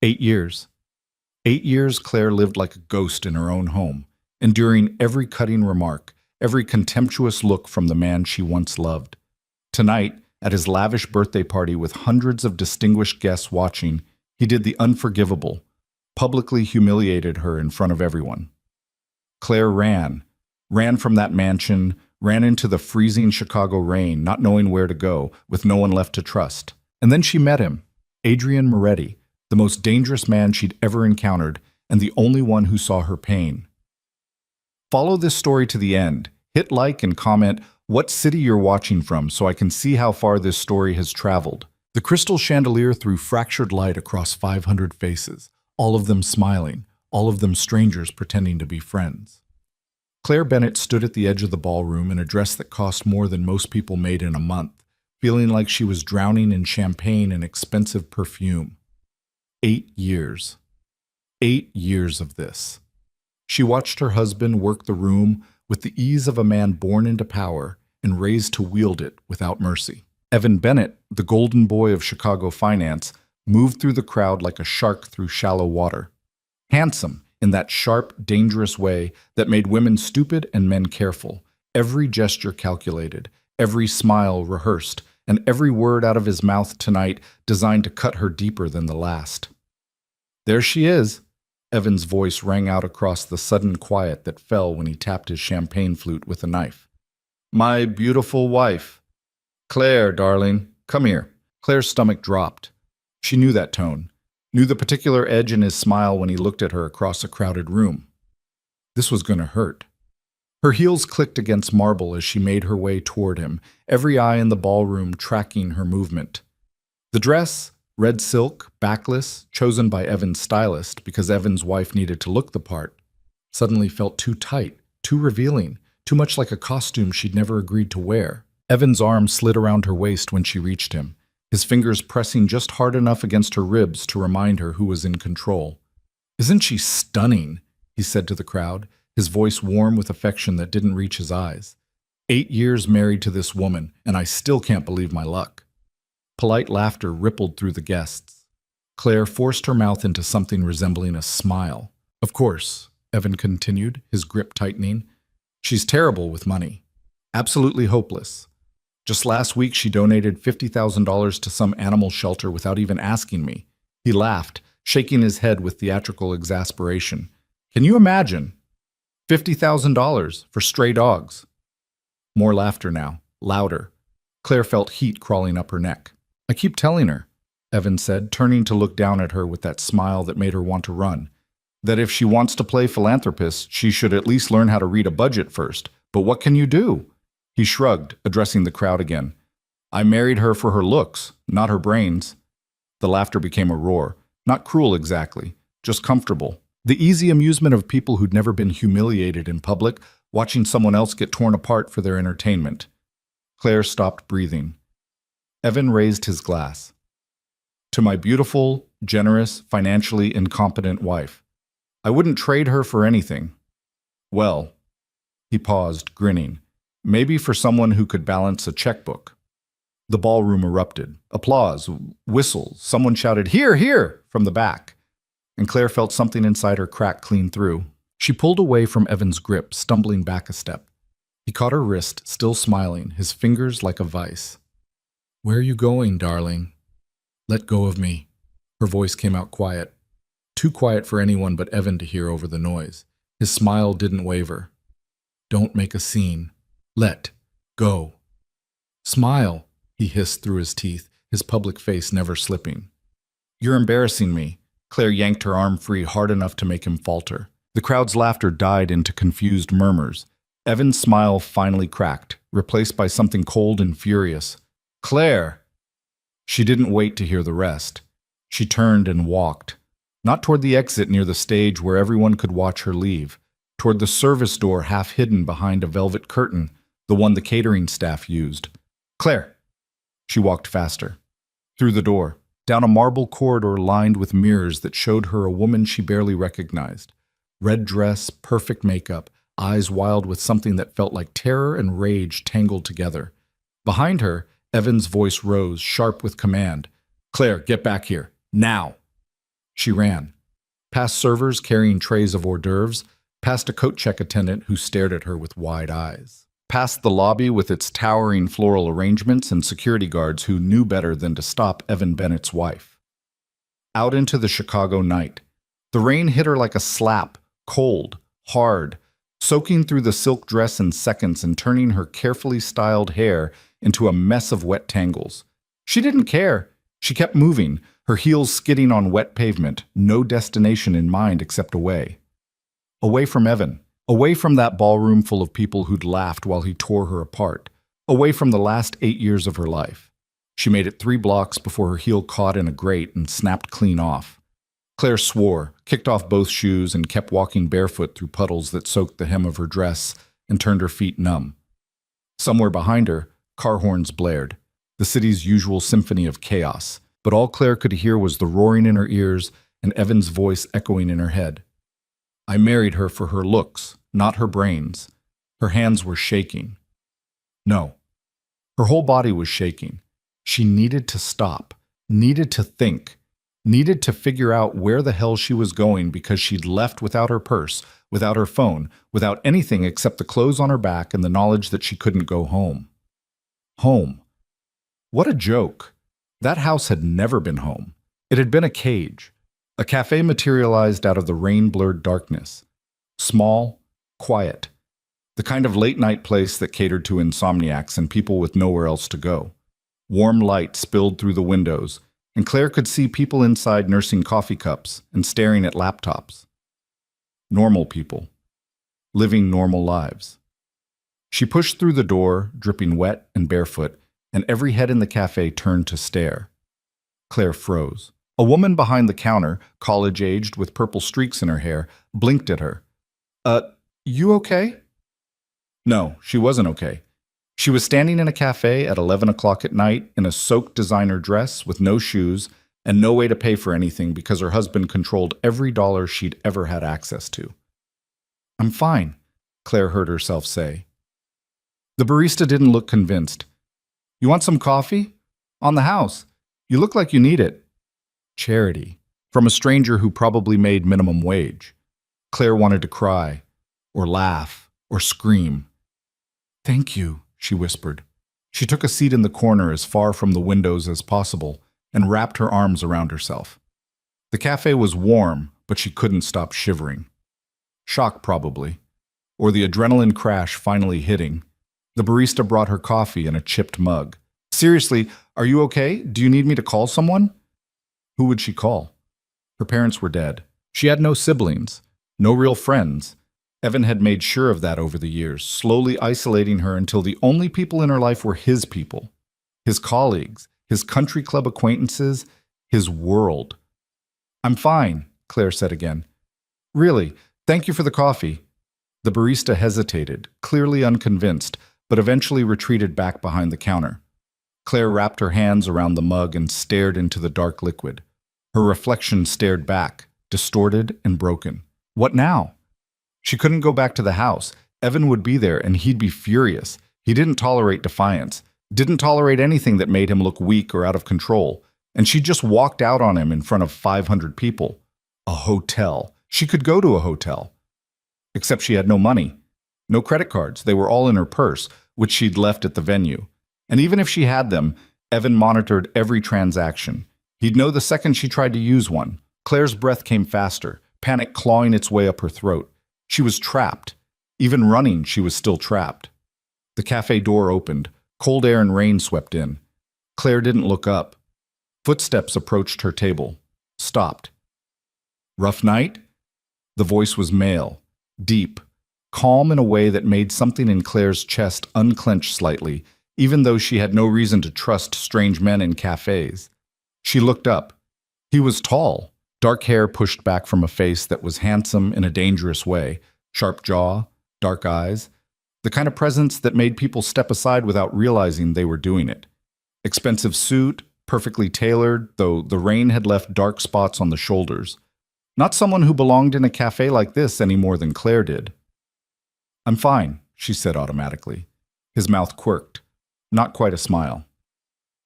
8 years. 8 years Claire lived like a ghost in her own home, enduring every cutting remark, every contemptuous look from the man she once loved. Tonight, at his lavish birthday party with hundreds of distinguished guests watching, he did the unforgivable, publicly humiliated her in front of everyone. Claire ran from that mansion, ran into the freezing Chicago rain, not knowing where to go, with no one left to trust. And then she met him, Adrian Moretti, the most dangerous man she'd ever encountered, and the only one who saw her pain. Follow this story to the end. Hit like and comment what city you're watching from so I can see how far this story has traveled. The crystal chandelier threw fractured light across 500 faces, all of them smiling, all of them strangers pretending to be friends. Claire Bennett stood at the edge of the ballroom in a dress that cost more than most people made in a month, feeling like she was drowning in champagne and expensive perfume. 8 years. 8 years of this. She watched her husband work the room with the ease of a man born into power and raised to wield it without mercy. Evan Bennett, the golden boy of Chicago finance, moved through the crowd like a shark through shallow water. Handsome in that sharp, dangerous way that made women stupid and men careful, every gesture calculated, every smile rehearsed, and every word out of his mouth tonight designed to cut her deeper than the last. "There she is," Evan's voice rang out across the sudden quiet that fell when he tapped his champagne flute with a knife. "My beautiful wife. Claire, darling, come here." Claire's stomach dropped. She knew that tone, knew the particular edge in his smile when he looked at her across a crowded room. This was going to hurt. Her heels clicked against marble as she made her way toward him, every eye in the ballroom tracking her movement. The dress, red silk, backless, chosen by Evan's stylist because Evan's wife needed to look the part, suddenly felt too tight, too revealing, too much like a costume she'd never agreed to wear. Evan's arm slid around her waist when she reached him, his fingers pressing just hard enough against her ribs to remind her who was in control. "Isn't she stunning?" he said to the crowd, his voice warm with affection that didn't reach his eyes. 8 years married to this woman, and I still can't believe my luck." Polite laughter rippled through the guests. Claire forced her mouth into something resembling a smile. "Of course," Evan continued, his grip tightening. "She's terrible with money. Absolutely hopeless. Just last week she donated $50,000 to some animal shelter without even asking me." He laughed, shaking his head with theatrical exasperation. "Can you imagine? $50,000 for stray dogs." More laughter now, louder. Claire felt heat crawling up her neck. "I keep telling her," Evan said, turning to look down at her with that smile that made her want to run, "that if she wants to play philanthropist, she should at least learn how to read a budget first. But what can you do?" He shrugged, addressing the crowd again. "I married her for her looks, not her brains." The laughter became a roar. Not cruel exactly, just comfortable. The easy amusement of people who'd never been humiliated in public, watching someone else get torn apart for their entertainment. Claire stopped breathing. Evan raised his glass. "To my beautiful, generous, financially incompetent wife. I wouldn't trade her for anything. Well," he paused, grinning, "maybe for someone who could balance a checkbook." The ballroom erupted. Applause, whistles, someone shouted, "Here, here!" from the back. And Claire felt something inside her crack clean through. She pulled away from Evan's grip, stumbling back a step. He caught her wrist, still smiling, his fingers like a vice. "Where are you going, darling?" "Let go of me." Her voice came out quiet. Too quiet for anyone but Evan to hear over the noise. His smile didn't waver. "Don't make a scene. Let go." "Smile," he hissed through his teeth, his public face never slipping. "You're embarrassing me." Claire yanked her arm free hard enough to make him falter. The crowd's laughter died into confused murmurs. Evan's smile finally cracked, replaced by something cold and furious. "Claire!" She didn't wait to hear the rest. She turned and walked, not toward the exit near the stage where everyone could watch her leave, toward the service door half hidden behind a velvet curtain, the one the catering staff used. "Claire!" She walked faster. Through the door, down a marble corridor lined with mirrors that showed her a woman she barely recognized. Red dress, perfect makeup, eyes wild with something that felt like terror and rage tangled together. Behind her, Evan's voice rose, sharp with command. "Claire, get back here. Now!" She ran, past servers carrying trays of hors d'oeuvres, past a coat check attendant who stared at her with wide eyes, past the lobby with its towering floral arrangements and security guards who knew better than to stop Evan Bennett's wife. Out into the Chicago night. The rain hit her like a slap, cold, hard, soaking through the silk dress in seconds and turning her carefully styled hair into a mess of wet tangles. She didn't care. She kept moving, her heels skidding on wet pavement, no destination in mind except away. Away from Evan. Away from that ballroom full of people who'd laughed while he tore her apart. Away from the last 8 years of her life. She made it 3 blocks before her heel caught in a grate and snapped clean off. Claire swore, kicked off both shoes, and kept walking barefoot through puddles that soaked the hem of her dress and turned her feet numb. Somewhere behind her, car horns blared, the city's usual symphony of chaos, but all Claire could hear was the roaring in her ears and Evan's voice echoing in her head. I married her for her looks, not her brains. Her hands were shaking. No. Her whole body was shaking. She needed to stop, needed to think, needed to figure out where the hell she was going because she'd left without her purse, without her phone, without anything except the clothes on her back and the knowledge that she couldn't go home. Home. What a joke. That house had never been home. It had been a cage. A cafe materialized out of the rain-blurred darkness. Small, quiet. The kind of late-night place that catered to insomniacs and people with nowhere else to go. Warm light spilled through the windows, and Claire could see people inside nursing coffee cups and staring at laptops. Normal people. Living normal lives. She pushed through the door, dripping wet and barefoot, and every head in the cafe turned to stare. Claire froze. A woman behind the counter, college-aged with purple streaks in her hair, blinked at her. You okay?" No, she wasn't okay. She was standing in a cafe at 11 o'clock at night in a soaked designer dress with no shoes and no way to pay for anything because her husband controlled every dollar she'd ever had access to. "I'm fine," Claire heard herself say. The barista didn't look convinced. "You want some coffee? On the house. You look like you need it." Charity. From a stranger who probably made minimum wage. Claire wanted to cry, or laugh, or scream. "Thank you," she whispered. She took a seat in the corner as far from the windows as possible and wrapped her arms around herself. The cafe was warm, but she couldn't stop shivering. Shock, probably. Or the adrenaline crash finally hitting. The barista brought her coffee in a chipped mug. "Seriously, are you okay? Do you need me to call someone?" Who would she call? Her parents were dead. She had no siblings, no real friends. Evan had made sure of that over the years, slowly isolating her until the only people in her life were his people, his colleagues, his country club acquaintances, his world. "I'm fine," Claire said again. "Really, thank you for the coffee." The barista hesitated, clearly unconvinced, but eventually retreated back behind the counter. Claire wrapped her hands around the mug and stared into the dark liquid. Her reflection stared back, distorted and broken. What now? She couldn't go back to the house. Evan would be there and he'd be furious. He didn't tolerate defiance, didn't tolerate anything that made him look weak or out of control. And she just walked out on him in front of 500 people. A hotel. She could go to a hotel. Except she had no money. No credit cards. They were all in her purse, which she'd left at the venue. And even if she had them, Evan monitored every transaction. He'd know the second she tried to use one. Claire's breath came faster, panic clawing its way up her throat. She was trapped. Even running, she was still trapped. The cafe door opened. Cold air and rain swept in. Claire didn't look up. Footsteps approached her table. Stopped. "Rough night?" The voice was male, deep, calm in a way that made something in Claire's chest unclench slightly, even though she had no reason to trust strange men in cafes. She looked up. He was tall, dark hair pushed back from a face that was handsome in a dangerous way, sharp jaw, dark eyes, the kind of presence that made people step aside without realizing they were doing it. Expensive suit, perfectly tailored, though the rain had left dark spots on the shoulders. Not someone who belonged in a cafe like this any more than Claire did. "I'm fine," she said automatically. His mouth quirked. Not quite a smile.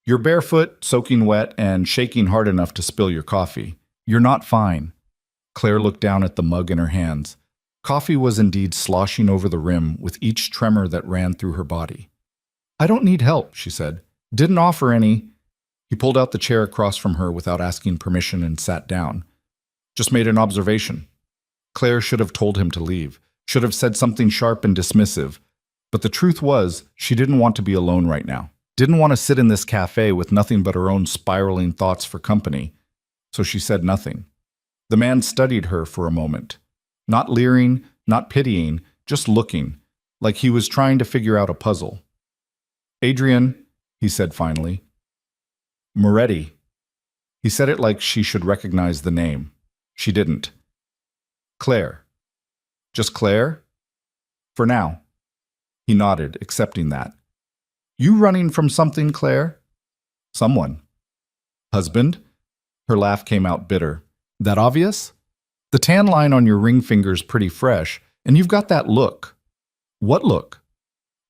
"You're barefoot, soaking wet, and shaking hard enough to spill your coffee. You're not fine. Claire looked down at the mug in her hands. Coffee was indeed sloshing over the rim with each tremor that ran through her body. I don't need help, she said. Didn't offer any. He pulled out the chair across from her without asking permission and sat down. Just made an observation. Claire should have told him to leave, should have said something sharp and dismissive. But the truth was, she didn't want to be alone right now. Didn't want to sit in this cafe with nothing but her own spiraling thoughts for company. So she said nothing. The man studied her for a moment. Not leering, not pitying, just looking, like he was trying to figure out a puzzle. Adrian, he said finally. Moretti. He said it like she should recognize the name. She didn't. Claire. Just Claire? For now. He nodded, accepting that. You running from something, Claire? Someone. Husband? Her laugh came out bitter. That obvious? The tan line on your ring finger's pretty fresh, and you've got that look. What look?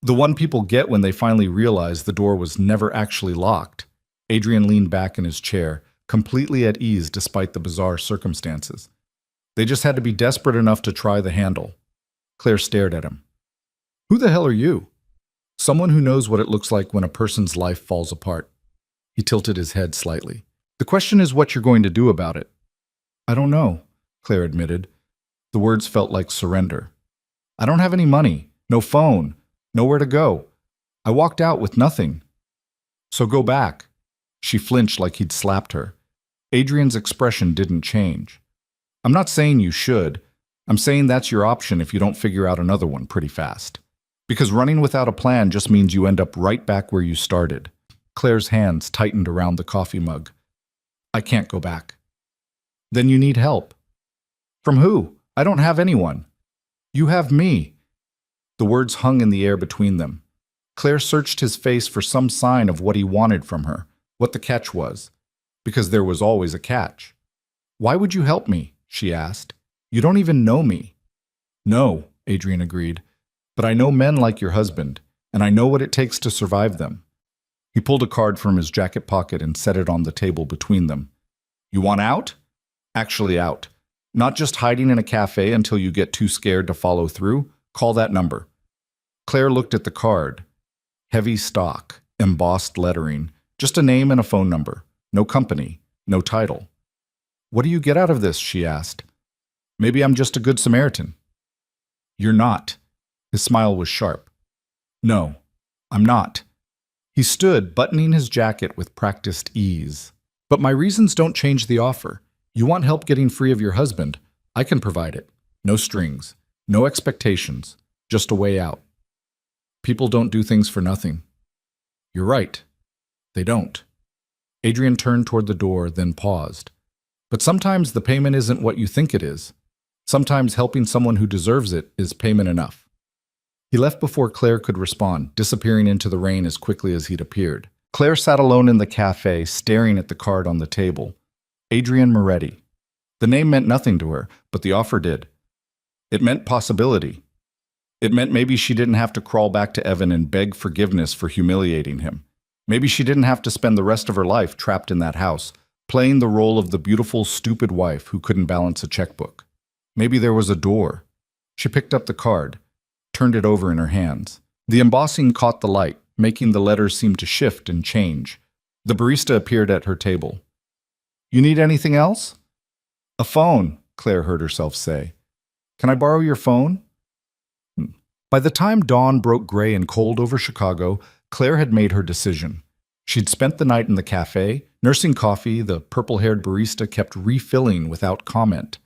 The one people get when they finally realize the door was never actually locked. Adrian leaned back in his chair, completely at ease despite the bizarre circumstances. They just had to be desperate enough to try the handle. Claire stared at him. Who the hell are you? Someone who knows what it looks like when a person's life falls apart. He tilted his head slightly. The question is what you're going to do about it. I don't know, Claire admitted. The words felt like surrender. I don't have any money, no phone, nowhere to go. I walked out with nothing. So go back. She flinched like he'd slapped her. Adrian's expression didn't change. I'm not saying you should. I'm saying that's your option if you don't figure out another one pretty fast. Because running without a plan just means you end up right back where you started. Claire's hands tightened around the coffee mug. I can't go back. Then you need help. From who? I don't have anyone. You have me. The words hung in the air between them. Claire searched his face for some sign of what he wanted from her, what the catch was. Because there was always a catch. Why would you help me? She asked. You don't even know me. No, Adrian agreed. But I know men like your husband, and I know what it takes to survive them. He pulled a card from his jacket pocket and set it on the table between them. You want out? Actually out. Not just hiding in a cafe until you get too scared to follow through. Call that number. Claire looked at the card. Heavy stock, embossed lettering, just a name and a phone number. No company, no title. What do you get out of this? She asked. Maybe I'm just a good Samaritan. You're not. His smile was sharp. No, I'm not. He stood, buttoning his jacket with practiced ease. But my reasons don't change the offer. You want help getting free of your husband? I can provide it. No strings, no expectations, just a way out. People don't do things for nothing. You're right. They don't. Adrian turned toward the door, then paused. But sometimes the payment isn't what you think it is. Sometimes helping someone who deserves it is payment enough. He left before Claire could respond, disappearing into the rain as quickly as he'd appeared. Claire sat alone in the cafe, staring at the card on the table. Adrian Moretti. The name meant nothing to her, but the offer did. It meant possibility. It meant maybe she didn't have to crawl back to Evan and beg forgiveness for humiliating him. Maybe she didn't have to spend the rest of her life trapped in that house, playing the role of the beautiful, stupid wife who couldn't balance a checkbook. Maybe there was a door. She picked up the card, turned it over in her hands. The embossing caught the light, making the letters seem to shift and change. The barista appeared at her table. You need anything else? A phone, Claire heard herself say. Can I borrow your phone? By the time dawn broke gray and cold over Chicago, Claire had made her decision. She'd spent the night in the cafe, nursing coffee the purple-haired barista kept refilling without comment,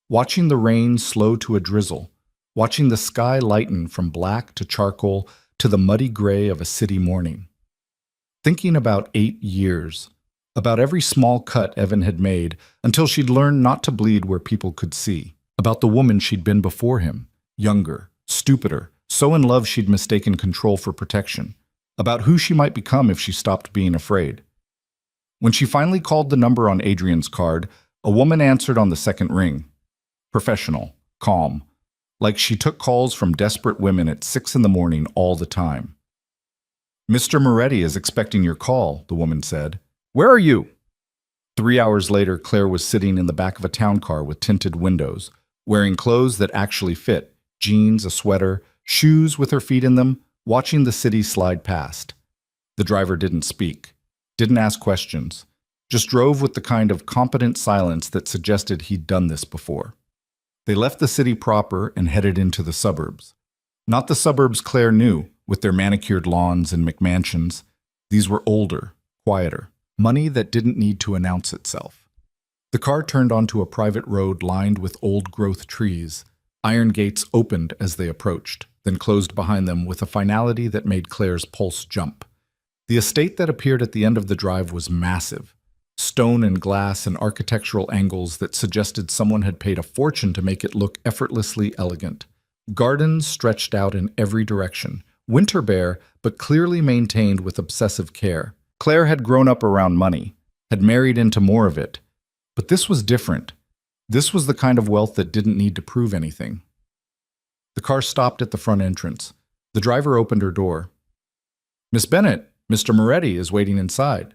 watching the rain slow to a drizzle, watching the sky lighten from black to charcoal to the muddy gray of a city morning. Thinking about 8 years, about every small cut Evan had made until she'd learned not to bleed where people could see, about the woman she'd been before him, younger, stupider, so in love she'd mistaken control for protection, about who she might become if she stopped being afraid. When she finally called the number on Adrian's card, a woman answered on the second ring. Professional, calm, like she took calls from desperate women at 6 a.m. all the time. Mr. Moretti is expecting your call, the woman said. Where are you? 3 hours later, Claire was sitting in the back of a town car with tinted windows, wearing clothes that actually fit, jeans, a sweater, shoes with her feet in them, watching the city slide past. The driver didn't speak, didn't ask questions, just drove with the kind of competent silence that suggested he'd done this before. They left the city proper and headed into the suburbs. Not the suburbs Claire knew, with their manicured lawns and McMansions. These were older, quieter, money that didn't need to announce itself. The car turned onto a private road lined with old-growth trees. Iron gates opened as they approached, then closed behind them with a finality that made Claire's pulse jump. The estate that appeared at the end of the drive was massive. Stone and glass and architectural angles that suggested someone had paid a fortune to make it look effortlessly elegant. Gardens stretched out in every direction, winter bare, but clearly maintained with obsessive care. Claire had grown up around money, had married into more of it. But this was different. This was the kind of wealth that didn't need to prove anything. The car stopped at the front entrance. The driver opened her door. "Miss Bennett, Mr. Moretti is waiting inside."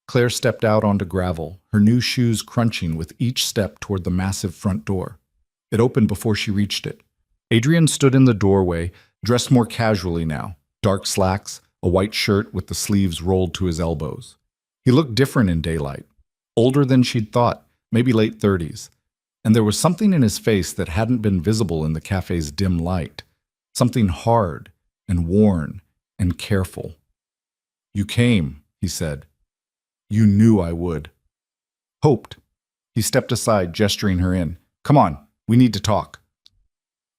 Claire stepped out onto gravel, her new shoes crunching with each step toward the massive front door. It opened before she reached it. Adrian stood in the doorway, dressed more casually now, dark slacks, a white shirt with the sleeves rolled to his elbows. He looked different in daylight, older than she'd thought, maybe late 30s. And there was something in his face that hadn't been visible in the cafe's dim light, something hard and worn and careful. "You came," he said. "You knew I would." "Hoped." He stepped aside, gesturing her in. "Come on, we need to talk."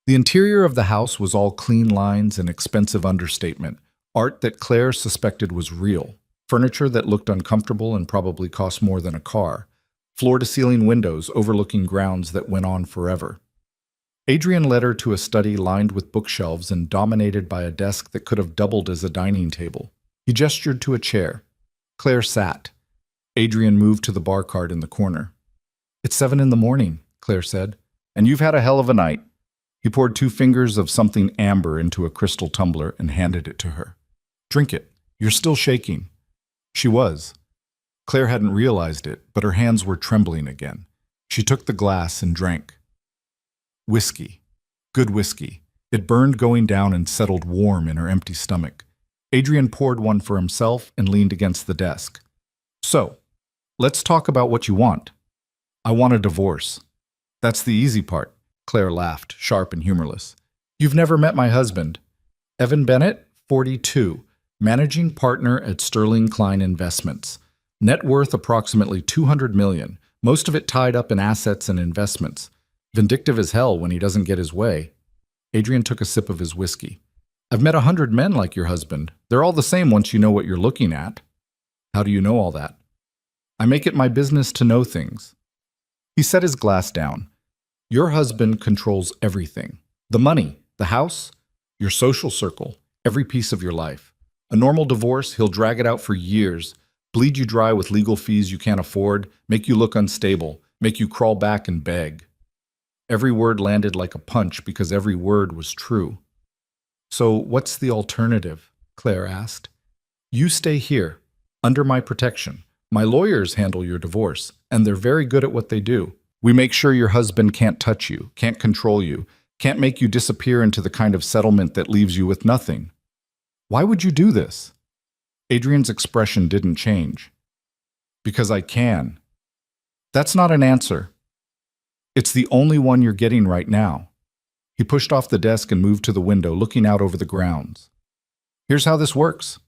The interior of the house was all clean lines and expensive understatement, art that Claire suspected was real, furniture that looked uncomfortable and probably cost more than a car, floor-to-ceiling windows overlooking grounds that went on forever. Adrian led her to a study lined with bookshelves and dominated by a desk that could have doubled as a dining table. He gestured to a chair. Claire sat. Adrian moved to the bar cart in the corner. "It's 7 in the morning," Claire said, "and you've had a hell of a night." He poured 2 fingers of something amber into a crystal tumbler and handed it to her. "Drink it. You're still shaking." She was. Claire hadn't realized it, but her hands were trembling again. She took the glass and drank. Whiskey. Good whiskey. It burned going down and settled warm in her empty stomach. Adrian poured one for himself and leaned against the desk. "So, let's talk about what you want." "I want a divorce." "That's the easy part." Claire laughed, sharp and humorless. "You've never met my husband. Evan Bennett, 42, managing partner at Sterling Klein Investments. Net worth approximately $200 million, most of it tied up in assets and investments. Vindictive as hell when he doesn't get his way." Adrian took a sip of his whiskey. "I've met 100 men like your husband. They're all the same once you know what you're looking at." "How do you know all that?" "I make it my business to know things." He set his glass down. "Your husband controls everything. The money, the house, your social circle, every piece of your life. A normal divorce, he'll drag it out for years, bleed you dry with legal fees you can't afford, make you look unstable, make you crawl back and beg." Every word landed like a punch because every word was true. "So what's the alternative?" Claire asked. "You stay here, under my protection. My lawyers handle your divorce, and they're very good at what they do. We make sure your husband can't touch you, can't control you, can't make you disappear into the kind of settlement that leaves you with nothing." "Why would you do this?" Adrian's expression didn't change. "Because I can." "That's not an answer." "It's the only one you're getting right now." He pushed off the desk and moved to the window, looking out over the grounds. "Here's how this works.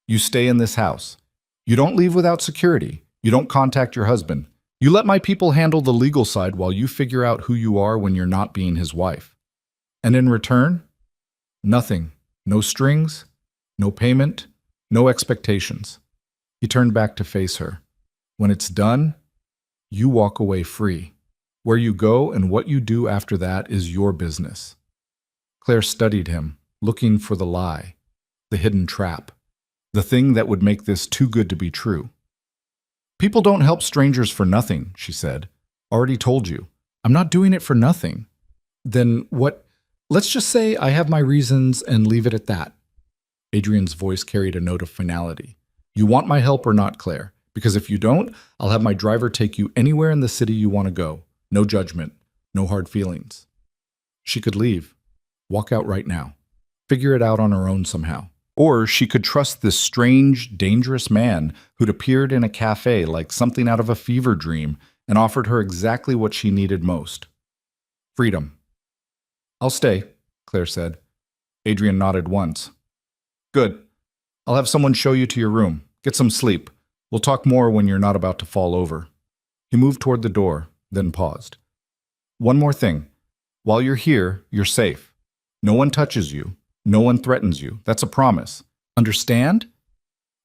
You stay in this house. You don't leave without security. You don't contact your husband. You let my people handle the legal side while you figure out who you are when you're not being his wife. And in return, nothing. No strings, no payment, no expectations." He turned back to face her. "When it's done, you walk away free. Where you go and what you do after that is your business." Claire studied him, looking for the lie, the hidden trap, the thing that would make this too good to be true. "People don't help strangers for nothing," she said. "Already told you. I'm not doing it for nothing." "Then what? Let's just say I have my reasons and leave it at that." Adrian's voice carried a note of finality. "You want my help or not, Claire? Because if you don't, I'll have my driver take you anywhere in the city you want to go. No judgment, no hard feelings. She could leave, walk out right now, figure it out on her own somehow. Or she could trust this strange, dangerous man who'd appeared in a cafe like something out of a fever dream and offered her exactly what she needed most. Freedom. I'll stay, Claire said. Adrian nodded once. Good. I'll have someone show you to your room. Get some sleep. We'll talk more when you're not about to fall over. He moved toward the door, then paused. One more thing. While you're here, you're safe. No one touches you. No one threatens you. That's a promise. Understand?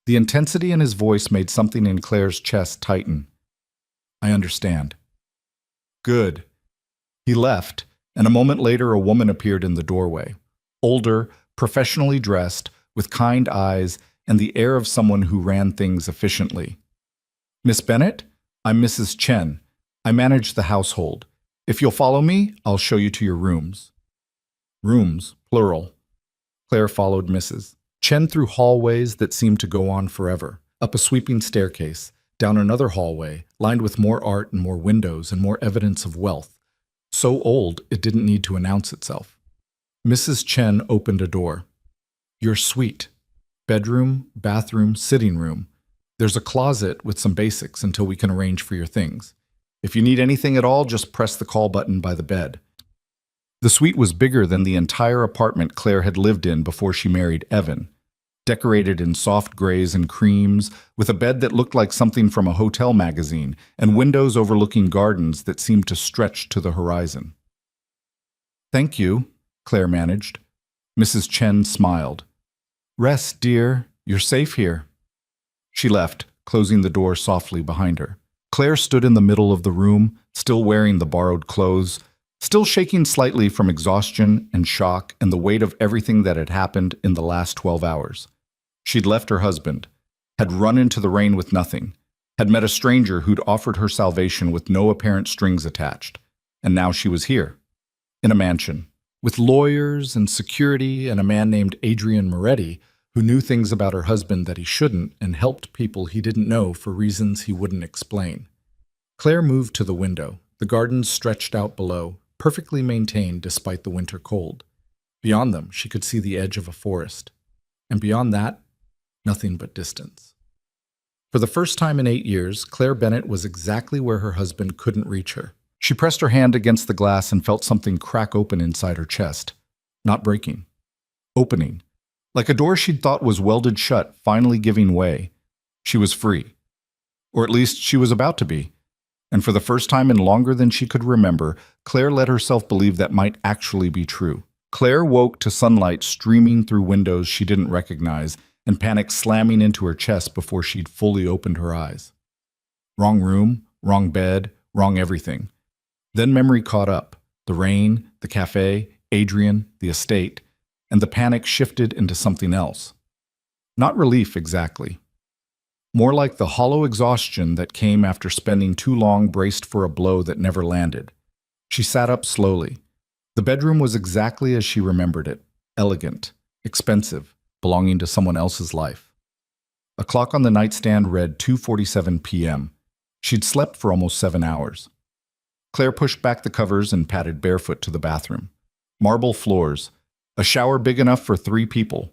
The intensity in his voice made something in Claire's chest tighten. I understand. Good. He left, and a moment later a woman appeared in the doorway. Older, professionally dressed, with kind eyes and the air of someone who ran things efficiently. Miss Bennett? I'm Mrs. Chen. I manage the household. If you'll follow me, I'll show you to your rooms. Rooms, plural. Claire followed Mrs. Chen through hallways that seemed to go on forever, up a sweeping staircase, down another hallway, lined with more art and more windows and more evidence of wealth. So old, it didn't need to announce itself. Mrs. Chen opened a door. Your suite. Bedroom, bathroom, sitting room. There's a closet with some basics until we can arrange for your things. If you need anything at all, just press the call button by the bed. The suite was bigger than the entire apartment Claire had lived in before she married Evan. Decorated in soft grays and creams, with a bed that looked like something from a hotel magazine, and windows overlooking gardens that seemed to stretch to the horizon. Thank you, Claire managed. Mrs. Chen smiled. Rest, dear. You're safe here. She left, closing the door softly behind her. Claire stood in the middle of the room, still wearing the borrowed clothes, still shaking slightly from exhaustion and shock and the weight of everything that had happened in the last 12 hours. She'd left her husband, had run into the rain with nothing, had met a stranger who'd offered her salvation with no apparent strings attached, and now she was here, in a mansion, with lawyers and security and a man named Adrian Moretti, who knew things about her husband that he shouldn't and helped people he didn't know for reasons he wouldn't explain. Claire moved to the window. The gardens stretched out below, perfectly maintained despite the winter cold. Beyond them, she could see the edge of a forest. And beyond that, nothing but distance. For the first time in 8 years, Claire Bennett was exactly where her husband couldn't reach her. She pressed her hand against the glass and felt something crack open inside her chest. Not breaking. Opening. Like a door she'd thought was welded shut, finally giving way. She was free. Or at least she was about to be. And for the first time in longer than she could remember, Claire let herself believe that might actually be true. Claire woke to sunlight streaming through windows she didn't recognize and panic slamming into her chest before she'd fully opened her eyes. Wrong room, wrong bed, wrong everything. Then memory caught up. The rain, the cafe, Adrian, the estate, and the panic shifted into something else. Not relief exactly. More like the hollow exhaustion that came after spending too long braced for a blow that never landed. She sat up slowly. The bedroom was exactly as she remembered it. Elegant, expensive, belonging to someone else's life. A clock on the nightstand read 2:47 p.m. She'd slept for almost 7 hours. Claire pushed back the covers and padded barefoot to the bathroom. Marble floors. A shower big enough for 3 people.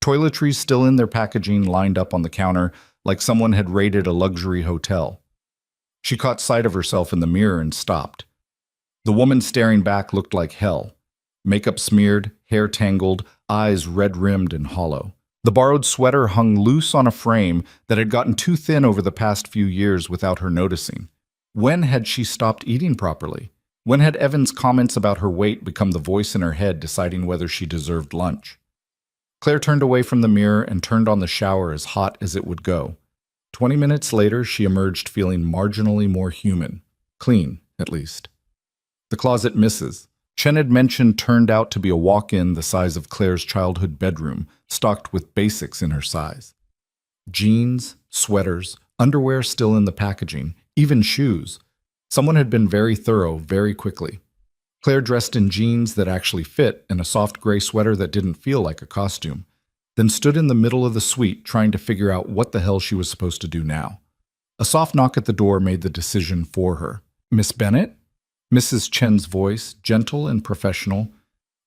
Toiletries still in their packaging lined up on the counter like someone had raided a luxury hotel. She caught sight of herself in the mirror and stopped. The woman staring back looked like hell. Makeup smeared, hair tangled, eyes red-rimmed and hollow. The borrowed sweater hung loose on a frame that had gotten too thin over the past few years without her noticing. When had she stopped eating properly? When had Evan's comments about her weight become the voice in her head deciding whether she deserved lunch? Claire turned away from the mirror and turned on the shower as hot as it would go. 20 minutes later, she emerged feeling marginally more human. Clean, at least. The closet misses. Chen had mentioned turned out to be a walk-in the size of Claire's childhood bedroom, stocked with basics in her size. Jeans, sweaters, underwear still in the packaging, even shoes. Someone had been very thorough very quickly. Claire dressed in jeans that actually fit and a soft gray sweater that didn't feel like a costume, then stood in the middle of the suite trying to figure out what the hell she was supposed to do now. A soft knock at the door made the decision for her. Miss Bennett? Mrs. Chen's voice, gentle and professional.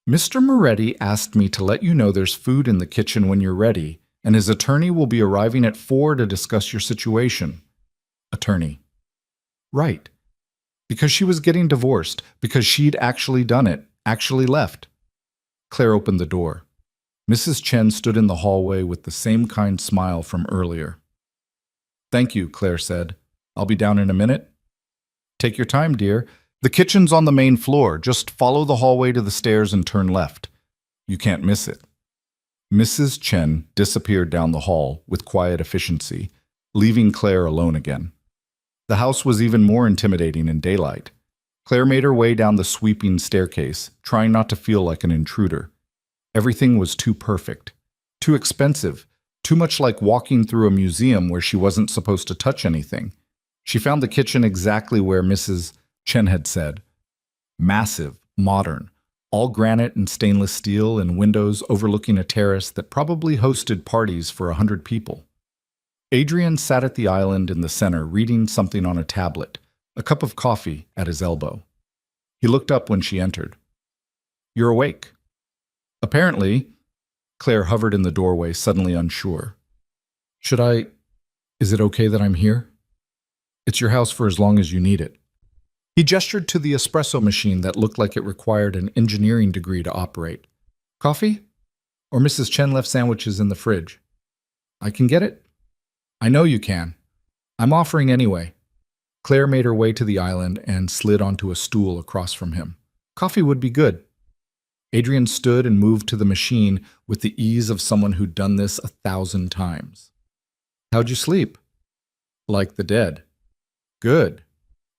Mr. Moretti asked me to let you know there's food in the kitchen when you're ready, and his attorney will be arriving at 4 to discuss your situation. Attorney. Right. Because she was getting divorced, because she'd actually done it, actually left. Claire opened the door. Mrs. Chen stood in the hallway with the same kind smile from earlier. Thank you, Claire said. I'll be down in a minute. Take your time, dear. The kitchen's on the main floor. Just follow the hallway to the stairs and turn left. You can't miss it. Mrs. Chen disappeared down the hall with quiet efficiency, leaving Claire alone again. The house was even more intimidating in daylight. Claire made her way down the sweeping staircase, trying not to feel like an intruder. Everything was too perfect, too expensive, too much like walking through a museum where she wasn't supposed to touch anything. She found the kitchen exactly where Mrs. Chen had said. Massive, modern, all granite and stainless steel and windows overlooking a terrace that probably hosted parties for 100 people. Adrian sat at the island in the center reading something on a tablet, a cup of coffee at his elbow. He looked up when she entered. You're awake. Apparently. Claire hovered in the doorway, suddenly unsure. Is it okay that I'm here? It's your house for as long as you need it. He gestured to the espresso machine that looked like it required an engineering degree to operate. Coffee? Or Mrs. Chen left sandwiches in the fridge. I can get it? I know you can. I'm offering anyway. Claire made her way to the island and slid onto a stool across from him. Coffee would be good. Adrian stood and moved to the machine with the ease of someone who'd done this 1,000 times. How'd you sleep? Like the dead. Good.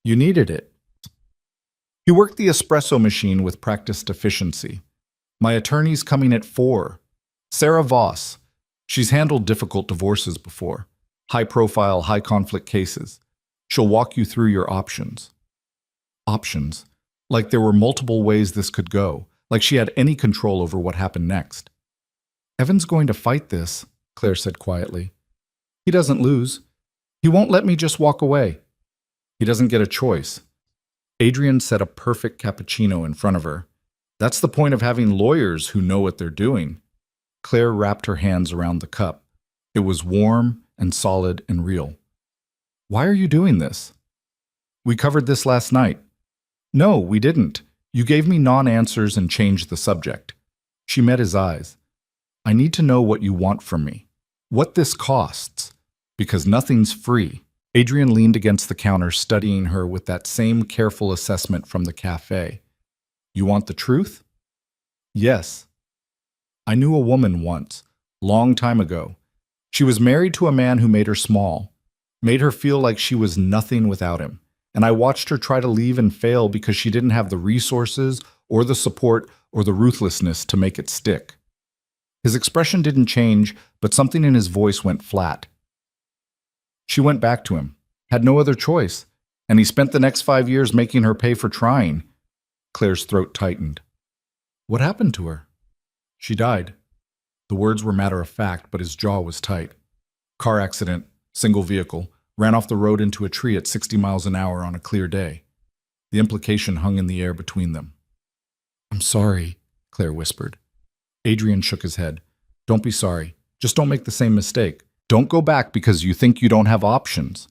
You needed it. He worked the espresso machine with practiced efficiency. My attorney's coming at 4. Sarah Voss. She's handled difficult divorces before. High-profile, high-conflict cases. She'll walk you through your options. Options? Like there were multiple ways this could go. Like she had any control over what happened next. Evan's going to fight this, Claire said quietly. He doesn't lose. He won't let me just walk away. He doesn't get a choice. Adrian set a perfect cappuccino in front of her. That's the point of having lawyers who know what they're doing. Claire wrapped her hands around the cup. It was warm and solid and real. Why are you doing this? We covered this last night. No, we didn't. You gave me non-answers and changed the subject. She met his eyes. I need to know what you want from me. What this costs. Because nothing's free. Adrian leaned against the counter, studying her with that same careful assessment from the cafe. You want the truth? Yes. I knew a woman once, long time ago. She was married to a man who made her small, made her feel like she was nothing without him. And I watched her try to leave and fail because she didn't have the resources or the support or the ruthlessness to make it stick. His expression didn't change, but something in his voice went flat. She went back to him, had no other choice, and he spent the next 5 years making her pay for trying. Claire's throat tightened. What happened to her? She died. The words were matter of fact, but his jaw was tight. Car accident, single vehicle, ran off the road into a tree at 60 miles an hour on a clear day. The implication hung in the air between them. I'm sorry, Claire whispered. Adrian shook his head. Don't be sorry. Just don't make the same mistake. Don't go back because you think you don't have options.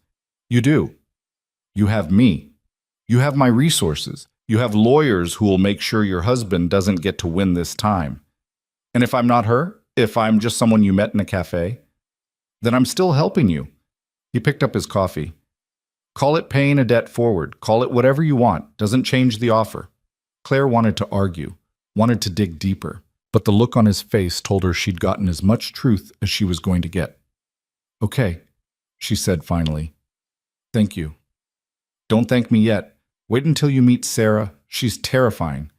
You do. You have me. You have my resources. You have lawyers who will make sure your husband doesn't get to win this time. And if I'm not her, if I'm just someone you met in a cafe, then I'm still helping you. He picked up his coffee. Call it paying a debt forward. Call it whatever you want. Doesn't change the offer. Claire wanted to argue, wanted to dig deeper, but the look on his face told her she'd gotten as much truth as she was going to get. Okay, she said finally. Thank you. Don't thank me yet. Wait until you meet Sarah. She's terrifying.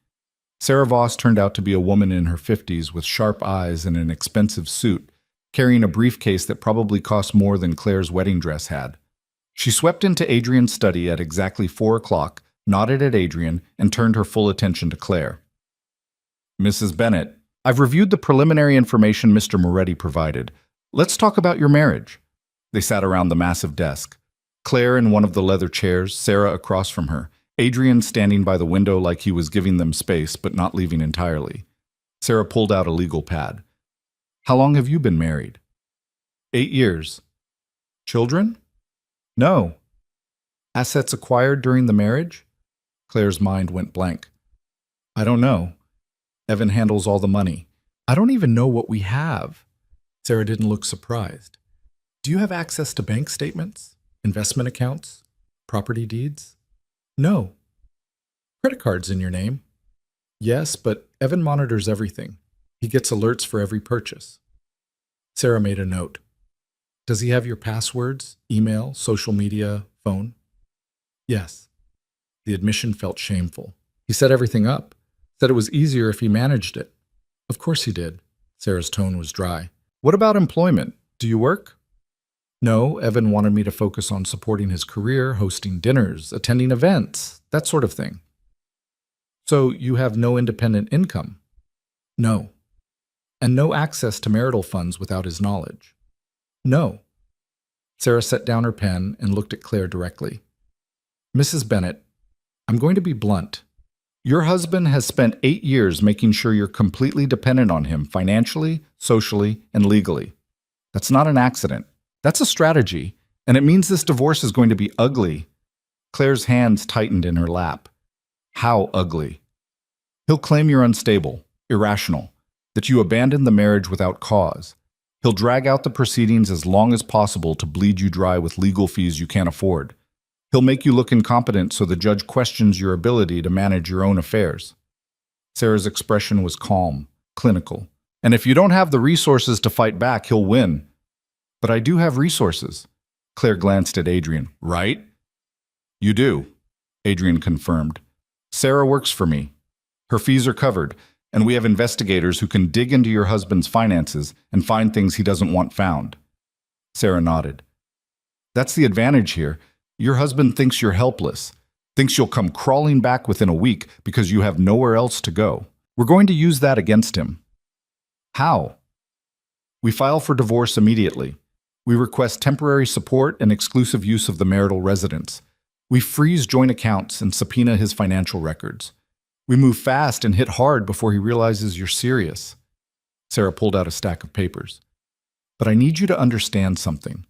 Sarah Voss turned out to be a woman in her 50s with sharp eyes and an expensive suit, carrying a briefcase that probably cost more than Claire's wedding dress had. She swept into Adrian's study at exactly 4 o'clock, nodded at Adrian, and turned her full attention to Claire. Mrs. Bennett, I've reviewed the preliminary information Mr. Moretti provided. Let's talk about your marriage. They sat around the massive desk. Claire in one of the leather chairs, Sarah across from her, Adrian standing by the window like he was giving them space but not leaving entirely. Sarah pulled out a legal pad. How long have you been married? 8 years. Children? No. Assets acquired during the marriage? Claire's mind went blank. I don't know. Evan handles all the money. I don't even know what we have. Sarah didn't look surprised. Do you have access to bank statements, investment accounts, property deeds? No. Credit cards in your name? Yes, but Evan monitors everything. He gets alerts for every purchase. Sarah made a note. Does he have your passwords, email, social media, phone? Yes. The admission felt shameful. He set everything up, said it was easier if he managed it. Of course he did. Sarah's tone was dry. What about employment? Do you work? No, Evan wanted me to focus on supporting his career, hosting dinners, attending events, that sort of thing. So you have no independent income? No. And no access to marital funds without his knowledge? No. Sarah set down her pen and looked at Claire directly. Mrs. Bennett, I'm going to be blunt. Your husband has spent 8 years making sure you're completely dependent on him financially, socially, and legally. That's not an accident. That's a strategy, and it means this divorce is going to be ugly. Claire's hands tightened in her lap. How ugly? He'll claim you're unstable, irrational, that you abandoned the marriage without cause. He'll drag out the proceedings as long as possible to bleed you dry with legal fees you can't afford. He'll make you look incompetent so the judge questions your ability to manage your own affairs. Sarah's expression was calm, clinical. And if you don't have the resources to fight back, he'll win. But I do have resources. Claire glanced at Adrian. Right? You do, Adrian confirmed. Sarah works for me. Her fees are covered, and we have investigators who can dig into your husband's finances and find things he doesn't want found. Sarah nodded. That's the advantage here. Your husband thinks you're helpless, thinks you'll come crawling back within a week because you have nowhere else to go. We're going to use that against him. How? We file for divorce immediately. We request temporary support and exclusive use of the marital residence. We freeze joint accounts and subpoena his financial records. We move fast and hit hard before he realizes you're serious. Sarah pulled out a stack of papers. But I need you to understand something.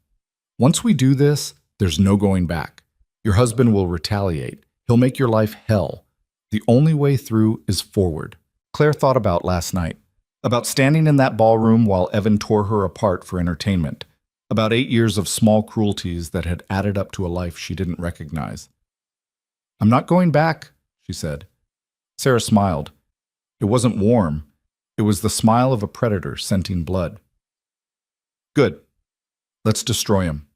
Once we do this, there's no going back. Your husband will retaliate. He'll make your life hell. The only way through is forward. Claire thought about last night. About standing in that ballroom while Evan tore her apart for entertainment. About 8 years of small cruelties that had added up to a life she didn't recognize. I'm not going back, she said. Sarah smiled. It wasn't warm. It was the smile of a predator scenting blood. Good. Let's destroy him.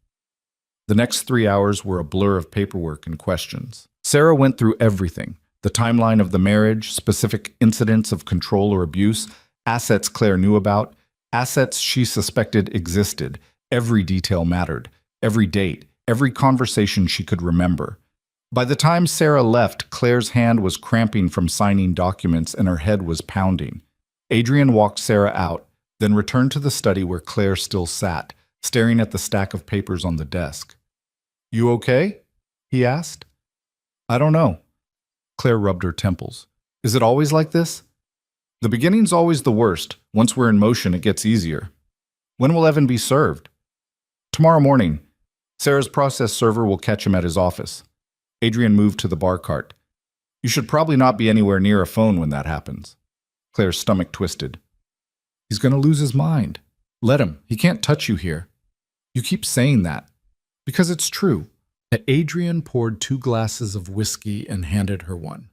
The next 3 hours were a blur of paperwork and questions. Sarah went through everything. The timeline of the marriage, specific incidents of control or abuse, assets Claire knew about, assets she suspected existed. Every detail mattered. Every date. Every conversation she could remember. By the time Sarah left, Claire's hand was cramping from signing documents and her head was pounding. Adrian walked Sarah out, then returned to the study where Claire still sat, staring at the stack of papers on the desk. You okay? He asked. I don't know. Claire rubbed her temples. Is it always like this? The beginning's always the worst. Once we're in motion, it gets easier. When will Evan be served? Tomorrow morning. Sarah's process server will catch him at his office. Adrian moved to the bar cart. You should probably not be anywhere near a phone when that happens. Claire's stomach twisted. He's going to lose his mind. Let him. He can't touch you here. You keep saying that. Because it's true. Adrian poured 2 glasses of whiskey and handed her one.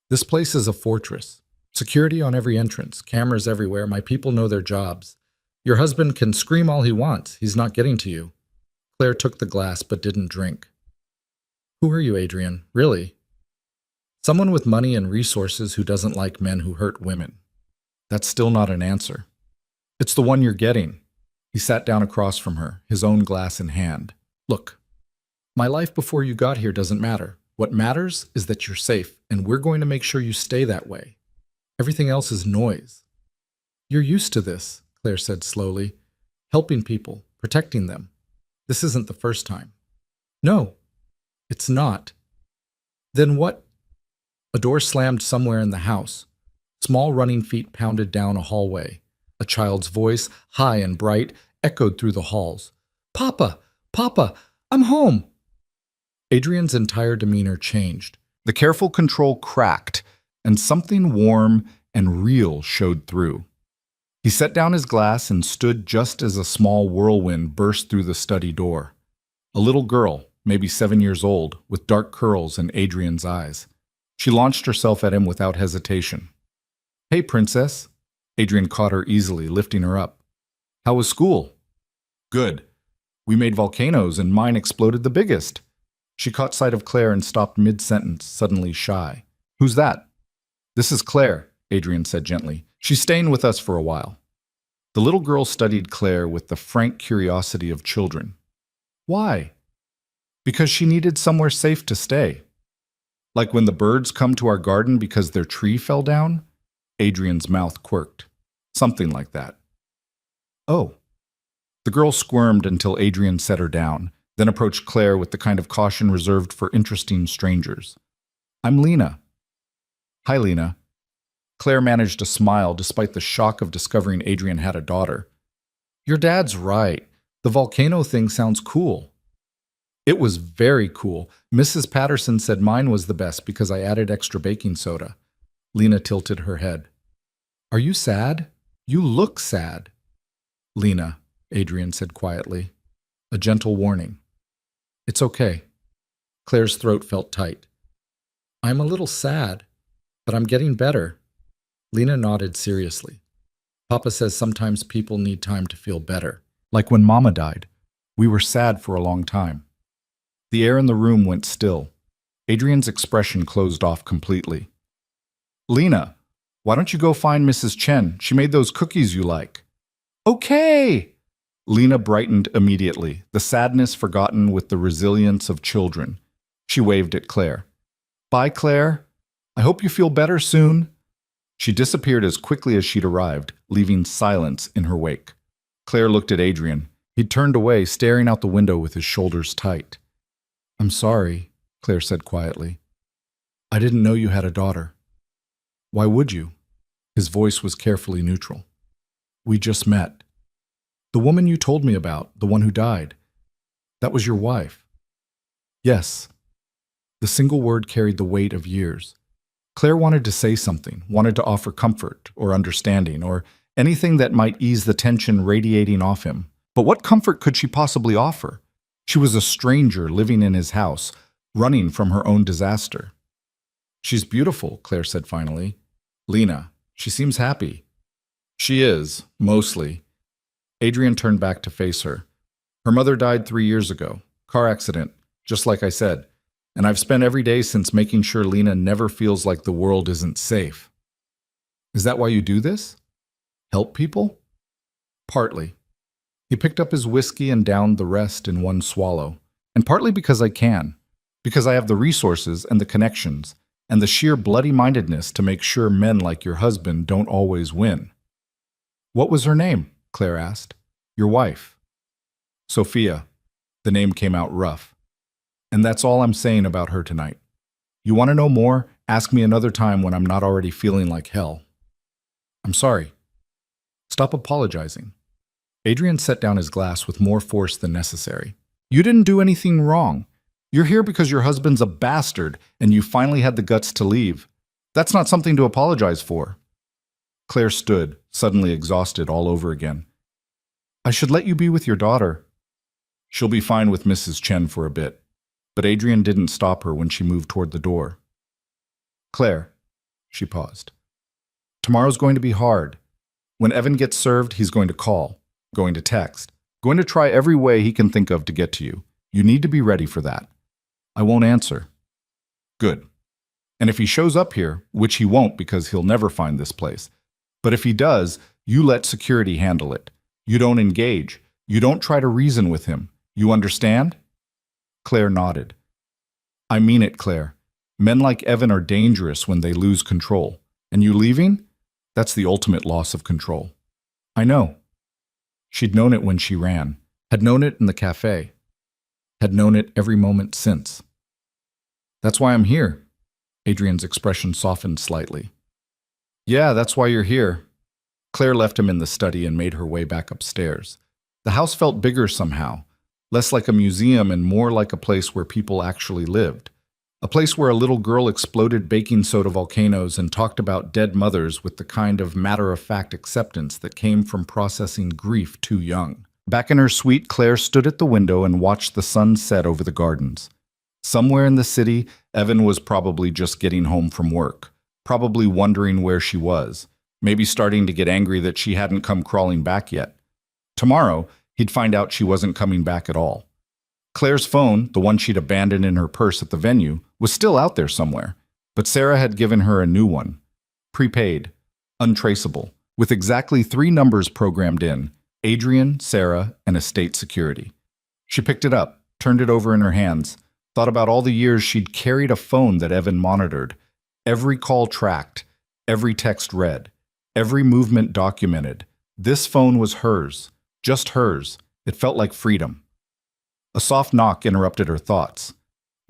This place is a fortress. Security on every entrance, cameras everywhere, my people know their jobs. Your husband can scream all he wants. He's not getting to you. Claire took the glass but didn't drink. Who are you, Adrian? Really? Someone with money and resources who doesn't like men who hurt women. That's still not an answer. It's the one you're getting. He sat down across from her, his own glass in hand. Look, my life before you got here doesn't matter. What matters is that you're safe, and we're going to make sure you stay that way. Everything else is noise. You're used to this, Claire said slowly. Helping people, protecting them. This isn't the first time. No, it's not. Then what? A door slammed somewhere in the house. Small running feet pounded down a hallway. A child's voice, high and bright, echoed through the halls. Papa! Papa! I'm home! Adrian's entire demeanor changed. The careful control cracked, and something warm and real showed through. He set down his glass and stood just as a small whirlwind burst through the study door. A little girl, maybe 7 years old, with dark curls and Adrian's eyes. She launched herself at him without hesitation. Hey, princess. Adrian caught her easily, lifting her up. How was school? Good. We made volcanoes and mine exploded the biggest. She caught sight of Claire and stopped mid-sentence, suddenly shy. Who's that? This is Claire, Adrian said gently. She's staying with us for a while. The little girl studied Claire with the frank curiosity of children. Why? Because she needed somewhere safe to stay. Like when the birds come to our garden because their tree fell down? Adrian's mouth quirked. Something like that. Oh. The girl squirmed until Adrian set her down, then approached Claire with the kind of caution reserved for interesting strangers. I'm Lena. Hi, Lena. Claire managed to smile despite the shock of discovering Adrian had a daughter. Your dad's right. The volcano thing sounds cool. It was very cool. Mrs. Patterson said mine was the best because I added extra baking soda. Lena tilted her head. Are you sad? You look sad. Lena, Adrian said quietly. A gentle warning. It's okay. Claire's throat felt tight. I'm a little sad, but I'm getting better. Lena nodded seriously. Papa says sometimes people need time to feel better. Like when Mama died. We were sad for a long time. The air in the room went still. Adrian's expression closed off completely. Lena, why don't you go find Mrs. Chen? She made those cookies you like. Okay! Lena brightened immediately, the sadness forgotten with the resilience of children. She waved at Claire. Bye, Claire. I hope you feel better soon. She disappeared as quickly as she'd arrived, leaving silence in her wake. Claire looked at Adrian. He'd turned away, staring out the window with his shoulders tight. I'm sorry, Claire said quietly. I didn't know you had a daughter. Why would you? His voice was carefully neutral. We just met. The woman you told me about, the one who died. That was your wife. Yes. The single word carried the weight of years. Claire wanted to say something, wanted to offer comfort or understanding or anything that might ease the tension radiating off him. But what comfort could she possibly offer? She was a stranger living in his house, running from her own disaster. She's beautiful, Claire said finally. Lena, she seems happy. She is, mostly. Adrian turned back to face her. Her mother died 3 years ago. Car accident, just like I said. And I've spent every day since making sure Lena never feels like the world isn't safe. Is that why you do this? Help people? Partly. He picked up his whiskey and downed the rest in one swallow. And partly because I can. Because I have the resources and the connections and the sheer bloody-mindedness to make sure men like your husband don't always win. What was her name? Claire asked. Your wife. Sophia. The name came out rough. And that's all I'm saying about her tonight. You want to know more? Ask me another time when I'm not already feeling like hell. I'm sorry. Stop apologizing. Adrian set down his glass with more force than necessary. You didn't do anything wrong. You're here because your husband's a bastard and you finally had the guts to leave. That's not something to apologize for. Claire stood, suddenly exhausted all over again. I should let you be with your daughter. She'll be fine with Mrs. Chen for a bit. But Adrian didn't stop her when she moved toward the door. Claire, she paused. Tomorrow's going to be hard. When Evan gets served, he's going to call, going to text, going to try every way he can think of to get to you. You need to be ready for that. I won't answer. Good. And if he shows up here, which he won't because he'll never find this place, but if he does, you let security handle it. You don't engage. You don't try to reason with him. You understand? Claire nodded. I mean it, Claire. Men like Evan are dangerous when they lose control. And you leaving? That's the ultimate loss of control. I know. She'd known it when she ran, had known it in the cafe, had known it every moment since. That's why I'm here. Adrian's expression softened slightly. Yeah, that's why you're here. Claire left him in the study and made her way back upstairs. The house felt bigger somehow, less like a museum and more like a place where people actually lived. A place where a little girl exploded baking soda volcanoes and talked about dead mothers with the kind of matter-of-fact acceptance that came from processing grief too young. Back in her suite, Claire stood at the window and watched the sun set over the gardens. Somewhere in the city, Evan was probably just getting home from work, probably wondering where she was, maybe starting to get angry that she hadn't come crawling back yet. Tomorrow, he'd find out she wasn't coming back at all. Claire's phone, the one she'd abandoned in her purse at the venue, was still out there somewhere, but Sarah had given her a new one. Prepaid, untraceable, with exactly 3 numbers programmed in: Adrian, Sarah, and estate security. She picked it up, turned it over in her hands, thought about all the years she'd carried a phone that Evan monitored, every call tracked, every text read, every movement documented. This phone was hers, just hers. It felt like freedom. A soft knock interrupted her thoughts.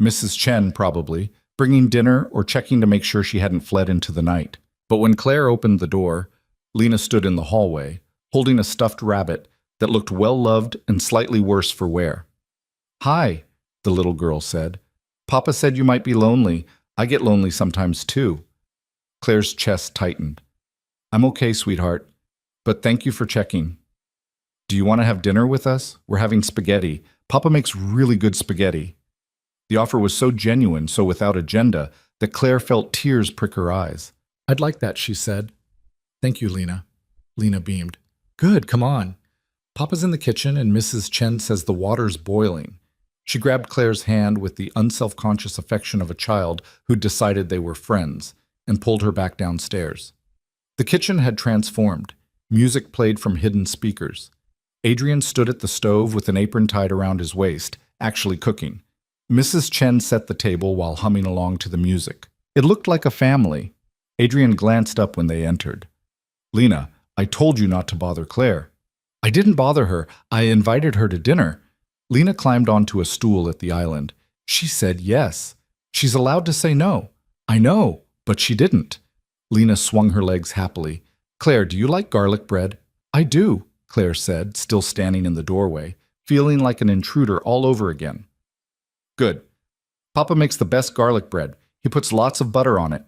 Mrs. Chen, probably, bringing dinner or checking to make sure she hadn't fled into the night. But when Claire opened the door, Lena stood in the hallway, holding a stuffed rabbit that looked well-loved and slightly worse for wear. "Hi," the little girl said. "Papa said you might be lonely. I get lonely sometimes too." Claire's chest tightened. "I'm okay, sweetheart, but thank you for checking. Do you want to have dinner with us? We're having spaghetti. Papa makes really good spaghetti." The offer was so genuine, so without agenda, that Claire felt tears prick her eyes. "I'd like that," she said. "Thank you, Lena." Lena beamed. "Good, come on. Papa's in the kitchen and Mrs. Chen says the water's boiling." She grabbed Claire's hand with the unselfconscious affection of a child who'd decided they were friends and pulled her back downstairs. The kitchen had transformed. Music played from hidden speakers. Adrian stood at the stove with an apron tied around his waist, actually cooking. Mrs. Chen set the table while humming along to the music. It looked like a family. Adrian glanced up when they entered. "Lena, I told you not to bother Claire." "I didn't bother her. I invited her to dinner." Lena climbed onto a stool at the island. "She said yes. She's allowed to say no." "I know, but she didn't." Lena swung her legs happily. "Claire, do you like garlic bread?" "I do," Claire said, still standing in the doorway, feeling like an intruder all over again. "Good. Papa makes the best garlic bread. He puts lots of butter on it."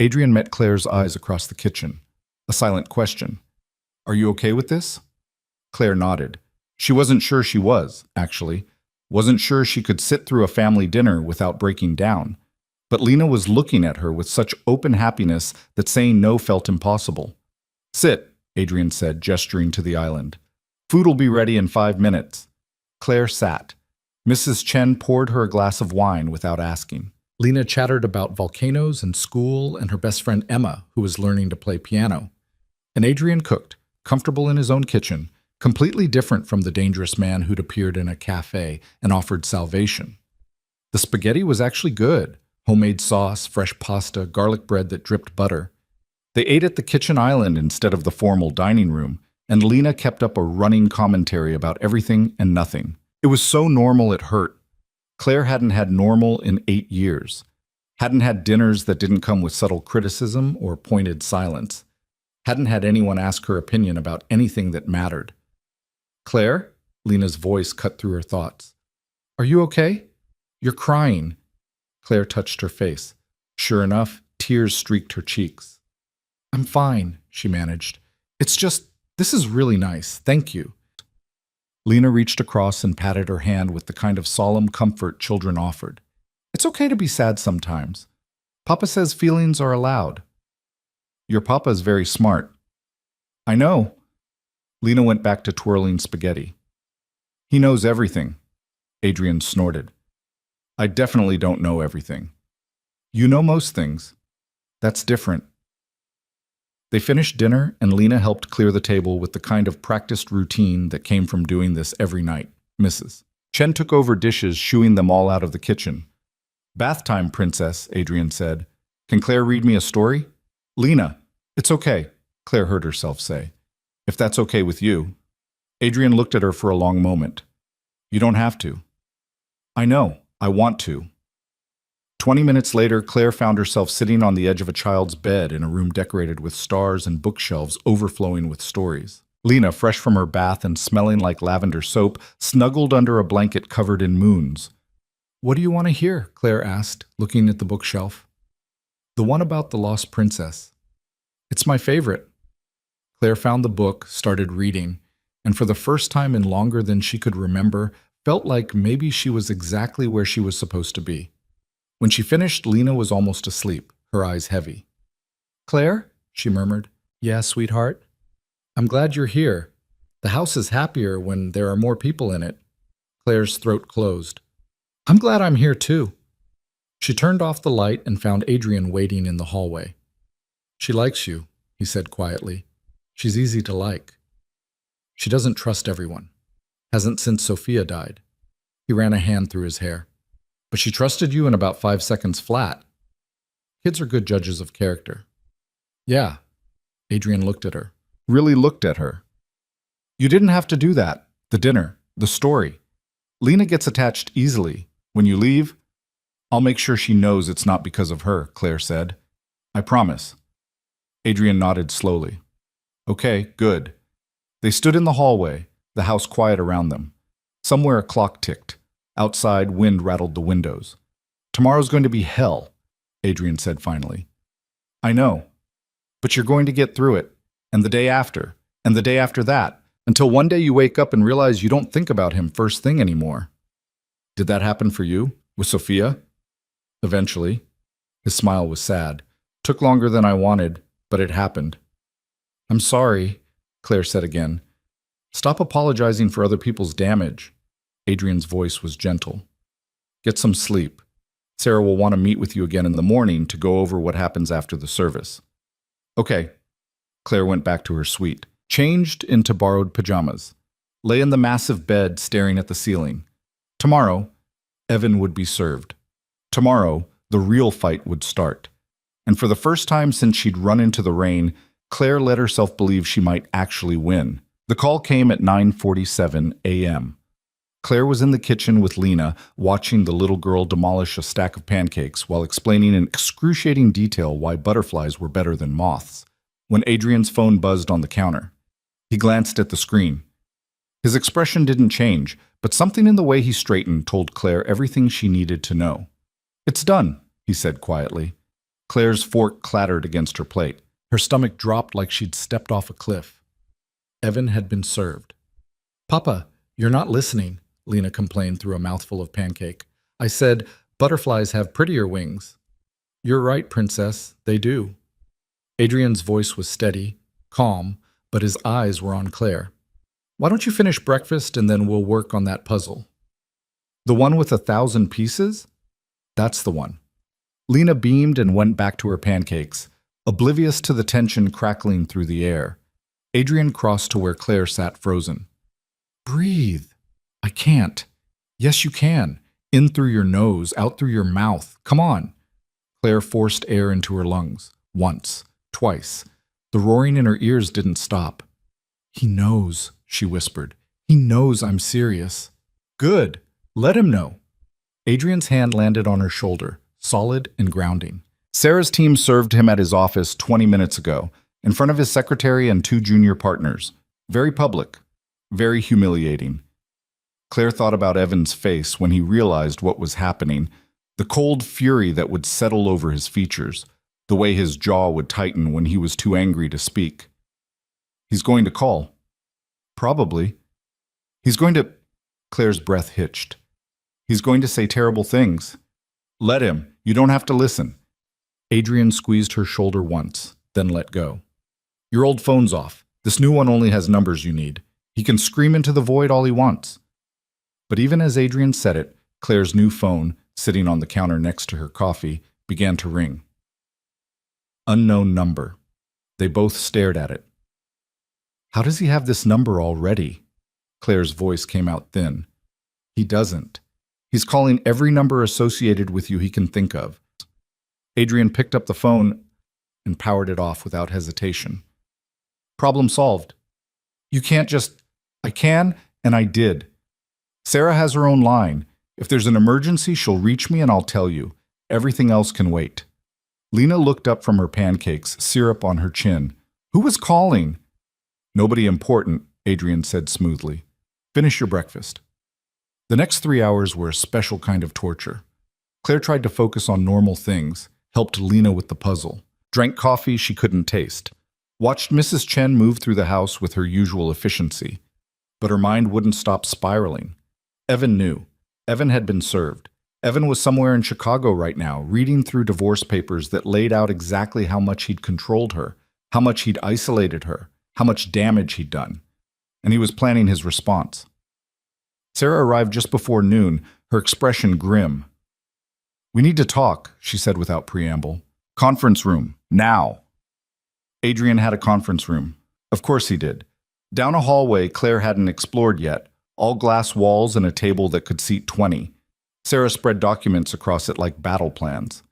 Adrian met Claire's eyes across the kitchen. A silent question. "Are you okay with this?" Claire nodded. She wasn't sure she was, actually. Wasn't sure she could sit through a family dinner without breaking down. But Lena was looking at her with such open happiness that saying no felt impossible. "Sit," Adrian said, gesturing to the island. "Food'll be ready in 5 minutes." Claire sat. Mrs. Chen poured her a glass of wine without asking. Lena chattered about volcanoes and school and her best friend Emma, who was learning to play piano. And Adrian cooked, comfortable in his own kitchen, completely different from the dangerous man who'd appeared in a cafe and offered salvation. The spaghetti was actually good. Homemade sauce, fresh pasta, garlic bread that dripped butter. They ate at the kitchen island instead of the formal dining room, and Lena kept up a running commentary about everything and nothing. It was so normal it hurt. Claire hadn't had normal in 8 years. Hadn't had dinners that didn't come with subtle criticism or pointed silence. Hadn't had anyone ask her opinion about anything that mattered. "Claire?" Lena's voice cut through her thoughts. "Are you okay? You're crying." Claire touched her face. Sure enough, tears streaked her cheeks. "I'm fine," she managed. "It's just, this is really nice. Thank you." Lena reached across and patted her hand with the kind of solemn comfort children offered. "It's okay to be sad sometimes. Papa says feelings are allowed." "Your papa is very smart." "I know." Lena went back to twirling spaghetti. "He knows everything." Adrian snorted. "I definitely don't know everything." "You know most things. That's different." They finished dinner, and Lena helped clear the table with the kind of practiced routine that came from doing this every night. Mrs. Chen took over dishes, shooing them all out of the kitchen. "Bath time, princess," Adrian said. "Can Claire read me a story?" "Lena, it's okay," Claire heard herself say. "If that's okay with you." Adrian looked at her for a long moment. "You don't have to." I know. I want to. 20 minutes later, Claire found herself sitting on the edge of a child's bed in a room decorated with stars and bookshelves overflowing with stories. Lena, fresh from her bath and smelling like lavender soap, snuggled under a blanket covered in moons. What do you want to hear? Claire asked, looking at the bookshelf. The one about the lost princess. It's my favorite. Claire found the book, started reading, and for the first time in longer than she could remember, felt like maybe she was exactly where she was supposed to be. When she finished, Lena was almost asleep, her eyes heavy. Claire? She murmured. Yeah, sweetheart? I'm glad you're here. The house is happier when there are more people in it. Claire's throat closed. I'm glad I'm here too. She turned off the light and found Adrian waiting in the hallway. She likes you, he said quietly. She's easy to like. She doesn't trust everyone. Hasn't since Sophia died. He ran a hand through his hair. But she trusted you in about 5 seconds flat. Kids are good judges of character. Yeah. Adrian looked at her. Really looked at her. You didn't have to do that. The dinner. The story. Lena gets attached easily. When you leave, I'll make sure she knows it's not because of her, Claire said. I promise. Adrian nodded slowly. Okay, good. They stood in the hallway, the house quiet around them. Somewhere a clock ticked. Outside, wind rattled the windows. Tomorrow's going to be hell, Adrian said finally. I know. But you're going to get through it. And the day after. And the day after that. Until one day you wake up and realize you don't think about him first thing anymore. Did that happen for you? With Sophia? Eventually. His smile was sad. Took longer than I wanted, but it happened. I'm sorry, Claire said again. Stop apologizing for other people's damage. Adrian's voice was gentle. Get some sleep. Sarah will want to meet with you again in the morning to go over what happens after the service. Okay. Claire went back to her suite, changed into borrowed pajamas, lay in the massive bed staring at the ceiling. Tomorrow, Evan would be served. Tomorrow, the real fight would start. And for the first time since she'd run into the rain, Claire let herself believe she might actually win. The call came at 9:47 a.m. Claire was in the kitchen with Lena, watching the little girl demolish a stack of pancakes while explaining in excruciating detail why butterflies were better than moths, when Adrian's phone buzzed on the counter. He glanced at the screen. His expression didn't change, but something in the way he straightened told Claire everything she needed to know. It's done, he said quietly. Claire's fork clattered against her plate. Her stomach dropped like she'd stepped off a cliff. Evan had been served. Papa, you're not listening, Lena complained through a mouthful of pancake. I said, butterflies have prettier wings. You're right, princess, they do. Adrian's voice was steady, calm, but his eyes were on Claire. Why don't you finish breakfast and then we'll work on that puzzle? The one with 1,000 pieces? That's the one. Lena beamed and went back to her pancakes, oblivious to the tension crackling through the air. Adrian crossed to where Claire sat frozen. Breathe. I can't. Yes, you can. In through your nose, out through your mouth. Come on. Claire forced air into her lungs. Once. Twice. The roaring in her ears didn't stop. He knows, she whispered. He knows I'm serious. Good. Let him know. Adrian's hand landed on her shoulder, solid and grounding. Sarah's team served him at his office 20 minutes ago, in front of his secretary and 2 junior partners. Very public. Very humiliating. Claire thought about Evan's face when he realized what was happening, the cold fury that would settle over his features, the way his jaw would tighten when he was too angry to speak. He's going to call. Probably. He's going to... Claire's breath hitched. He's going to say terrible things. Let him. You don't have to listen. Adrian squeezed her shoulder once, then let go. Your old phone's off. This new one only has numbers you need. He can scream into the void all he wants. But even as Adrian said it, Claire's new phone, sitting on the counter next to her coffee, began to ring. Unknown number. They both stared at it. How does he have this number already? Claire's voice came out thin. He doesn't. He's calling every number associated with you he can think of. Adrian picked up the phone and powered it off without hesitation. Problem solved. You can't just... I can, and I did. Sarah has her own line. If there's an emergency, she'll reach me and I'll tell you. Everything else can wait. Lena looked up from her pancakes, syrup on her chin. Who was calling? Nobody important, Adrian said smoothly. Finish your breakfast. The next 3 hours were a special kind of torture. Claire tried to focus on normal things, helped Lena with the puzzle, drank coffee she couldn't taste, watched Mrs. Chen move through the house with her usual efficiency. But her mind wouldn't stop spiraling. Evan knew. Evan had been served. Evan was somewhere in Chicago right now, reading through divorce papers that laid out exactly how much he'd controlled her, how much he'd isolated her, how much damage he'd done. And he was planning his response. Sarah arrived just before noon, her expression grim. We need to talk, she said without preamble. Conference room, now. Adrian had a conference room. Of course he did. Down a hallway Claire hadn't explored yet, all glass walls and a table that could seat 20. Sarah spread documents across it like battle plans.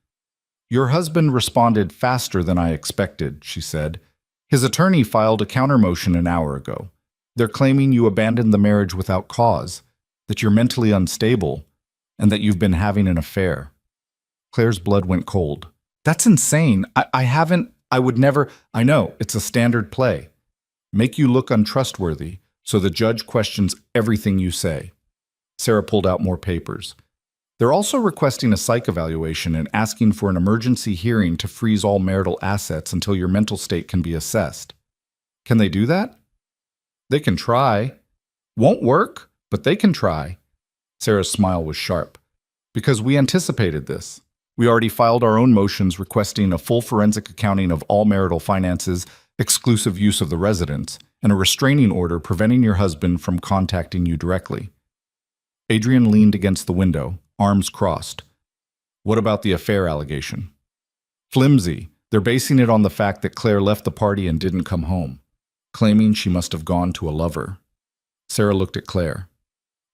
Your husband responded faster than I expected, she said. His attorney filed a countermotion an hour ago. They're claiming you abandoned the marriage without cause, that you're mentally unstable, and that you've been having an affair. Claire's blood went cold. That's insane. I would never. I know, it's a standard play. Make you look untrustworthy, so the judge questions everything you say. Sarah pulled out more papers. They're also requesting a psych evaluation and asking for an emergency hearing to freeze all marital assets until your mental state can be assessed. Can they do that? They can try. Won't work, but they can try. Sarah's smile was sharp. Because we anticipated this. We already filed our own motions requesting a full forensic accounting of all marital finances, exclusive use of the residence, and a restraining order preventing your husband from contacting you directly. Adrian leaned against the window, arms crossed. What about the affair allegation? Flimsy. They're basing it on the fact that Claire left the party and didn't come home, claiming she must have gone to a lover. Sarah looked at Claire.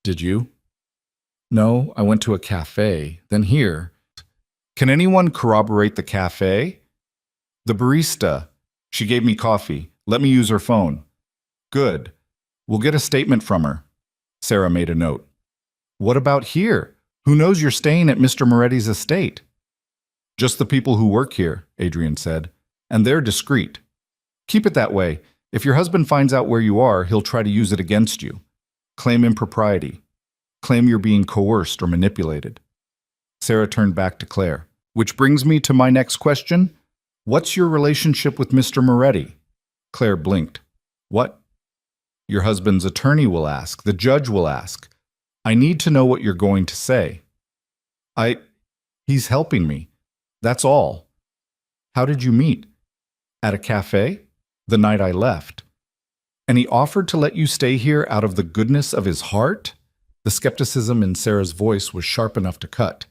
Did you? No, I went to a cafe, then here. Can anyone corroborate the cafe? The barista. She gave me coffee. Let me use her phone. Good. We'll get a statement from her. Sarah made a note. What about here? Who knows you're staying at Mr. Moretti's estate? Just the people who work here, Adrian said. And they're discreet. Keep it that way. If your husband finds out where you are, he'll try to use it against you. Claim impropriety. Claim you're being coerced or manipulated. Sarah turned back to Claire. Which brings me to my next question. What's your relationship with Mr. Moretti? Claire blinked. What? Your husband's attorney will ask. The judge will ask. I need to know what you're going to say. He's helping me. That's all. How did you meet? At a cafe? The night I left. And he offered to let you stay here out of the goodness of his heart? The skepticism in Sarah's voice was sharp enough to cut.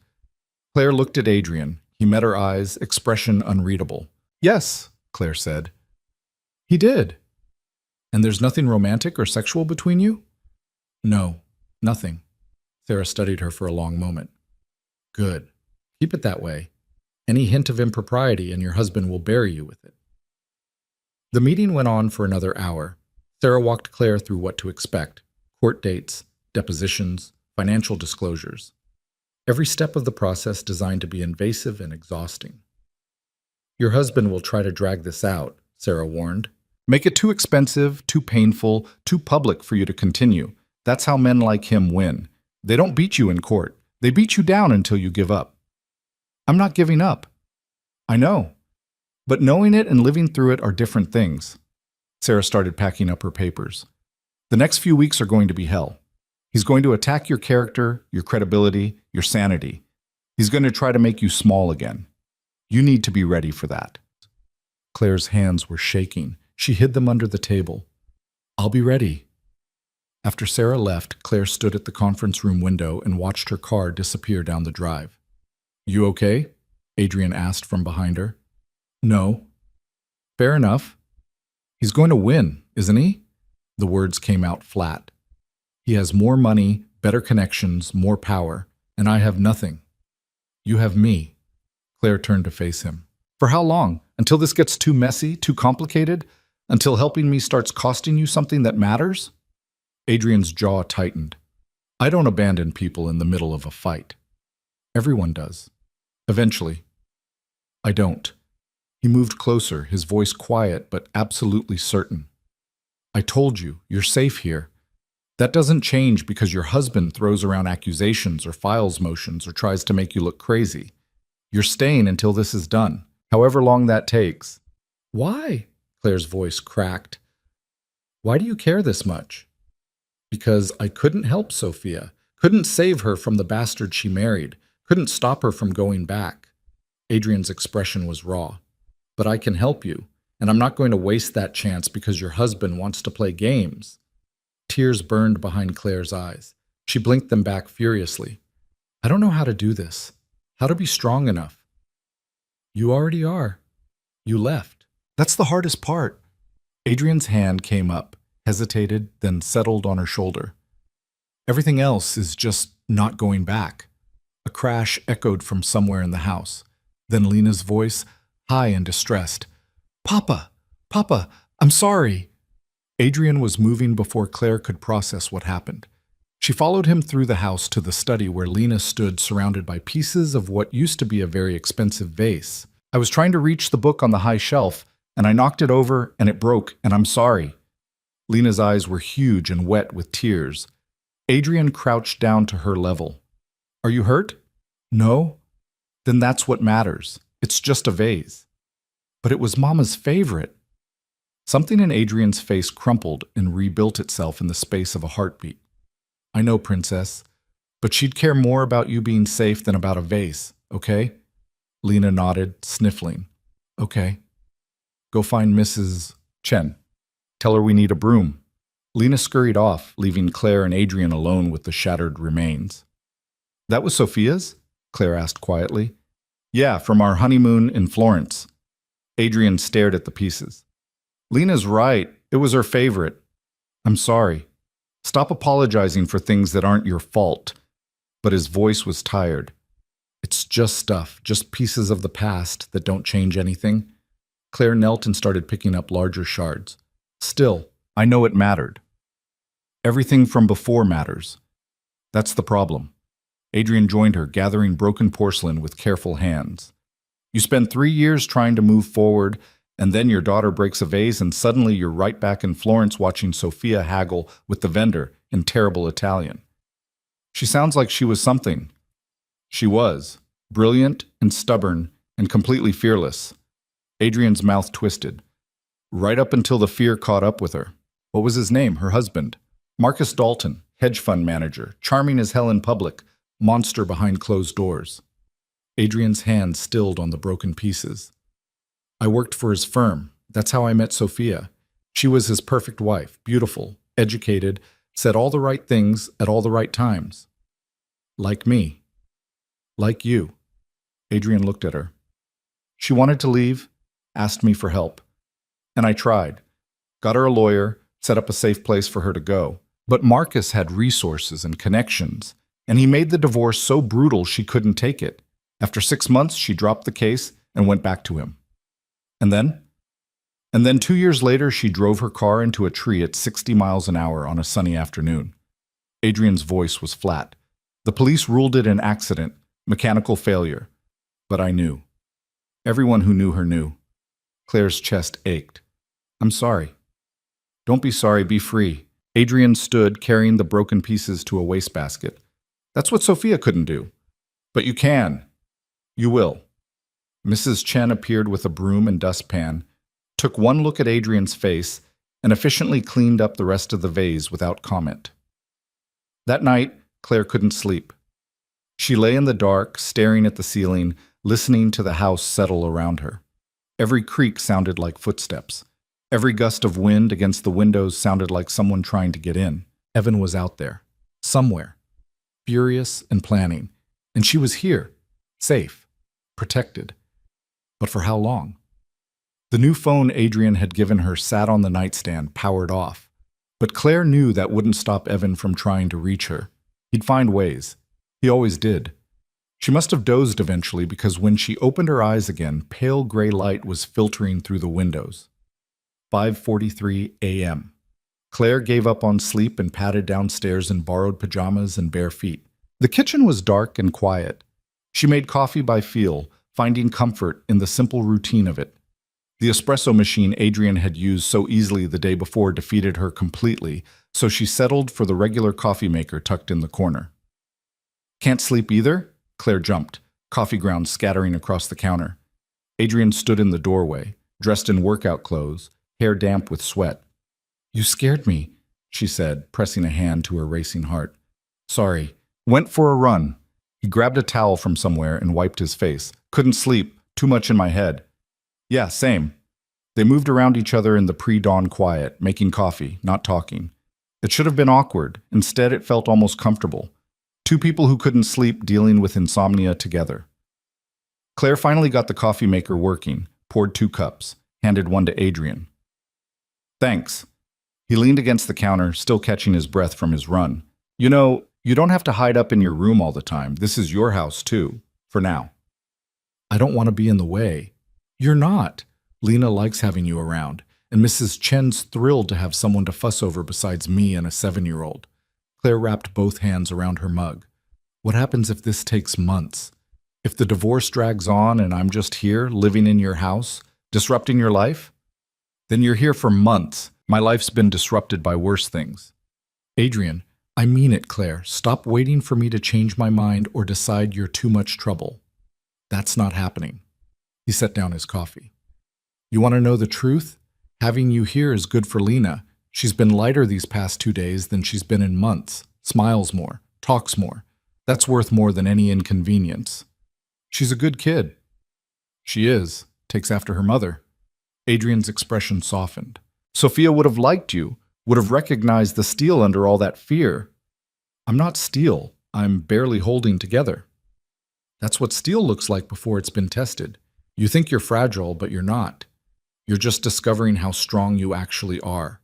Claire looked at Adrian. He met her eyes, expression unreadable. Yes, Claire said. He did. And there's nothing romantic or sexual between you? No, nothing. Sarah studied her for a long moment. Good. Keep it that way. Any hint of impropriety and your husband will bury you with it. The meeting went on for another hour. Sarah walked Claire through what to expect. Court dates, depositions, financial disclosures. Every step of the process designed to be invasive and exhausting. Your husband will try to drag this out, Sarah warned. Make it too expensive, too painful, too public for you to continue. That's how men like him win. They don't beat you in court. They beat you down until you give up. I'm not giving up. I know. But knowing it and living through it are different things. Sarah started packing up her papers. The next few weeks are going to be hell. He's going to attack your character, your credibility, your sanity. He's going to try to make you small again. You need to be ready for that. Claire's hands were shaking. She hid them under the table. I'll be ready. After Sarah left, Claire stood at the conference room window and watched her car disappear down the drive. You okay? Adrian asked from behind her. No. Fair enough. He's going to win, isn't he? The words came out flat. He has more money, better connections, more power, and I have nothing. You have me. Claire turned to face him. For how long? Until this gets too messy, too complicated? Until helping me starts costing you something that matters? Adrian's jaw tightened. I don't abandon people in the middle of a fight. Everyone does. Eventually. I don't. He moved closer, his voice quiet but absolutely certain. I told you, you're safe here. That doesn't change because your husband throws around accusations or files motions or tries to make you look crazy. You're staying until this is done, however long that takes. Why? Claire's voice cracked. Why do you care this much? Because I couldn't help Sophia, couldn't save her from the bastard she married, couldn't stop her from going back. Adrian's expression was raw. But I can help you, and I'm not going to waste that chance because your husband wants to play games. Tears burned behind Claire's eyes. She blinked them back furiously. I don't know how to do this, how to be strong enough. You already are. You left. That's the hardest part. Adrian's hand came up, hesitated, then settled on her shoulder. Everything else is just not going back. A crash echoed from somewhere in the house. Then Lena's voice, high and distressed. Papa! Papa! I'm sorry! Adrian was moving before Claire could process what happened. She followed him through the house to the study where Lena stood surrounded by pieces of what used to be a very expensive vase. I was trying to reach the book on the high shelf, and I knocked it over, and it broke, and I'm sorry. Lena's eyes were huge and wet with tears. Adrian crouched down to her level. Are you hurt? No? Then that's what matters. It's just a vase. But it was Mama's favorite. Something in Adrian's face crumpled and rebuilt itself in the space of a heartbeat. I know, Princess, but she'd care more about you being safe than about a vase, okay? Lena nodded, sniffling. Okay. Go find Mrs. Chen. Tell her we need a broom. Lena scurried off, leaving Claire and Adrian alone with the shattered remains. That was Sophia's? Claire asked quietly. Yeah, from our honeymoon in Florence. Adrian stared at the pieces. Lena's right. It was her favorite. I'm sorry. Stop apologizing for things that aren't your fault. But his voice was tired. It's just stuff, just pieces of the past that don't change anything. Claire knelt and started picking up larger shards. Still, I know it mattered. Everything from before matters. That's the problem. Adrian joined her, gathering broken porcelain with careful hands. You spend 3 years trying to move forward, and then your daughter breaks a vase, and suddenly you're right back in Florence watching Sophia haggle with the vendor in terrible Italian. She sounds like she was something. She was. Brilliant and stubborn and completely fearless. Adrian's mouth twisted. Right up until the fear caught up with her. What was his name, her husband? Marcus Dalton, hedge fund manager, charming as hell in public, monster behind closed doors. Adrian's hand stilled on the broken pieces. I worked for his firm. That's how I met Sophia. She was his perfect wife, beautiful, educated, said all the right things at all the right times. Like me. Like you. Adrian looked at her. She wanted to leave, asked me for help. And I tried. Got her a lawyer, set up a safe place for her to go. But Marcus had resources and connections, and he made the divorce so brutal she couldn't take it. After 6 months, she dropped the case and went back to him. And then? And then 2 years later, she drove her car into a tree at 60 miles an hour on a sunny afternoon. Adrian's voice was flat. The police ruled it an accident, mechanical failure. But I knew. Everyone who knew her knew. Claire's chest ached. I'm sorry. Don't be sorry, be free. Adrian stood, carrying the broken pieces to a wastebasket. That's what Sophia couldn't do. But you can. You will. Mrs. Chen appeared with a broom and dustpan, took one look at Adrian's face, and efficiently cleaned up the rest of the vase without comment. That night, Claire couldn't sleep. She lay in the dark, staring at the ceiling, listening to the house settle around her. Every creak sounded like footsteps. Every gust of wind against the windows sounded like someone trying to get in. Evan was out there, somewhere, furious and planning. And she was here, safe, protected. But for how long? The new phone Adrian had given her sat on the nightstand, powered off. But Claire knew that wouldn't stop Evan from trying to reach her. He'd find ways. He always did. She must have dozed eventually because when she opened her eyes again, pale gray light was filtering through the windows. 5:43 a.m. Claire gave up on sleep and padded downstairs in borrowed pajamas and bare feet. The kitchen was dark and quiet. She made coffee by feel, finding comfort in the simple routine of it. The espresso machine Adrian had used so easily the day before defeated her completely, so she settled for the regular coffee maker tucked in the corner. Can't sleep either? Claire jumped, coffee grounds scattering across the counter. Adrian stood in the doorway, dressed in workout clothes, hair damp with sweat. You scared me, she said, pressing a hand to her racing heart. Sorry. Went for a run. He grabbed a towel from somewhere and wiped his face. Couldn't sleep. Too much in my head. Yeah, same. They moved around each other in the pre-dawn quiet, making coffee, not talking. It should have been awkward. Instead, it felt almost comfortable. Two people who couldn't sleep dealing with insomnia together. Claire finally got the coffee maker working, poured 2 cups, handed one to Adrian. Thanks. He leaned against the counter, still catching his breath from his run. You know, you don't have to hide up in your room all the time. This is your house, too. For now. I don't want to be in the way. You're not. Lena likes having you around, and Mrs. Chen's thrilled to have someone to fuss over besides me and a 7-year-old. Claire wrapped both hands around her mug. What happens if this takes months? If the divorce drags on and I'm just here, living in your house, disrupting your life? Then you're here for months. My life's been disrupted by worse things. Adrian, I mean it, Claire. Stop waiting for me to change my mind or decide you're too much trouble. That's not happening. He set down his coffee. You want to know the truth? Having you here is good for Lena. She's been lighter these past 2 days than she's been in months. Smiles more, talks more. That's worth more than any inconvenience. She's a good kid. She is. Takes after her mother. Adrian's expression softened. Sophia would have liked you, would have recognized the steel under all that fear. I'm not steel. I'm barely holding together. That's what steel looks like before it's been tested. You think you're fragile, but you're not. You're just discovering how strong you actually are.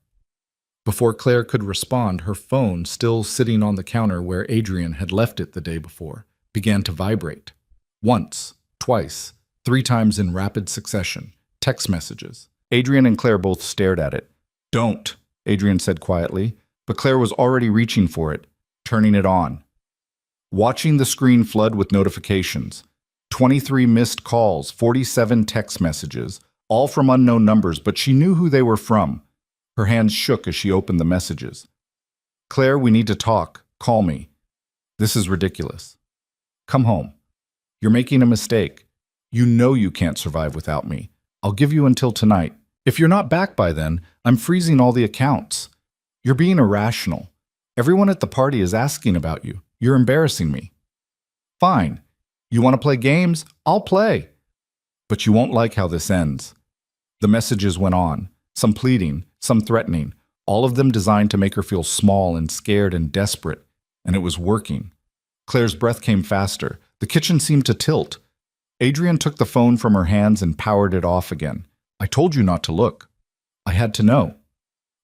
Before Claire could respond, her phone, still sitting on the counter where Adrian had left it the day before, began to vibrate. Once, twice, 3 times in rapid succession. Text messages. Adrian and Claire both stared at it. Don't, Adrian said quietly, but Claire was already reaching for it, turning it on. Watching the screen flood with notifications. 23 missed calls, 47 text messages, all from unknown numbers, but she knew who they were from. Her hands shook as she opened the messages. Claire, we need to talk. Call me. This is ridiculous. Come home. You're making a mistake. You know you can't survive without me. I'll give you until tonight. If you're not back by then, I'm freezing all the accounts. You're being irrational. Everyone at the party is asking about you. You're embarrassing me. Fine. You want to play games? I'll play. But you won't like how this ends. The messages went on, some pleading, some threatening, all of them designed to make her feel small and scared and desperate, and it was working. Claire's breath came faster. The kitchen seemed to tilt. Adrian took the phone from her hands and powered it off again. I told you not to look. I had to know.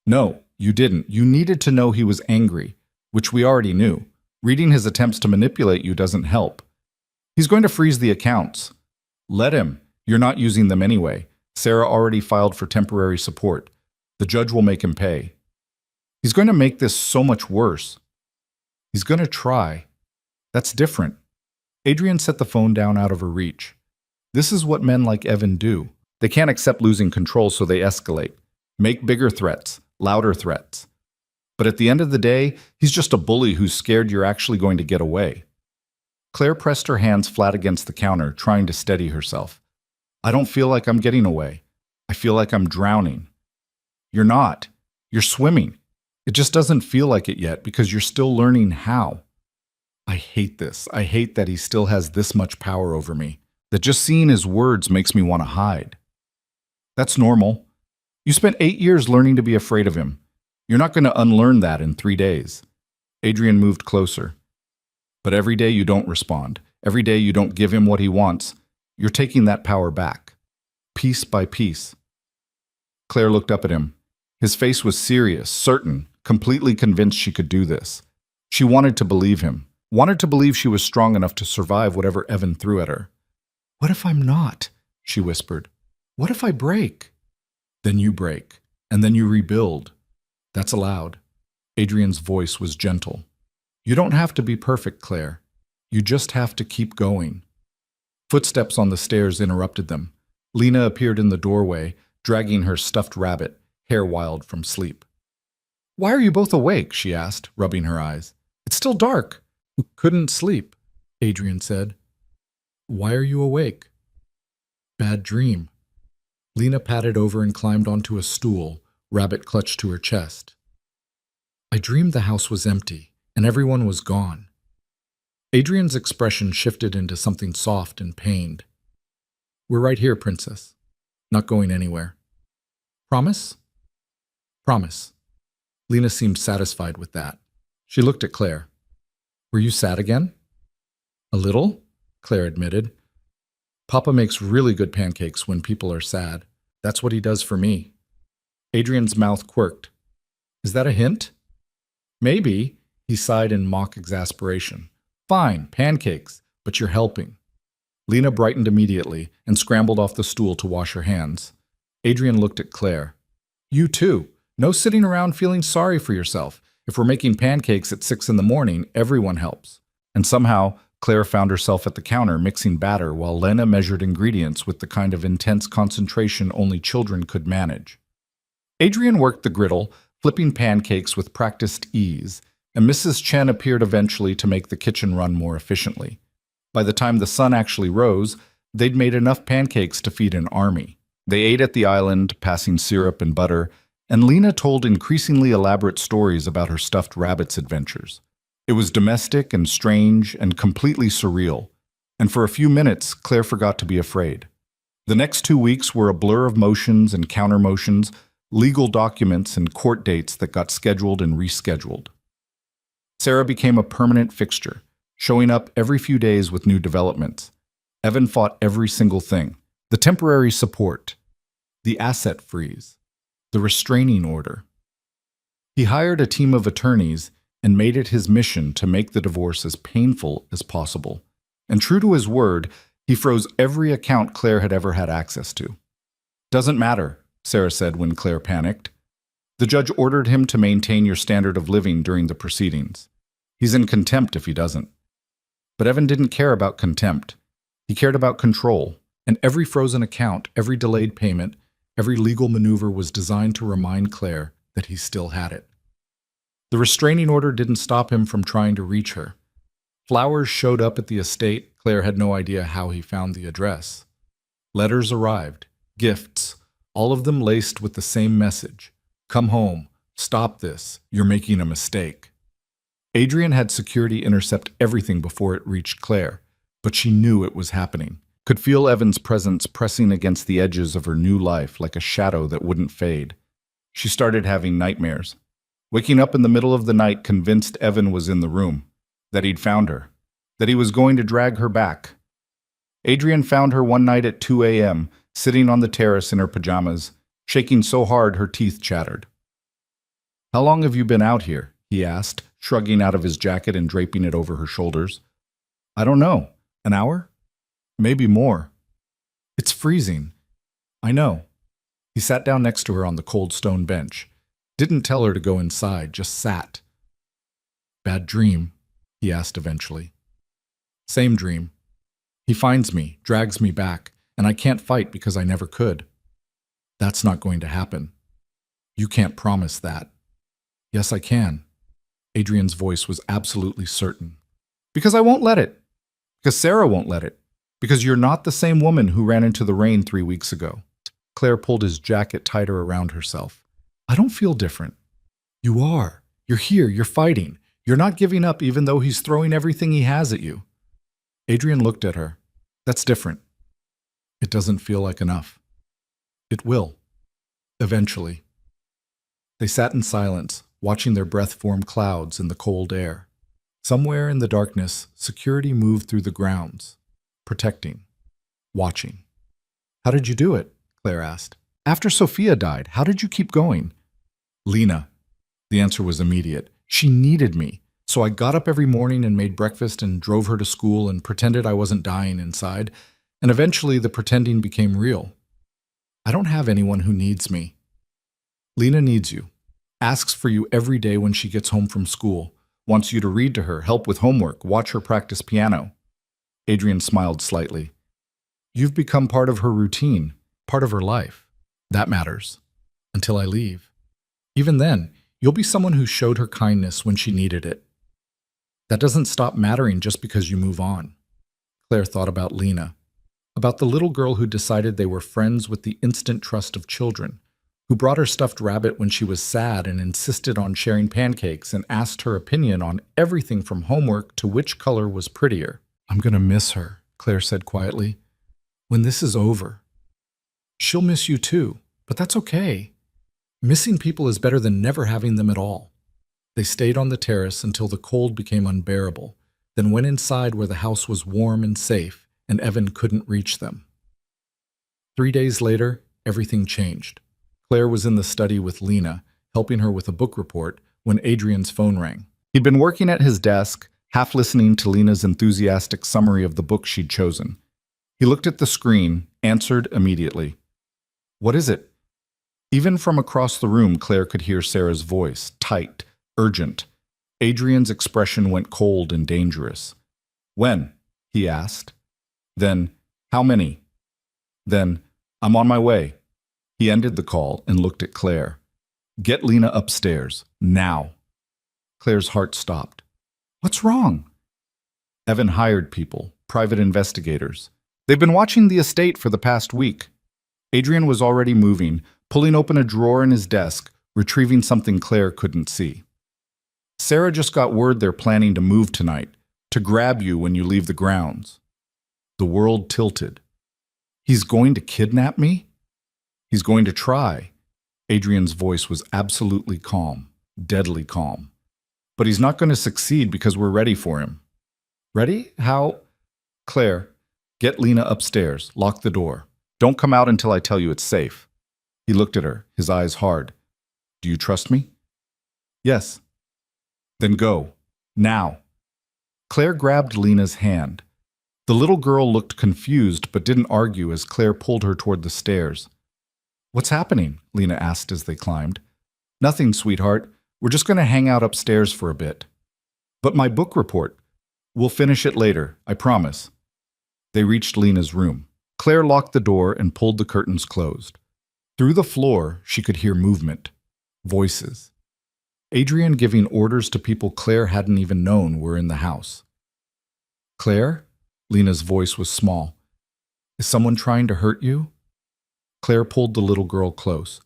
No, you didn't. You needed to know he was angry, which we already knew. Reading his attempts to manipulate you doesn't help. He's going to freeze the accounts. Let him. You're not using them anyway. Sarah already filed for temporary support. The judge will make him pay. He's going to make this so much worse. He's going to try. That's different. Adrian set the phone down out of her reach. This is what men like Evan do. They can't accept losing control, so they escalate. Make bigger threats, louder threats. But at the end of the day, he's just a bully who's scared you're actually going to get away. Claire pressed her hands flat against the counter, trying to steady herself. I don't feel like I'm getting away. I feel like I'm drowning. You're not. You're swimming. It just doesn't feel like it yet because you're still learning how. I hate this. I hate that he still has this much power over me, that just seeing his words makes me want to hide. That's normal. You spent 8 years learning to be afraid of him. You're not going to unlearn that in 3 days. Adrian moved closer. But every day you don't respond. Every day you don't give him what he wants. You're taking that power back, piece by piece. Claire looked up at him. His face was serious, certain, completely convinced she could do this. She wanted to believe him, wanted to believe she was strong enough to survive whatever Evan threw at her. What if I'm not? She whispered. What if I break? Then you break, and then you rebuild. That's allowed. Adrian's voice was gentle. You don't have to be perfect, Claire. You just have to keep going. Footsteps on the stairs interrupted them. Lena appeared in the doorway, dragging her stuffed rabbit, hair wild from sleep. Why are you both awake? She asked, rubbing her eyes. It's still dark. Couldn't sleep, Adrian said. Why are you awake? Bad dream. Lena padded over and climbed onto a stool, rabbit clutched to her chest. I dreamed the house was empty, and everyone was gone. Adrian's expression shifted into something soft and pained. We're right here, Princess. Not going anywhere. Promise? Promise. Lena seemed satisfied with that. She looked at Claire. Were you sad again? A little, Claire admitted. Papa makes really good pancakes when people are sad. That's what he does for me. Adrian's mouth quirked. Is that a hint? Maybe, he sighed in mock exasperation. Fine, pancakes, but you're helping. Lena brightened immediately and scrambled off the stool to wash her hands. Adrian looked at Claire. You too. No sitting around feeling sorry for yourself. If we're making pancakes at 6 a.m, everyone helps. And somehow, Claire found herself at the counter mixing batter while Lena measured ingredients with the kind of intense concentration only children could manage. Adrian worked the griddle, flipping pancakes with practiced ease, and Mrs. Chen appeared eventually to make the kitchen run more efficiently. By the time the sun actually rose, they'd made enough pancakes to feed an army. They ate at the island, passing syrup and butter, and Lena told increasingly elaborate stories about her stuffed rabbit's adventures. It was domestic and strange and completely surreal, and for a few minutes, Claire forgot to be afraid. The next 2 weeks were a blur of motions and counter-motions, legal documents and court dates that got scheduled and rescheduled. Sarah became a permanent fixture, showing up every few days with new developments. Evan fought every single thing: the temporary support, the asset freeze, the restraining order. He hired a team of attorneys and made it his mission to make the divorce as painful as possible. And true to his word, he froze every account Claire had ever had access to. Doesn't matter, Sarah said when Claire panicked. The judge ordered him to maintain your standard of living during the proceedings. He's in contempt if he doesn't. But Evan didn't care about contempt. He cared about control, and every frozen account, every delayed payment, every legal maneuver was designed to remind Claire that he still had it. The restraining order didn't stop him from trying to reach her. Flowers showed up at the estate. Claire had no idea how he found the address. Letters arrived, gifts, all of them laced with the same message. Come home. Stop this. You're making a mistake. Adrian had security intercept everything before it reached Claire, but she knew it was happening. Could feel Evan's presence pressing against the edges of her new life like a shadow that wouldn't fade. She started having nightmares. Waking up in the middle of the night convinced Evan was in the room, that he'd found her, that he was going to drag her back. Adrian found her one night at 2 a.m., sitting on the terrace in her pajamas, shaking so hard her teeth chattered. How long have you been out here? He asked, shrugging out of his jacket and draping it over her shoulders. I don't know. An hour? Maybe more. It's freezing. I know. He sat down next to her on the cold stone bench. Didn't tell her to go inside, just sat. Bad dream? He asked eventually. Same dream. He finds me, drags me back, and I can't fight because I never could. That's not going to happen. You can't promise that. Yes, I can. Adrian's voice was absolutely certain. Because I won't let it. Because Sarah won't let it. Because you're not the same woman who ran into the rain 3 weeks ago. Claire pulled his jacket tighter around herself. I don't feel different. You are. You're here. You're fighting. You're not giving up even though he's throwing everything he has at you. Adrian looked at her. That's different. It doesn't feel like enough. It will. Eventually. They sat in silence, watching their breath form clouds in the cold air. Somewhere in the darkness, security moved through the grounds, protecting, watching. How did you do it? Claire asked. After Sophia died, how did you keep going? Lena. The answer was immediate. She needed me. So I got up every morning and made breakfast and drove her to school and pretended I wasn't dying inside. And eventually the pretending became real. I don't have anyone who needs me. Lena needs you. Asks for you every day when she gets home from school. Wants you to read to her, help with homework, watch her practice piano. Adrian smiled slightly. You've become part of her routine, part of her life. That matters. Until I leave. Even then, you'll be someone who showed her kindness when she needed it. That doesn't stop mattering just because you move on. Claire thought about Lena, about the little girl who decided they were friends with the instant trust of children, who brought her stuffed rabbit when she was sad and insisted on sharing pancakes and asked her opinion on everything from homework to which color was prettier. I'm going to miss her, Claire said quietly. When this is over. She'll miss you too, but that's okay. Missing people is better than never having them at all. They stayed on the terrace until the cold became unbearable, then went inside where the house was warm and safe, and Evan couldn't reach them. 3 days later, everything changed. Claire was in the study with Lena, helping her with a book report, when Adrian's phone rang. He'd been working at his desk, half listening to Lena's enthusiastic summary of the book she'd chosen. He looked at the screen, answered immediately. What is it? Even from across the room, Claire could hear Sarah's voice, tight, urgent. Adrian's expression went cold and dangerous. When? He asked. Then, how many? Then, I'm on my way. He ended the call and looked at Claire. Get Lena upstairs, now. Claire's heart stopped. What's wrong? Evan hired people, private investigators. They've been watching the estate for the past week. Adrian was already moving, pulling open a drawer in his desk, retrieving something Claire couldn't see. Sarah just got word they're planning to move tonight, to grab you when you leave the grounds. The world tilted. He's going to kidnap me? He's going to try. Adrian's voice was absolutely calm, deadly calm. But he's not going to succeed because we're ready for him. Ready? How? Claire, get Lena upstairs, lock the door. Don't come out until I tell you it's safe. He looked at her, his eyes hard. Do you trust me? Yes. Then go. Now. Claire grabbed Lena's hand. The little girl looked confused but didn't argue as Claire pulled her toward the stairs. What's happening? Lena asked as they climbed. Nothing, sweetheart. We're just going to hang out upstairs for a bit. But my book report. We'll finish it later, I promise. They reached Lena's room. Claire locked the door and pulled the curtains closed. Through the floor, she could hear movement. Voices. Adrian giving orders to people Claire hadn't even known were in the house. Claire? Lena's voice was small. Is someone trying to hurt you? Claire pulled the little girl close.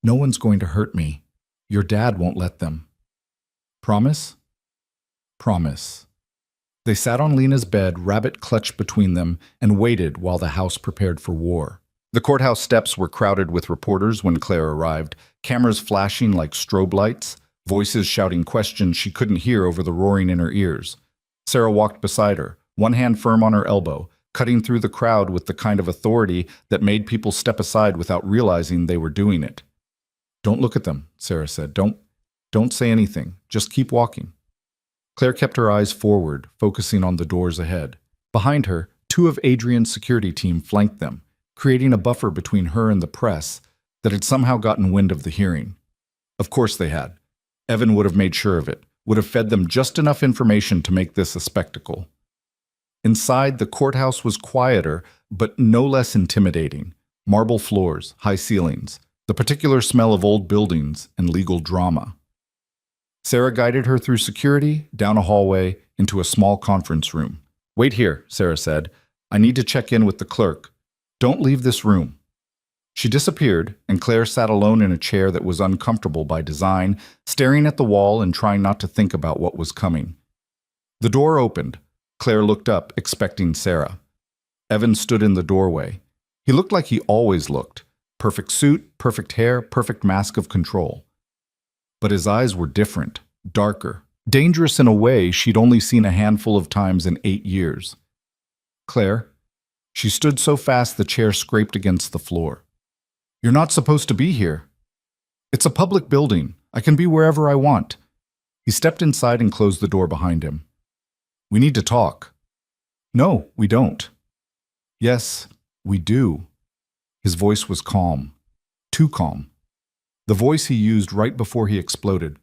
No one's going to hurt me. Your dad won't let them. Promise? Promise. They sat on Lena's bed, rabbit clutched between them, and waited while the house prepared for war. The courthouse steps were crowded with reporters when Claire arrived, cameras flashing like strobe lights, voices shouting questions she couldn't hear over the roaring in her ears. Sarah walked beside her, one hand firm on her elbow, cutting through the crowd with the kind of authority that made people step aside without realizing they were doing it. Don't look at them, Sarah said. Don't say anything. Just keep walking. Claire kept her eyes forward, focusing on the doors ahead. Behind her, 2 of Adrian's security team flanked them, creating a buffer between her and the press that had somehow gotten wind of the hearing. Of course they had. Evan would have made sure of it, would have fed them just enough information to make this a spectacle. Inside, the courthouse was quieter, but no less intimidating. Marble floors, high ceilings, the particular smell of old buildings and legal drama. Sarah guided her through security, down a hallway, into a small conference room. Wait here, Sarah said. I need to check in with the clerk. Don't leave this room. She disappeared, and Claire sat alone in a chair that was uncomfortable by design, staring at the wall and trying not to think about what was coming. The door opened. Claire looked up, expecting Sarah. Evan stood in the doorway. He looked like he always looked. Perfect suit, perfect hair, perfect mask of control. But his eyes were different, darker, dangerous in a way she'd only seen a handful of times in 8 years. Claire. She stood so fast the chair scraped against the floor. You're not supposed to be here. It's a public building. I can be wherever I want. He stepped inside and closed the door behind him. We need to talk. No, we don't. Yes, we do. His voice was calm. Too calm. the voice he used right before he exploded.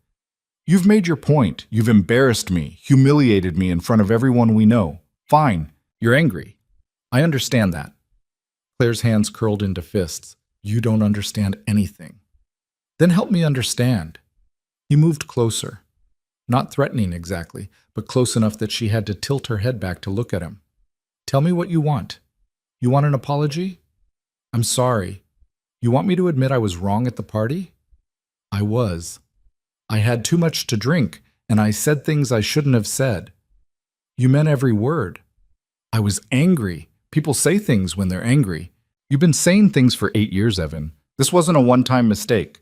You've made your point. You've embarrassed me, humiliated me in front of everyone we know. Fine, you're angry. I understand that. Claire's hands curled into fists. You don't understand anything. Then help me understand. He moved closer. Not threatening exactly, but close enough that she had to tilt her head back to look at him. Tell me what you want. You want an apology? I'm sorry. You want me to admit I was wrong at the party? I was. I had too much to drink, and I said things I shouldn't have said. You meant every word. I was angry. People say things when they're angry. You've been saying things for 8 years, Evan. This wasn't a one-time mistake.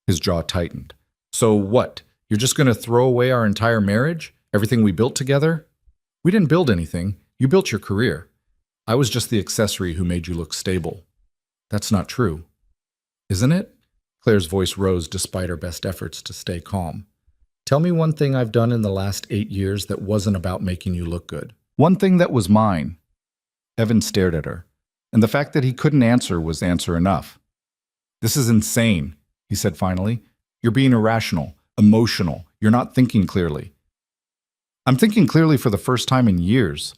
His jaw tightened. So what? You're just going to throw away our entire marriage? Everything we built together? We didn't build anything. You built your career. I was just the accessory who made you look stable. That's not true. Isn't it? Claire's voice rose despite her best efforts to stay calm. Tell me one thing I've done in the last 8 years that wasn't about making you look good. One thing that was mine. Evan stared at her, and the fact that he couldn't answer was answer enough. This is insane, he said finally. You're being irrational, emotional. You're not thinking clearly. I'm thinking clearly for the first time in years.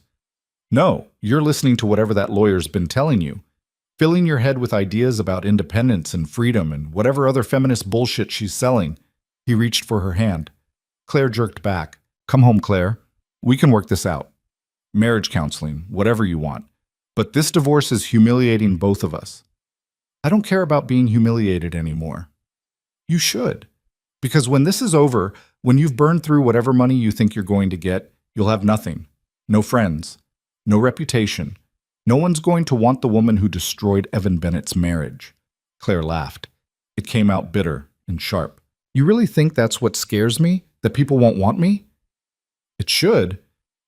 No, you're listening to whatever that lawyer's been telling you, filling your head with ideas about independence and freedom and whatever other feminist bullshit she's selling. He reached for her hand. Claire jerked back. Come home, Claire. We can work this out. Marriage counseling, whatever you want. But this divorce is humiliating both of us. I don't care about being humiliated anymore. You should. Because when this is over, when you've burned through whatever money you think you're going to get, you'll have nothing. No friends. No reputation. No one's going to want the woman who destroyed Evan Bennett's marriage. Claire laughed. It came out bitter and sharp. You really think that's what scares me? That people won't want me? It should,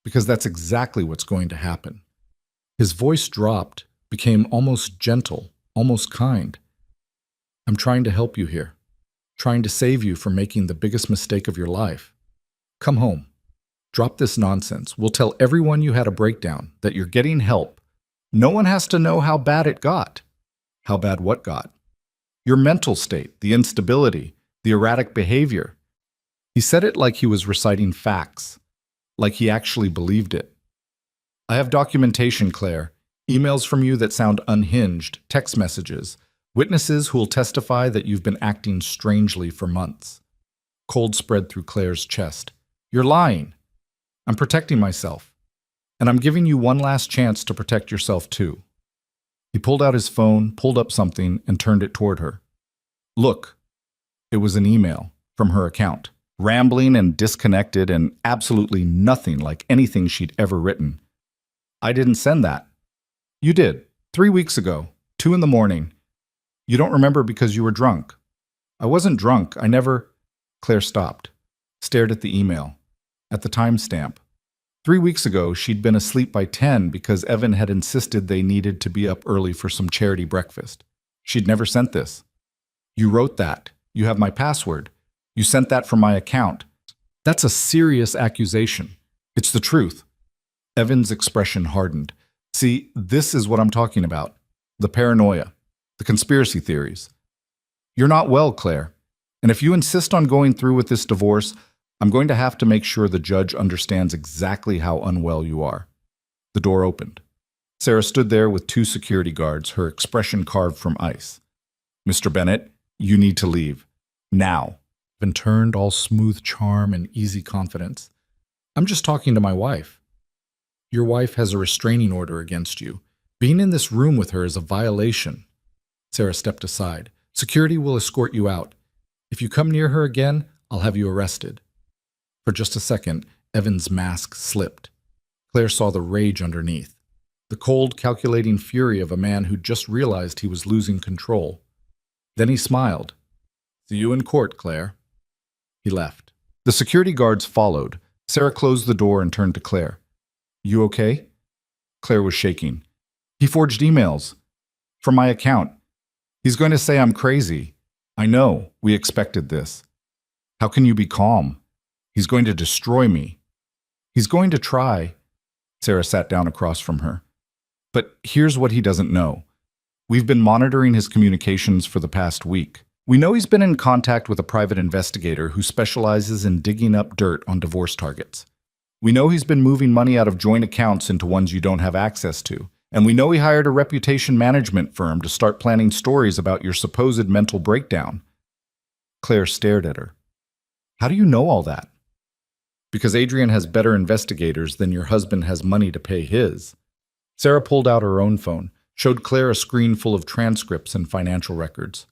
because that's exactly what's going to happen. His voice dropped, became almost gentle, almost kind. I'm trying to help you here. Trying to save you from making the biggest mistake of your life. Come home. Drop this nonsense. We'll tell everyone you had a breakdown, that you're getting help. No one has to know how bad it got. How bad what got? Your mental state, the instability, the erratic behavior. He said it like he was reciting facts, like he actually believed it. I have documentation, Claire. Emails from you that sound unhinged, text messages, witnesses who will testify that you've been acting strangely for months. Cold spread through Claire's chest. You're lying. I'm protecting myself. And I'm giving you one last chance to protect yourself too. He pulled out his phone, pulled up something, and turned it toward her. Look. It was an email from her account, rambling and disconnected and absolutely nothing like anything she'd ever written. I didn't send that. You did, 3 weeks ago, 2 in the morning. You don't remember because you were drunk. I wasn't drunk, I never... Claire stopped, stared at the email, at the timestamp. 3 weeks ago, she'd been asleep by 10 because Evan had insisted they needed to be up early for some charity breakfast. She'd never sent this. You wrote that. You have my password. You sent that from my account. That's a serious accusation. It's the truth. Evan's expression hardened. See, this is what I'm talking about. The paranoia. The conspiracy theories. You're not well, Claire. And if you insist on going through with this divorce, I'm going to have to make sure the judge understands exactly how unwell you are. The door opened. Sarah stood there with 2 security guards, her expression carved from ice. Mr. Bennett, you need to leave. Now. Evan turned all smooth charm and easy confidence. I'm just talking to my wife. Your wife has a restraining order against you. Being in this room with her is a violation. Sarah stepped aside. Security will escort you out. If you come near her again, I'll have you arrested. For just a second, Evan's mask slipped. Claire saw the rage underneath. The cold, calculating fury of a man who just realized he was losing control. Then he smiled. See you in court, Claire. He left. The security guards followed. Sarah closed the door and turned to Claire. You okay? Claire was shaking. He forged emails. From my account. He's going to say I'm crazy. I know. We expected this. How can you be calm? He's going to destroy me. He's going to try. Sarah sat down across from her. But here's what he doesn't know. We've been monitoring his communications for the past week. We know he's been in contact with a private investigator who specializes in digging up dirt on divorce targets. We know he's been moving money out of joint accounts into ones you don't have access to. And we know he hired a reputation management firm to start planning stories about your supposed mental breakdown. Claire stared at her. How do you know all that? Because Adrian has better investigators than your husband has money to pay his. Sarah pulled out her own phone, showed Claire a screen full of transcripts and financial records.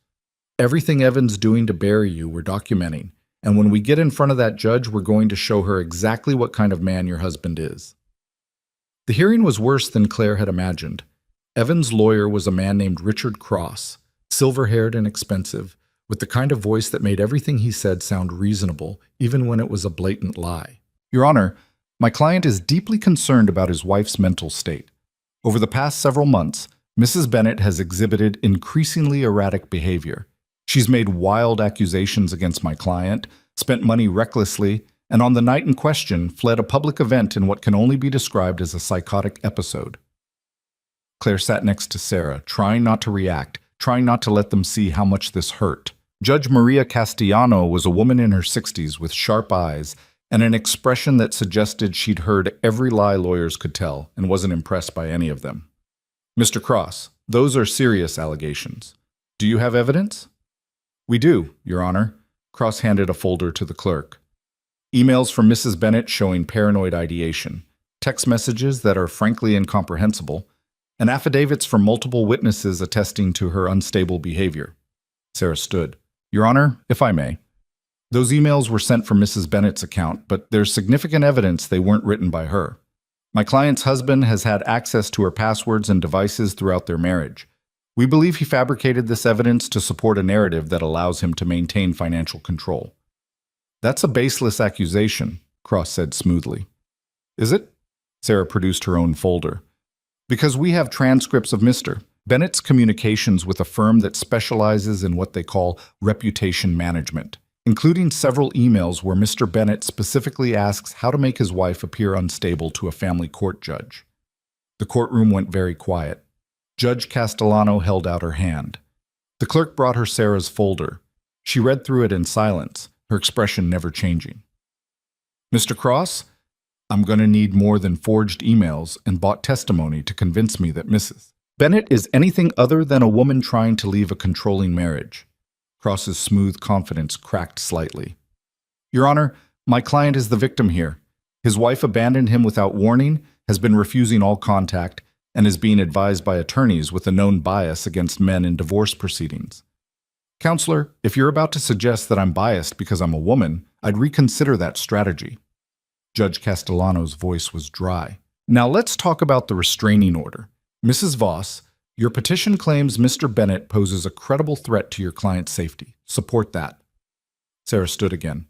Everything Evan's doing to bury you, we're documenting. And when we get in front of that judge, we're going to show her exactly what kind of man your husband is. The hearing was worse than Claire had imagined. Evan's lawyer was a man named Richard Cross, silver-haired and expensive, with the kind of voice that made everything he said sound reasonable, even when it was a blatant lie. Your Honor, my client is deeply concerned about his wife's mental state. Over the past several months, Mrs. Bennett has exhibited increasingly erratic behavior. She's made wild accusations against my client, spent money recklessly, and on the night in question, fled a public event in what can only be described as a psychotic episode. Claire sat next to Sarah, trying not to react, trying not to let them see how much this hurt. Judge Maria Castellano was a woman in her 60s with sharp eyes and an expression that suggested she'd heard every lie lawyers could tell and wasn't impressed by any of them. Mr. Cross, those are serious allegations. Do you have evidence? We do, Your Honor. Cross handed a folder to the clerk. Emails from Mrs. Bennett showing paranoid ideation, text messages that are frankly incomprehensible, and affidavits from multiple witnesses attesting to her unstable behavior. Sarah stood. Your Honor, if I may. Those emails were sent from Mrs. Bennett's account, but there's significant evidence they weren't written by her. My client's husband has had access to her passwords and devices throughout their marriage. We believe he fabricated this evidence to support a narrative that allows him to maintain financial control. That's a baseless accusation, Cross said smoothly. Is it? Sarah produced her own folder. Because we have transcripts of Mr. Bennett's communications with a firm that specializes in what they call reputation management, including several emails where Mr. Bennett specifically asks how to make his wife appear unstable to a family court judge. The courtroom went very quiet. Judge Castellano held out her hand. The clerk brought her Sarah's folder. She read through it in silence, her expression never changing. Mr. Cross, I'm going to need more than forged emails and bought testimony to convince me that Mrs. Bennett is anything other than a woman trying to leave a controlling marriage. Cross's smooth confidence cracked slightly. Your Honor, my client is the victim here. His wife abandoned him without warning, has been refusing all contact, and is being advised by attorneys with a known bias against men in divorce proceedings. Counselor, if you're about to suggest that I'm biased because I'm a woman, I'd reconsider that strategy. Judge Castellano's voice was dry. Now let's talk about the restraining order. Mrs. Voss, your petition claims Mr. Bennett poses a credible threat to your client's safety. Support that. Sarah stood again.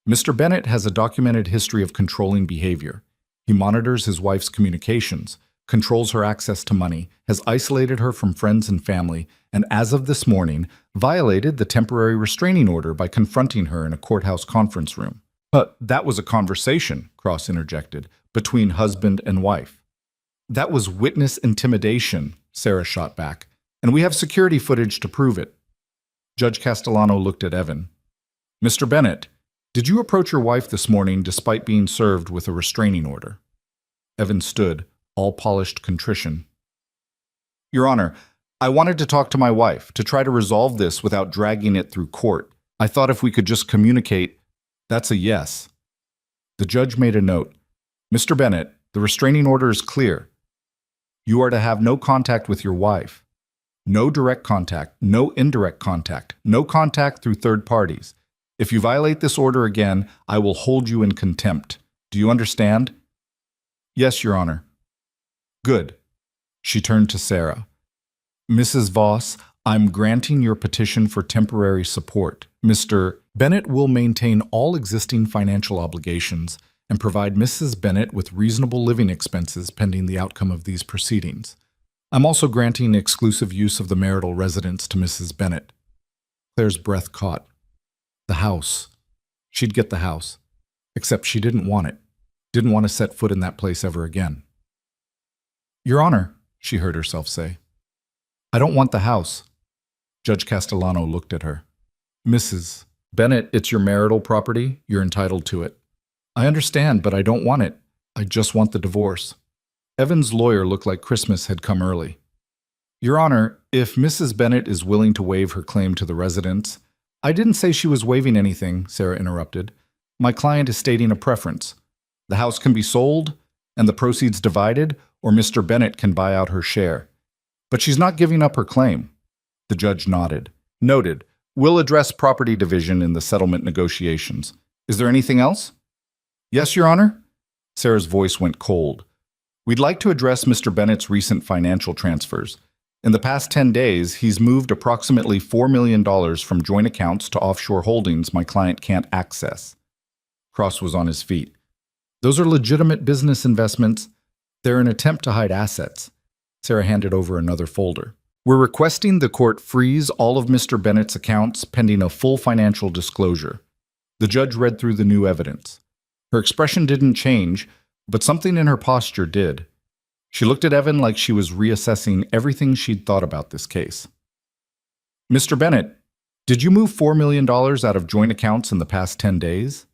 Mr. Bennett has a documented history of controlling behavior. He monitors his wife's communications, controls her access to money, has isolated her from friends and family, and as of this morning, violated the temporary restraining order by confronting her in a courthouse conference room. That was a conversation, Cross interjected, between husband and wife. That was witness intimidation, Sarah shot back, and we have security footage to prove it. Judge Castellano looked at Evan. Mr. Bennett, did you approach your wife this morning despite being served with a restraining order? Evan stood, all polished contrition. Your Honor, I wanted to talk to my wife, to try to resolve this without dragging it through court. I thought if we could just communicate. That's a yes. The judge made a note. Mr. Bennett, the restraining order is clear. You are to have no contact with your wife. No direct contact, no indirect contact, no contact through third parties. If you violate this order again, I will hold you in contempt. Do you understand? Yes, Your Honor. Good. She turned to Sarah. Mrs. Voss, I'm granting your petition for temporary support. Mr. Bennett will maintain all existing financial obligations and provide Mrs. Bennett with reasonable living expenses pending the outcome of these proceedings. I'm also granting exclusive use of the marital residence to Mrs. Bennett. Claire's breath caught. The house. She'd get the house. Except she didn't want it. Didn't want to set foot in that place ever again. Your Honor, she heard herself say, I don't want the house. Judge Castellano looked at her. Mrs. Bennett, it's your marital property. You're entitled to it. I understand, but I don't want it. I just want the divorce. Evan's lawyer looked like Christmas had come early. Your Honor, if Mrs. Bennett is willing to waive her claim to the residence— I didn't say she was waiving anything, Sarah interrupted. My client is stating a preference. The house can be sold and the proceeds divided, or Mr. Bennett can buy out her share. But she's not giving up her claim. The judge nodded. Noted. We'll address property division in the settlement negotiations. Is there anything else? Yes, Your Honor. Sarah's voice went cold. We'd like to address Mr. Bennett's recent financial transfers. In the past 10 days, he's moved approximately $4 million from joint accounts to offshore holdings my client can't access. Cross was on his feet. Those are legitimate business investments. They're an attempt to hide assets. Sarah handed over another folder. We're requesting the court freeze all of Mr. Bennett's accounts pending a full financial disclosure. The judge read through the new evidence. Her expression didn't change, but something in her posture did. She looked at Evan like she was reassessing everything she'd thought about this case. Mr. Bennett, did you move $4 million out of joint accounts in the past 10 days?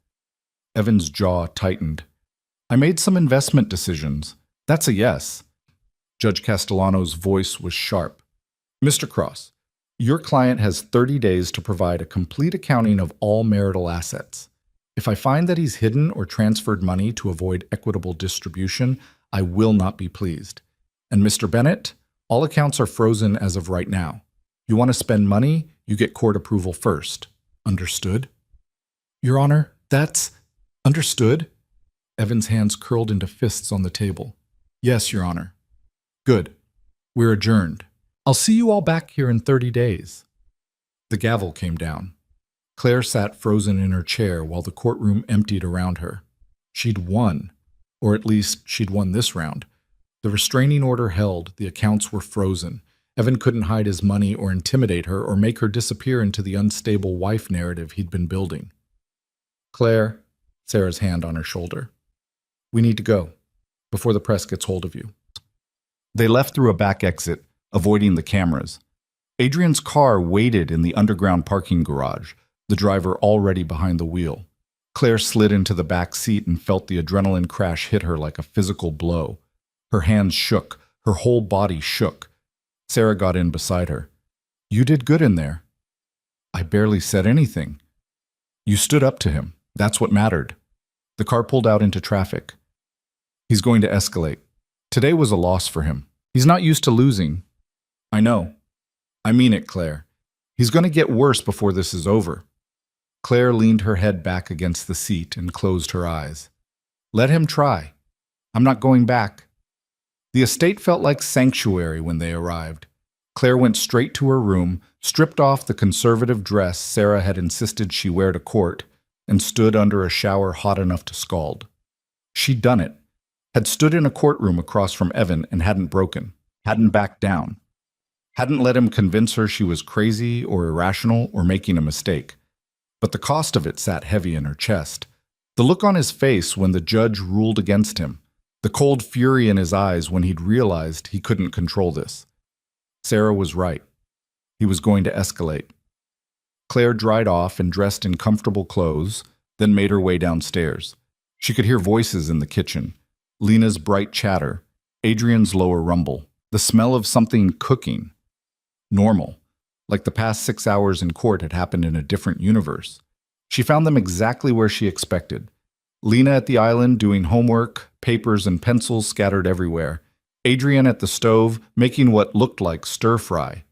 Evan's jaw tightened. I made some investment decisions. That's a yes. Judge Castellano's voice was sharp. Mr. Cross, your client has 30 days to provide a complete accounting of all marital assets. If I find that he's hidden or transferred money to avoid equitable distribution, I will not be pleased. And Mr. Bennett, all accounts are frozen as of right now. You want to spend money, you get court approval first. Understood? Your Honor, that's— Understood? Evan's hands curled into fists on the table. Yes, Your Honor. Good. We're adjourned. I'll see you all back here in 30 days. The gavel came down. Claire sat frozen in her chair while the courtroom emptied around her. She'd won. Or at least, she'd won this round. The restraining order held, the accounts were frozen. Evan couldn't hide his money or intimidate her or make her disappear into the unstable wife narrative he'd been building. Claire, Sarah's hand on her shoulder. We need to go, before the press gets hold of you. They left through a back exit, avoiding the cameras. Adrian's car waited in the underground parking garage, the driver already behind the wheel. Claire slid into the back seat and felt the adrenaline crash hit her like a physical blow. Her hands shook. Her whole body shook. Sarah got in beside her. You did good in there. I barely said anything. You stood up to him. That's what mattered. The car pulled out into traffic. He's going to escalate. Today was a loss for him. He's not used to losing. I know. I mean it, Claire. He's going to get worse before this is over. Claire leaned her head back against the seat and closed her eyes. Let him try. I'm not going back. The estate felt like sanctuary when they arrived. Claire went straight to her room, stripped off the conservative dress Sarah had insisted she wear to court, and stood under a shower hot enough to scald. She'd done it. Had stood in a courtroom across from Evan and hadn't broken. Hadn't backed down. Hadn't let him convince her she was crazy or irrational or making a mistake. But the cost of it sat heavy in her chest. The look on his face when the judge ruled against him. The cold fury in his eyes when he'd realized he couldn't control this. Sarah was right. He was going to escalate. Claire dried off and dressed in comfortable clothes, then made her way downstairs. She could hear voices in the kitchen. Lena's bright chatter, Adrian's lower rumble, the smell of something cooking. Normal. Like the past 6 hours in court had happened in a different universe. She found them exactly where she expected. Lena at the island doing homework, papers and pencils scattered everywhere. Adrian at the stove making what looked like stir-fry.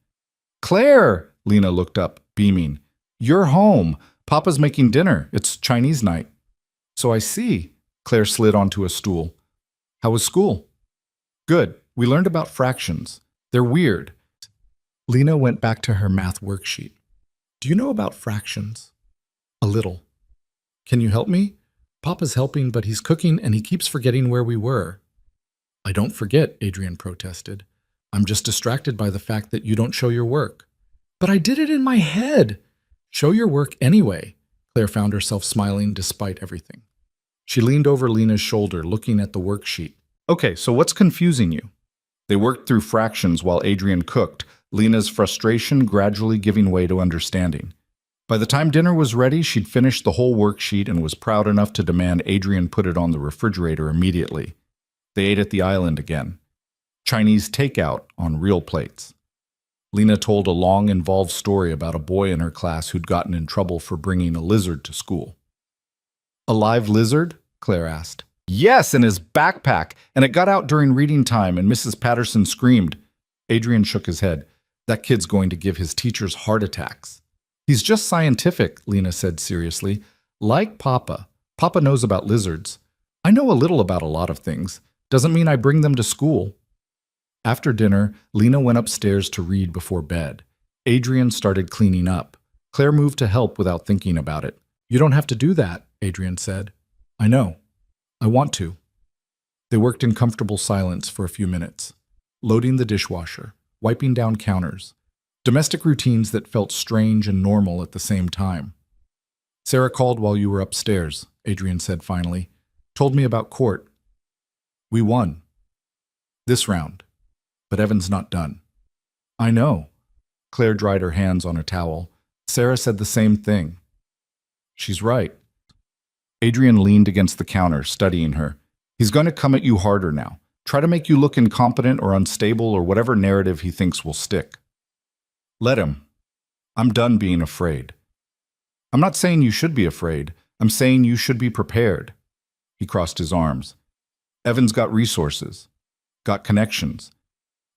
Claire! Lena looked up, beaming. You're home. Papa's making dinner. It's Chinese night. So I see. Claire slid onto a stool. How was school? Good. We learned about fractions. They're weird. Lena went back to her math worksheet. Do you know about fractions? A little. Can you help me? Papa's helping, but he's cooking and he keeps forgetting where we were. I don't forget, Adrian protested. I'm just distracted by the fact that you don't show your work. But I did it in my head. Show your work anyway. Claire found herself smiling despite everything. She leaned over Lena's shoulder, looking at the worksheet. Okay, so what's confusing you? They worked through fractions while Adrian cooked, Lena's frustration gradually giving way to understanding. By the time dinner was ready, she'd finished the whole worksheet and was proud enough to demand Adrian put it on the refrigerator immediately. They ate at the island again. Chinese takeout on real plates. Lena told a long, involved story about a boy in her class who'd gotten in trouble for bringing a lizard to school. A live lizard? Claire asked. Yes, in his backpack, and it got out during reading time, and Mrs. Patterson screamed. Adrian shook his head. That kid's going to give his teachers heart attacks. He's just scientific, Lena said seriously. Like Papa. Papa knows about lizards. I know a little about a lot of things. Doesn't mean I bring them to school. After dinner, Lena went upstairs to read before bed. Adrian started cleaning up. Claire moved to help without thinking about it. You don't have to do that, Adrian said. I know. I want to. They worked in comfortable silence for a few minutes, loading the dishwasher, wiping down counters, domestic routines that felt strange and normal at the same time. Sarah called while you were upstairs, Adrian said finally. Told me about court. We won. This round. But Evan's not done. I know. Claire dried her hands on a towel. Sarah said the same thing. She's right. Adrian leaned against the counter, studying her. He's going to come at you harder now. Try to make you look incompetent or unstable or whatever narrative he thinks will stick. Let him. I'm done being afraid. I'm not saying you should be afraid. I'm saying you should be prepared. He crossed his arms. Evan's got resources, got connections,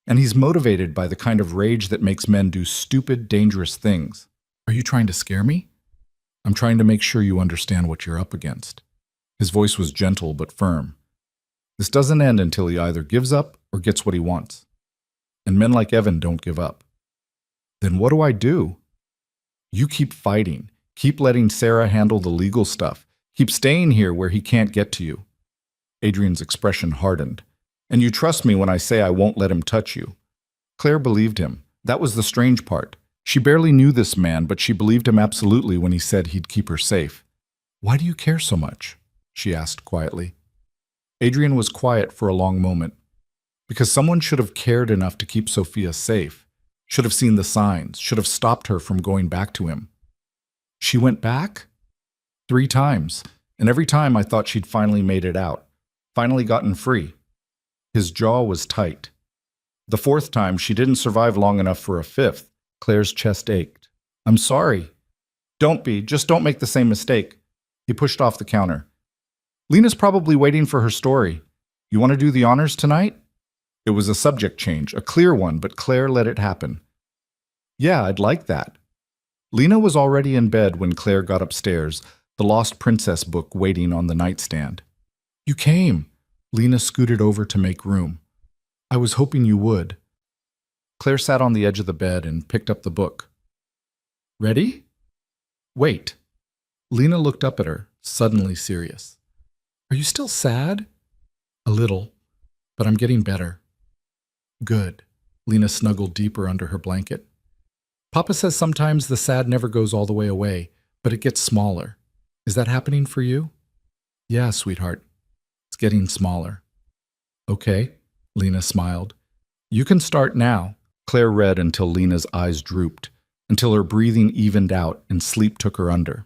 and he's motivated by the kind of rage that makes men do stupid, dangerous things. Are you trying to scare me? I'm trying to make sure you understand what you're up against. His voice was gentle but firm. This doesn't end until he either gives up or gets what he wants. And men like Evan don't give up. Then what do I do? You keep fighting. Keep letting Sarah handle the legal stuff. Keep staying here where he can't get to you. Adrian's expression hardened. And you trust me when I say I won't let him touch you. Claire believed him. That was the strange part. She barely knew this man, but she believed him absolutely when he said he'd keep her safe. Why do you care so much? She asked quietly. Adrian was quiet for a long moment. Because someone should have cared enough to keep Sophia safe. Should have seen the signs. Should have stopped her from going back to him. She went back? 3 times. And every time I thought she'd finally made it out. Finally gotten free. His jaw was tight. The 4th time, she didn't survive long enough for a 5th. Claire's chest ached. I'm sorry. Don't be. Just don't make the same mistake. He pushed off the counter. Lena's probably waiting for her story. You want to do the honors tonight? It was a subject change, a clear one, but Claire let it happen. Yeah, I'd like that. Lena was already in bed when Claire got upstairs, the Lost Princess book waiting on the nightstand. You came. Lena scooted over to make room. I was hoping you would. Claire sat on the edge of the bed and picked up the book. Ready? Wait. Lena looked up at her, suddenly serious. Are you still sad? A little, but I'm getting better. Good. Lena snuggled deeper under her blanket. Papa says sometimes the sad never goes all the way away, but it gets smaller. Is that happening for you? Yeah, sweetheart. It's getting smaller. Okay, Lena smiled. You can start now. Claire read until Lena's eyes drooped, until her breathing evened out and sleep took her under.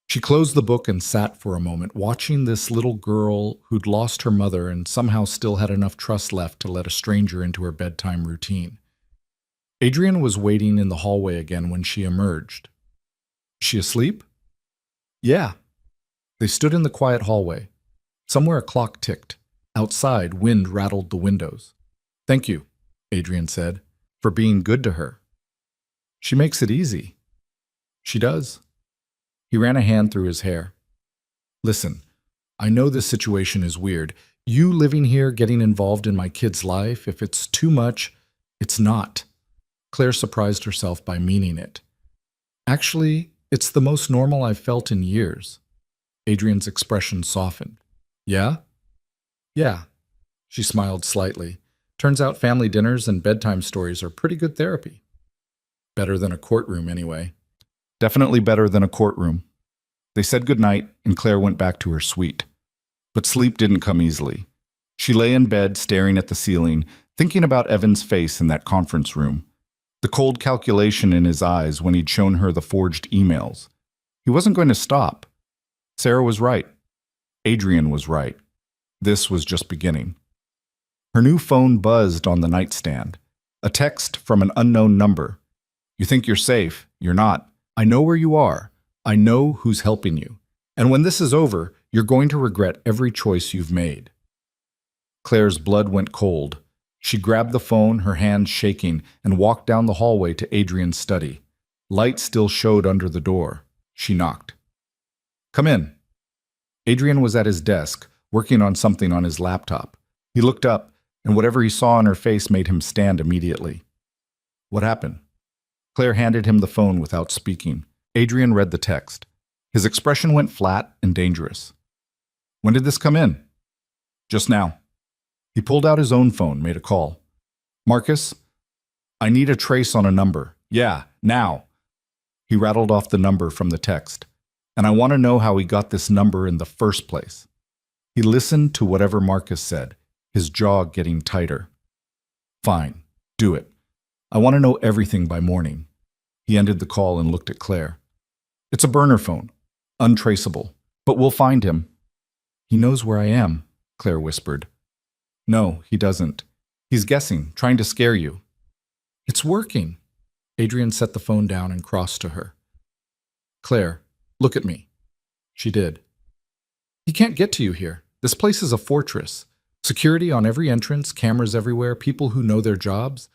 She closed the book and sat for a moment, watching this little girl who'd lost her mother and somehow still had enough trust left to let a stranger into her bedtime routine. Adrian was waiting in the hallway again when she emerged. She asleep? Yeah. They stood in the quiet hallway. Somewhere a clock ticked. Outside, wind rattled the windows. Thank you, Adrian said, for being good to her. She makes it easy. She does. He ran a hand through his hair. Listen, I know this situation is weird. You living here, getting involved in my kid's life, if it's too much, it's not. Claire surprised herself by meaning it. Actually, it's the most normal I've felt in years. Adrian's expression softened. Yeah? Yeah. She smiled slightly. Turns out family dinners and bedtime stories are pretty good therapy. Better than a courtroom, anyway. Definitely better than a courtroom. They said goodnight, and Claire went back to her suite. But sleep didn't come easily. She lay in bed, staring at the ceiling, thinking about Evan's face in that conference room. The cold calculation in his eyes when he'd shown her the forged emails. He wasn't going to stop. Sarah was right. Adrian was right. This was just beginning. Her new phone buzzed on the nightstand. A text from an unknown number. You think you're safe. You're not. I know where you are. I know who's helping you. And when this is over, you're going to regret every choice you've made. Claire's blood went cold. She grabbed the phone, her hands shaking, and walked down the hallway to Adrian's study. Light still showed under the door. She knocked. Come in. Adrian was at his desk, working on something on his laptop. He looked up, and whatever he saw on her face made him stand immediately. What happened? Claire handed him the phone without speaking. Adrian read the text. His expression went flat and dangerous. When did this come in? Just now. He pulled out his own phone, made a call. Marcus, I need a trace on a number. Yeah, now. He rattled off the number from the text. And I want to know how he got this number in the first place. He listened to whatever Marcus said, his jaw getting tighter. Fine, do it. I want to know everything by morning. He ended the call and looked at Claire. It's a burner phone, untraceable, but we'll find him. He knows where I am, Claire whispered. No, he doesn't. He's guessing, trying to scare you. It's working. Adrian set the phone down and crossed to her. Claire, look at me. She did. He can't get to you here. This place is a fortress. Security on every entrance, cameras everywhere, people who know their jobs.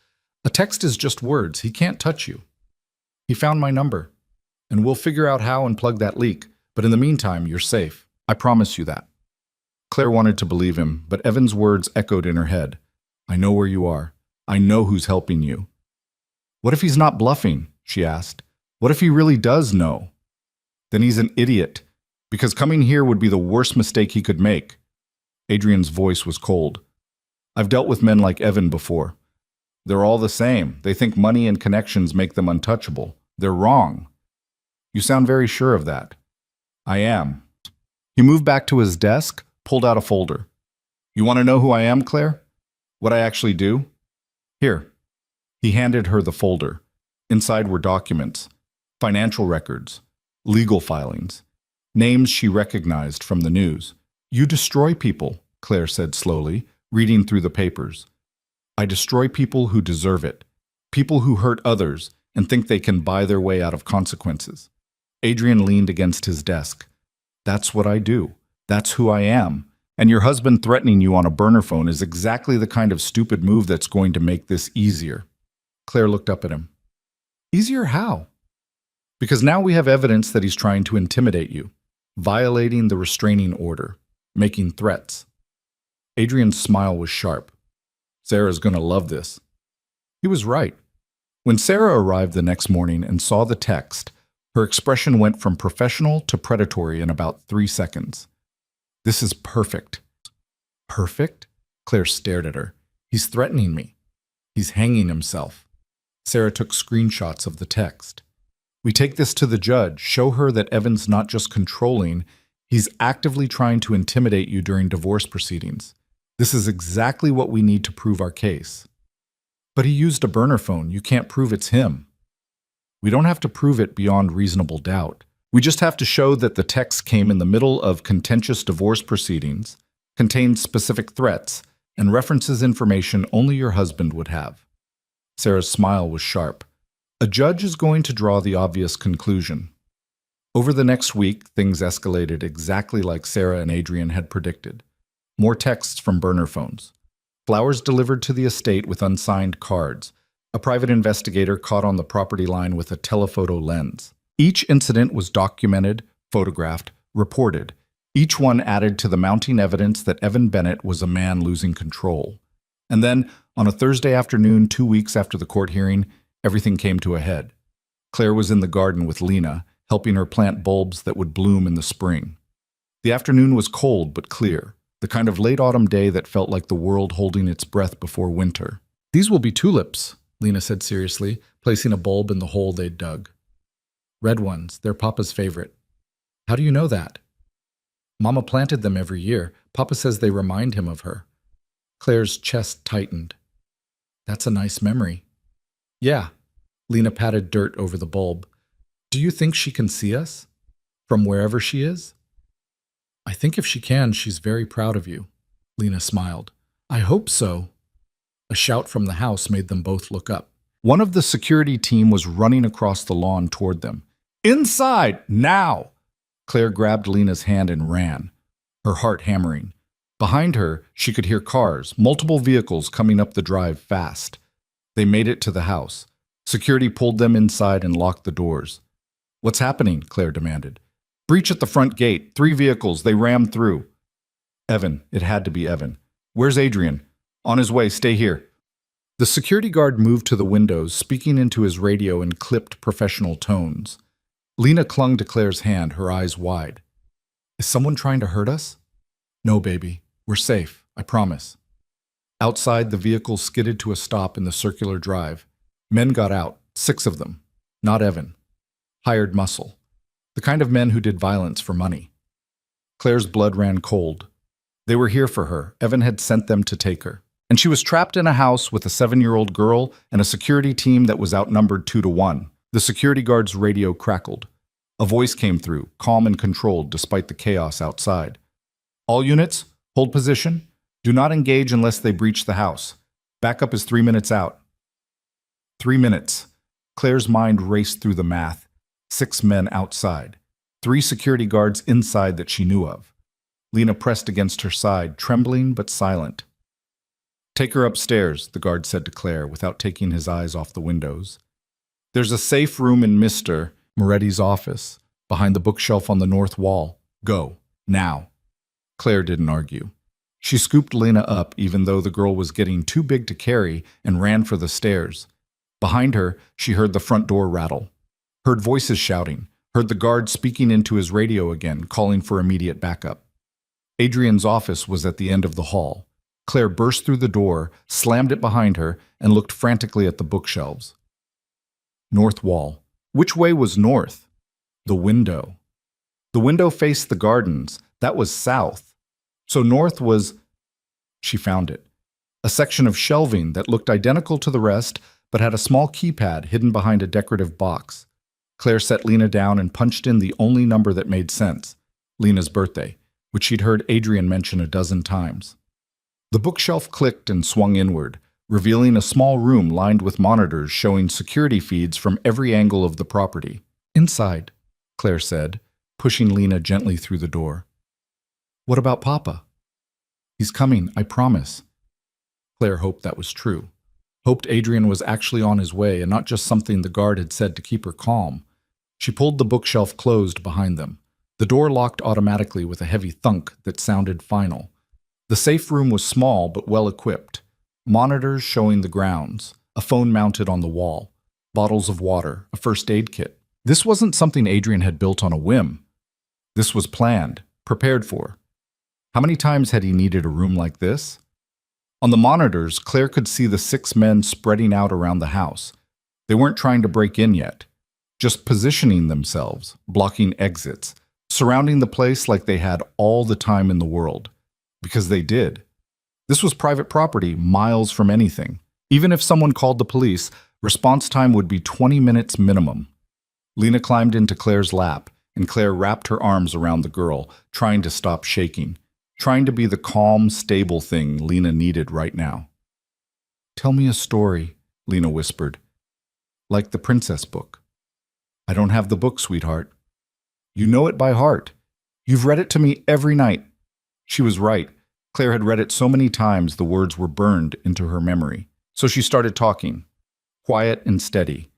A text is just words. He can't touch you. He found my number, and we'll figure out how and plug that leak. But in the meantime, you're safe. I promise you that. Claire wanted to believe him, but Evan's words echoed in her head. I know where you are. I know who's helping you. What if he's not bluffing? She asked. What if he really does know? Then he's an idiot, because coming here would be the worst mistake he could make. Adrian's voice was cold. I've dealt with men like Evan before. They're all the same. They think money and connections make them untouchable. They're wrong. You sound very sure of that. I am. He moved back to his desk, pulled out a folder. You want to know who I am, Claire? What I actually do? Here. He handed her the folder. Inside were documents, financial records, legal filings, names she recognized from the news. You destroy people, Claire said slowly, reading through the papers. I destroy people who deserve it, people who hurt others and think they can buy their way out of consequences. Adrian leaned against his desk. That's what I do. That's who I am. And your husband threatening you on a burner phone is exactly the kind of stupid move that's going to make this easier. Claire looked up at him. Easier how? Because now we have evidence that he's trying to intimidate you, violating the restraining order, making threats. Adrian's smile was sharp. Sarah's going to love this. He was right. When Sarah arrived the next morning and saw the text, her expression went from professional to predatory in about 3 seconds. This is perfect. Perfect? Claire stared at her. He's threatening me. He's hanging himself. Sarah took screenshots of the text. We take this to the judge, show her that Evan's not just controlling, he's actively trying to intimidate you during divorce proceedings. This is exactly what we need to prove our case. But he used a burner phone. You can't prove it's him. We don't have to prove it beyond reasonable doubt. We just have to show that the text came in the middle of contentious divorce proceedings, contained specific threats, and references information only your husband would have. Sarah's smile was sharp. A judge is going to draw the obvious conclusion. Over the next week, things escalated exactly like Sarah and Adrian had predicted. More texts from burner phones. Flowers delivered to the estate with unsigned cards. A private investigator caught on the property line with a telephoto lens. Each incident was documented, photographed, reported. Each one added to the mounting evidence that Evan Bennett was a man losing control. And then, on a Thursday afternoon 2 weeks after the court hearing, everything came to a head. Claire was in the garden with Lena, helping her plant bulbs that would bloom in the spring. The afternoon was cold but clear, the kind of late autumn day that felt like the world holding its breath before winter. These will be tulips, Lena said seriously, placing a bulb in the hole they'd dug. Red ones, they're Papa's favorite. How do you know that? Mama planted them every year. Papa says they remind him of her. Claire's chest tightened. That's a nice memory. Yeah, Lena patted dirt over the bulb. Do you think she can see us? From wherever she is? I think if she can, she's very proud of you. Lena smiled. I hope so. A shout from the house made them both look up. One of the security team was running across the lawn toward them. Inside, now! Claire grabbed Lena's hand and ran, her heart hammering. Behind her, she could hear cars, multiple vehicles coming up the drive fast. They made it to the house. Security pulled them inside and locked the doors. What's happening? Claire demanded. Breach at the front gate. 3 vehicles. They rammed through. Evan. It had to be Evan. Where's Adrian? On his way. Stay here. The security guard moved to the windows, speaking into his radio in clipped professional tones. Lena clung to Claire's hand, her eyes wide. Is someone trying to hurt us? No, baby. We're safe. I promise. Outside, the vehicle skidded to a stop in the circular drive. Men got out, 6 of them. Not Evan. Hired muscle. The kind of men who did violence for money. Claire's blood ran cold. They were here for her. Evan had sent them to take her. And she was trapped in a house with a 7-year-old girl and a security team that was outnumbered 2 to 1. The security guard's radio crackled. A voice came through, calm and controlled despite the chaos outside. All units, hold position. Do not engage unless they breach the house. Backup is 3 minutes out. 3 minutes. Claire's mind raced through the math. 6 men outside. 3 security guards inside that she knew of. Lena pressed against her side, trembling but silent. Take her upstairs, the guard said to Claire without taking his eyes off the windows. There's a safe room in Mr. Moretti's office, behind the bookshelf on the north wall. Go, now. Claire didn't argue. She scooped Lena up even though the girl was getting too big to carry and ran for the stairs. Behind her, she heard the front door rattle. Heard voices shouting, heard the guard speaking into his radio again, calling for immediate backup. Adrian's office was at the end of the hall. Claire burst through the door, slammed it behind her, and looked frantically at the bookshelves. North wall. Which way was north? The window. The window faced the gardens. That was south. So north was... She found it. A section of shelving that looked identical to the rest, but had a small keypad hidden behind a decorative box. Claire set Lena down and punched in the only number that made sense, Lena's birthday, which she'd heard Adrian mention a dozen times. The bookshelf clicked and swung inward, revealing a small room lined with monitors showing security feeds from every angle of the property. Inside, Claire said, pushing Lena gently through the door. What about Papa? He's coming, I promise. Claire hoped that was true. Hoped Adrian was actually on his way and not just something the guard had said to keep her calm. She pulled the bookshelf closed behind them. The door locked automatically with a heavy thunk that sounded final. The safe room was small but well equipped. Monitors showing the grounds, a phone mounted on the wall, bottles of water, a first aid kit. This wasn't something Adrian had built on a whim. This was planned, prepared for. How many times had he needed a room like this? On the monitors, Claire could see the 6 men spreading out around the house. They weren't trying to break in yet, just positioning themselves, blocking exits, surrounding the place like they had all the time in the world. Because they did. This was private property, miles from anything. Even if someone called the police, response time would be 20 minutes minimum. Lena climbed into Claire's lap, and Claire wrapped her arms around the girl, trying to stop shaking, trying to be the calm, stable thing Lena needed right now. Tell me a story, Lena whispered. Like the princess book. I don't have the book, sweetheart. You know it by heart. You've read it to me every night. She was right. Claire had read it so many times the words were burned into her memory. So she started talking, quiet and steady,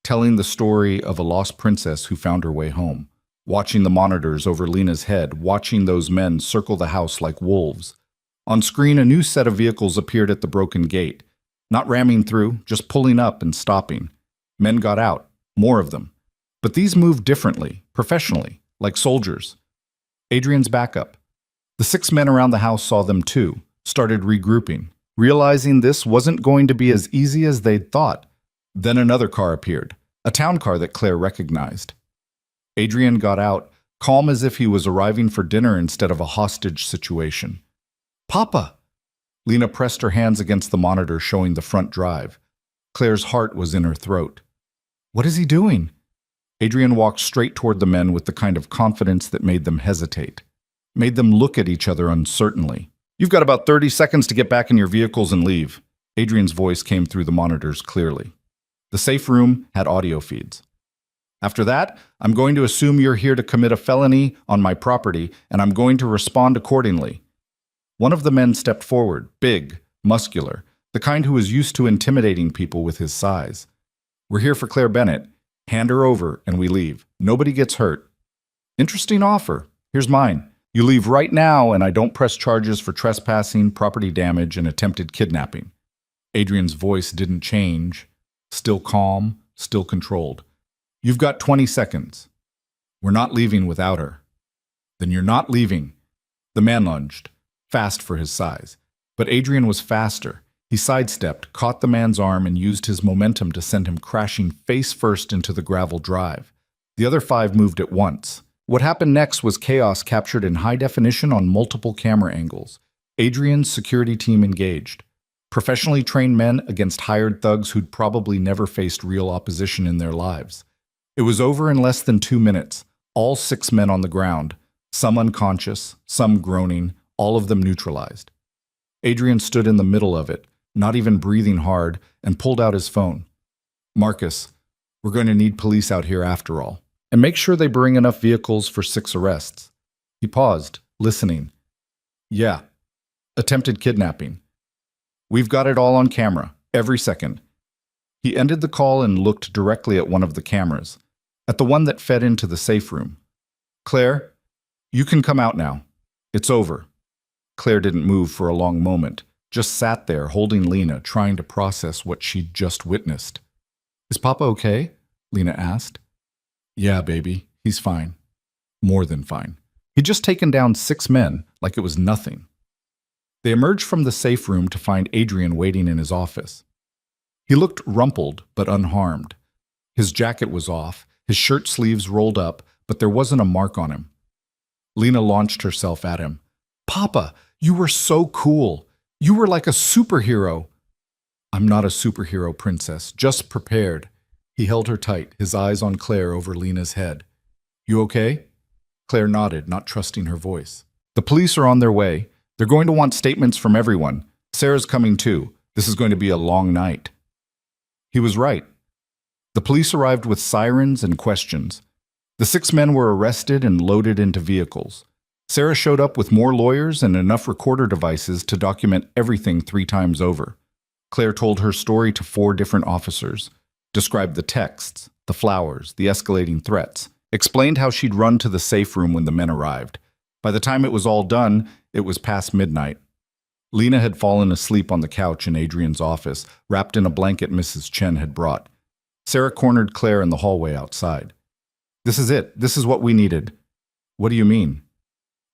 telling the story of a lost princess who found her way home, watching the monitors over Lena's head, watching those men circle the house like wolves. On screen, a new set of vehicles appeared at the broken gate, not ramming through, just pulling up and stopping. Men got out, more of them. But these moved differently, professionally, like soldiers. Adrian's backup. The 6 men around the house saw them too, started regrouping, realizing this wasn't going to be as easy as they'd thought. Then another car appeared, a town car that Claire recognized. Adrian got out, calm as if he was arriving for dinner instead of a hostage situation. Papa! Lena pressed her hands against the monitor showing the front drive. Claire's heart was in her throat. What is he doing? Adrian walked straight toward the men with the kind of confidence that made them hesitate, made them look at each other uncertainly. You've got about 30 seconds to get back in your vehicles and leave. Adrian's voice came through the monitors clearly. The safe room had audio feeds. After that, I'm going to assume you're here to commit a felony on my property, and I'm going to respond accordingly. One of the men stepped forward, big, muscular, the kind who was used to intimidating people with his size. We're here for Claire Bennett. Hand her over, and we leave. Nobody gets hurt. Interesting offer. Here's mine. You leave right now, and I don't press charges for trespassing, property damage, and attempted kidnapping. Adrian's voice didn't change. Still calm, still controlled. You've got 20 seconds. We're not leaving without her. Then you're not leaving. The man lunged, fast for his size. But Adrian was faster. He sidestepped, caught the man's arm, and used his momentum to send him crashing face first into the gravel drive. The other 5 moved at once. What happened next was chaos captured in high definition on multiple camera angles. Adrian's security team engaged. Professionally trained men against hired thugs who'd probably never faced real opposition in their lives. It was over in less than 2 minutes. All 6 men on the ground, some unconscious, some groaning, all of them neutralized. Adrian stood in the middle of it, not even breathing hard, and pulled out his phone. Marcus, we're going to need police out here after all. And make sure they bring enough vehicles for 6 arrests. He paused, listening. Yeah. Attempted kidnapping. We've got it all on camera, every second. He ended the call and looked directly at one of the cameras, at the one that fed into the safe room. Claire, you can come out now. It's over. Claire didn't move for a long moment, just sat there holding Lena, trying to process what she'd just witnessed. Is Papa okay? Lena asked. Yeah, baby, he's fine. More than fine. He'd just taken down 6 men like it was nothing. They emerged from the safe room to find Adrian waiting in his office. He looked rumpled but unharmed. His jacket was off, his shirt sleeves rolled up, but there wasn't a mark on him. Lena launched herself at him. Papa, you were so cool. You were like a superhero. I'm not a superhero, princess, just prepared. He held her tight, his eyes on Claire over Lena's head. You okay? Claire nodded, not trusting her voice. The police are on their way. They're going to want statements from everyone. Sarah's coming too. This is going to be a long night. He was right. The police arrived with sirens and questions. The 6 men were arrested and loaded into vehicles. Sarah showed up with more lawyers and enough recorder devices to document everything 3 times over. Claire told her story to 4 different officers, described the texts, the flowers, the escalating threats, explained how she'd run to the safe room when the men arrived. By the time it was all done, it was past midnight. Lena had fallen asleep on the couch in Adrian's office, wrapped in a blanket Mrs. Chen had brought. Sarah cornered Claire in the hallway outside. This is it. This is what we needed. What do you mean?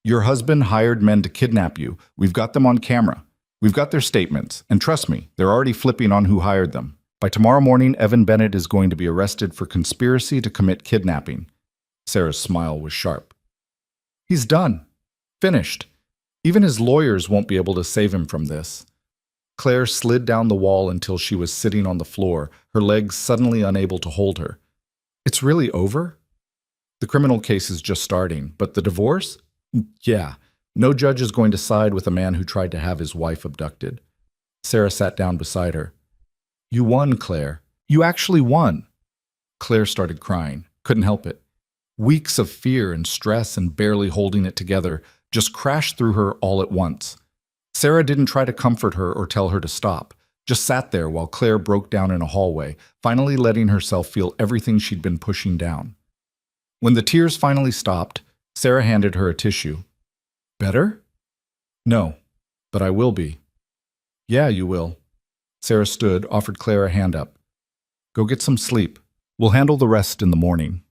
Your husband hired men to kidnap you. We've got them on camera. We've got their statements. And trust me, they're already flipping on who hired them. By tomorrow morning, Evan Bennett is going to be arrested for conspiracy to commit kidnapping. Sarah's smile was sharp. He's done. Finished. Even his lawyers won't be able to save him from this. Claire slid down the wall until she was sitting on the floor, her legs suddenly unable to hold her. It's really over? The criminal case is just starting, but the divorce? Yeah, no judge is going to side with a man who tried to have his wife abducted. Sarah sat down beside her. You won, Claire. You actually won. Claire started crying, couldn't help it. Weeks of fear and stress and barely holding it together just crashed through her all at once. Sarah didn't try to comfort her or tell her to stop, just sat there while Claire broke down in a hallway, finally letting herself feel everything she'd been pushing down. When the tears finally stopped, Sarah handed her a tissue. Better? No, but I will be. Yeah, you will. Sarah stood, offered Claire a hand up. Go get some sleep. We'll handle the rest in the morning.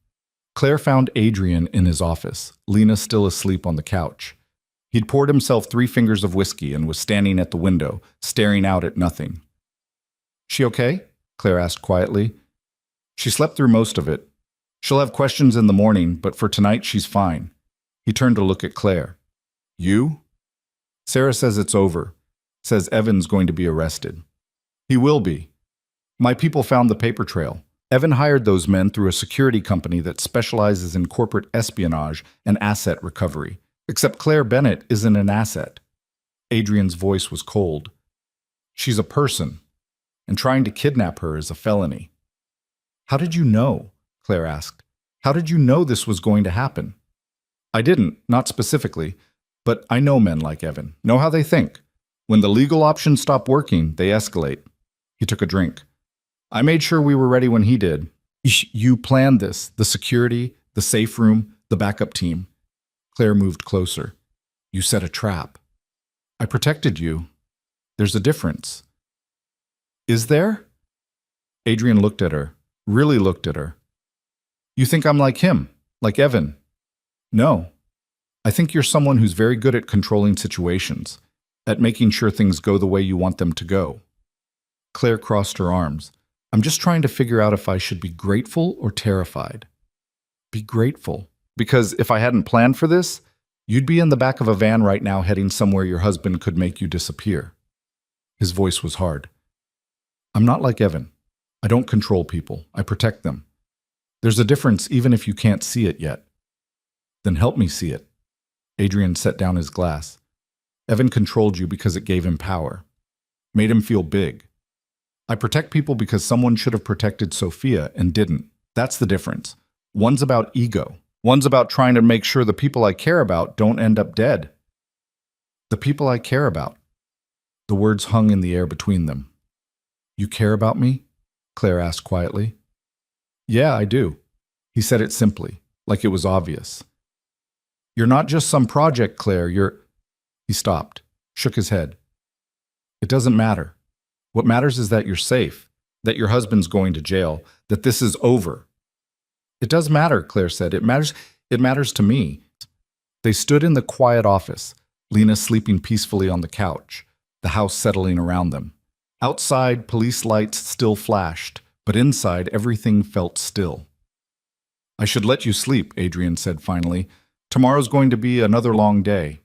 Claire found Adrian in his office, Lena still asleep on the couch. He'd poured himself 3 fingers of whiskey and was standing at the window, staring out at nothing. She okay? Claire asked quietly. She slept through most of it. She'll have questions in the morning, but for tonight she's fine. He turned to look at Claire. You? Sarah says it's over. Says Evan's going to be arrested. He will be. My people found the paper trail. Evan hired those men through a security company that specializes in corporate espionage and asset recovery. Except Claire Bennett isn't an asset. Adrian's voice was cold. She's a person, and trying to kidnap her is a felony. How did you know? Claire asked. How did you know this was going to happen? I didn't, not specifically, but I know men like Evan, know how they think. When the legal options stop working, they escalate. He took a drink. I made sure we were ready when he did. You planned this, the security, the safe room, the backup team. Claire moved closer. You set a trap. I protected you. There's a difference. Is there? Adrian looked at her, really looked at her. You think I'm like him, like Evan? No. I think you're someone who's very good at controlling situations, at making sure things go the way you want them to go. Claire crossed her arms. I'm just trying to figure out if I should be grateful or terrified. Be grateful. Because if I hadn't planned for this, you'd be in the back of a van right now heading somewhere your husband could make you disappear. His voice was hard. I'm not like Evan. I don't control people. I protect them. There's a difference even if you can't see it yet. Then help me see it. Adrian set down his glass. Evan controlled you because it gave him power. Made him feel big. I protect people because someone should have protected Sophia and didn't. That's the difference. One's about ego. One's about trying to make sure the people I care about don't end up dead. The people I care about. The words hung in the air between them. You care about me? Claire asked quietly. Yeah, I do. He said it simply, like it was obvious. You're not just some project, Claire, you're... He stopped, shook his head. It doesn't matter. What matters is that you're safe, that your husband's going to jail, that this is over. It does matter, Claire said. It matters to me. They stood in the quiet office, Lena sleeping peacefully on the couch, the house settling around them. Outside, police lights still flashed, but inside, everything felt still. I should let you sleep, Adrian said finally. Tomorrow's going to be another long day.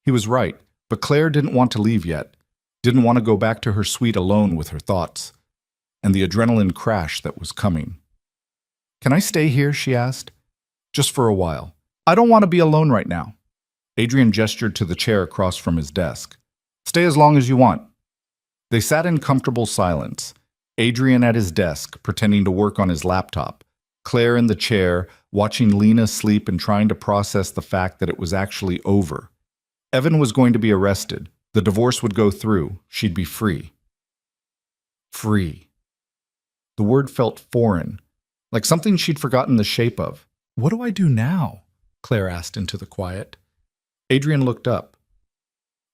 He was right, but Claire didn't want to leave yet, didn't want to go back to her suite alone with her thoughts, and the adrenaline crash that was coming. Can I stay here, she asked. Just for a while. I don't want to be alone right now. Adrian gestured to the chair across from his desk. Stay as long as you want. They sat in comfortable silence, Adrian at his desk, pretending to work on his laptop, Claire in the chair, watching Lena sleep and trying to process the fact that it was actually over. Evan was going to be arrested. The divorce would go through. She'd be free. Free. The word felt foreign, like something she'd forgotten the shape of. What do I do now? Claire asked into the quiet. Adrian looked up.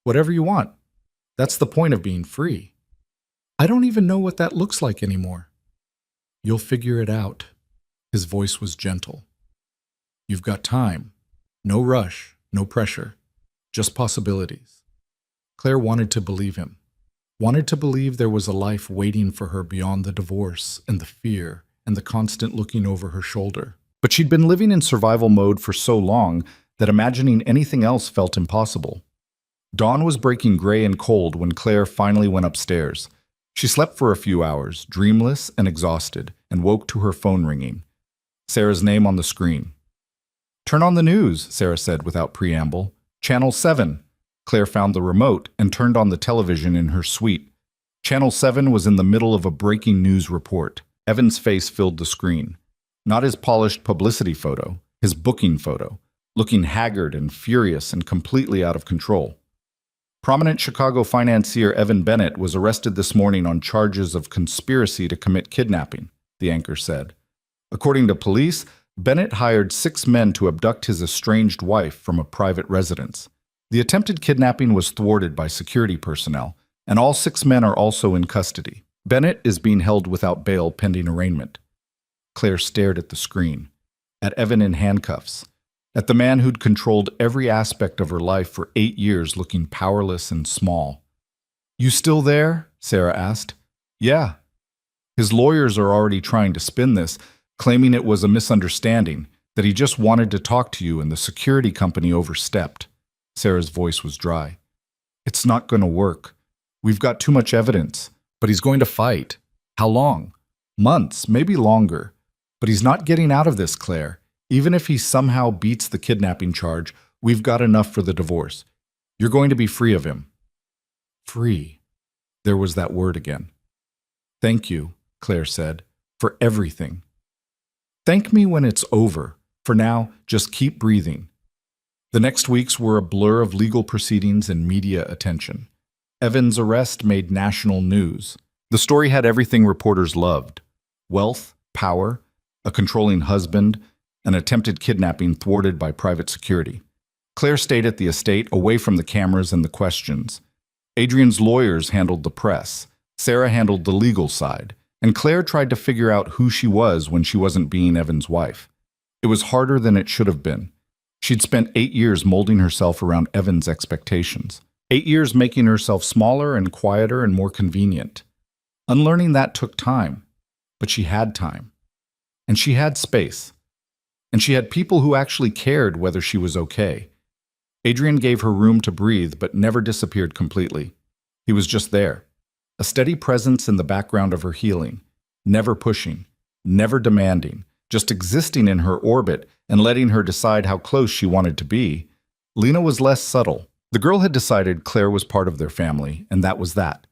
Whatever you want. That's the point of being free. I don't even know what that looks like anymore. You'll figure it out. His voice was gentle. You've got time. No rush, no pressure. Just possibilities. Claire wanted to believe him. Wanted to believe there was a life waiting for her beyond the divorce and the fear and the constant looking over her shoulder. But she'd been living in survival mode for so long that imagining anything else felt impossible. Dawn was breaking gray and cold when Claire finally went upstairs. She slept for a few hours, dreamless and exhausted, and woke to her phone ringing. Sarah's name on the screen. Turn on the news, Sarah said without preamble. Channel 7. Claire found the remote and turned on the television in her suite. Channel 7 was in the middle of a breaking news report. Evan's face filled the screen. Not his polished publicity photo, his booking photo, looking haggard and furious and completely out of control. Prominent Chicago financier Evan Bennett was arrested this morning on charges of conspiracy to commit kidnapping, the anchor said. According to police, Bennett hired 6 men to abduct his estranged wife from a private residence. The attempted kidnapping was thwarted by security personnel, and all 6 men are also in custody. Bennett is being held without bail pending arraignment. Claire stared at the screen, at Evan in handcuffs, at the man who'd controlled every aspect of her life for 8 years looking powerless and small. You still there? Sarah asked. Yeah. His lawyers are already trying to spin this, claiming it was a misunderstanding, that he just wanted to talk to you and the security company overstepped. Sarah's voice was dry. It's not going to work. We've got too much evidence, but he's going to fight. How long? Months, maybe longer. But he's not getting out of this, Claire. Even if he somehow beats the kidnapping charge, we've got enough for the divorce. You're going to be free of him. Free. There was that word again. Thank you, Claire said, for everything. Thank me when it's over. For now, just keep breathing. The next weeks were a blur of legal proceedings and media attention. Evan's arrest made national news. The story had everything reporters loved: wealth, power, a controlling husband, an attempted kidnapping thwarted by private security. Claire stayed at the estate, away from the cameras and the questions. Adrian's lawyers handled the press. Sarah handled the legal side. And Claire tried to figure out who she was when she wasn't being Evan's wife. It was harder than it should have been. She'd spent 8 years molding herself around Evan's expectations. 8 years making herself smaller and quieter and more convenient. Unlearning that took time. But she had time. And she had space. And she had people who actually cared whether she was okay. Adrian gave her room to breathe, but never disappeared completely. He was just there. A steady presence in the background of her healing. Never pushing. Never demanding. Just existing in her orbit and letting her decide how close she wanted to be. Lena was less subtle. The girl had decided Claire was part of their family, and that was that.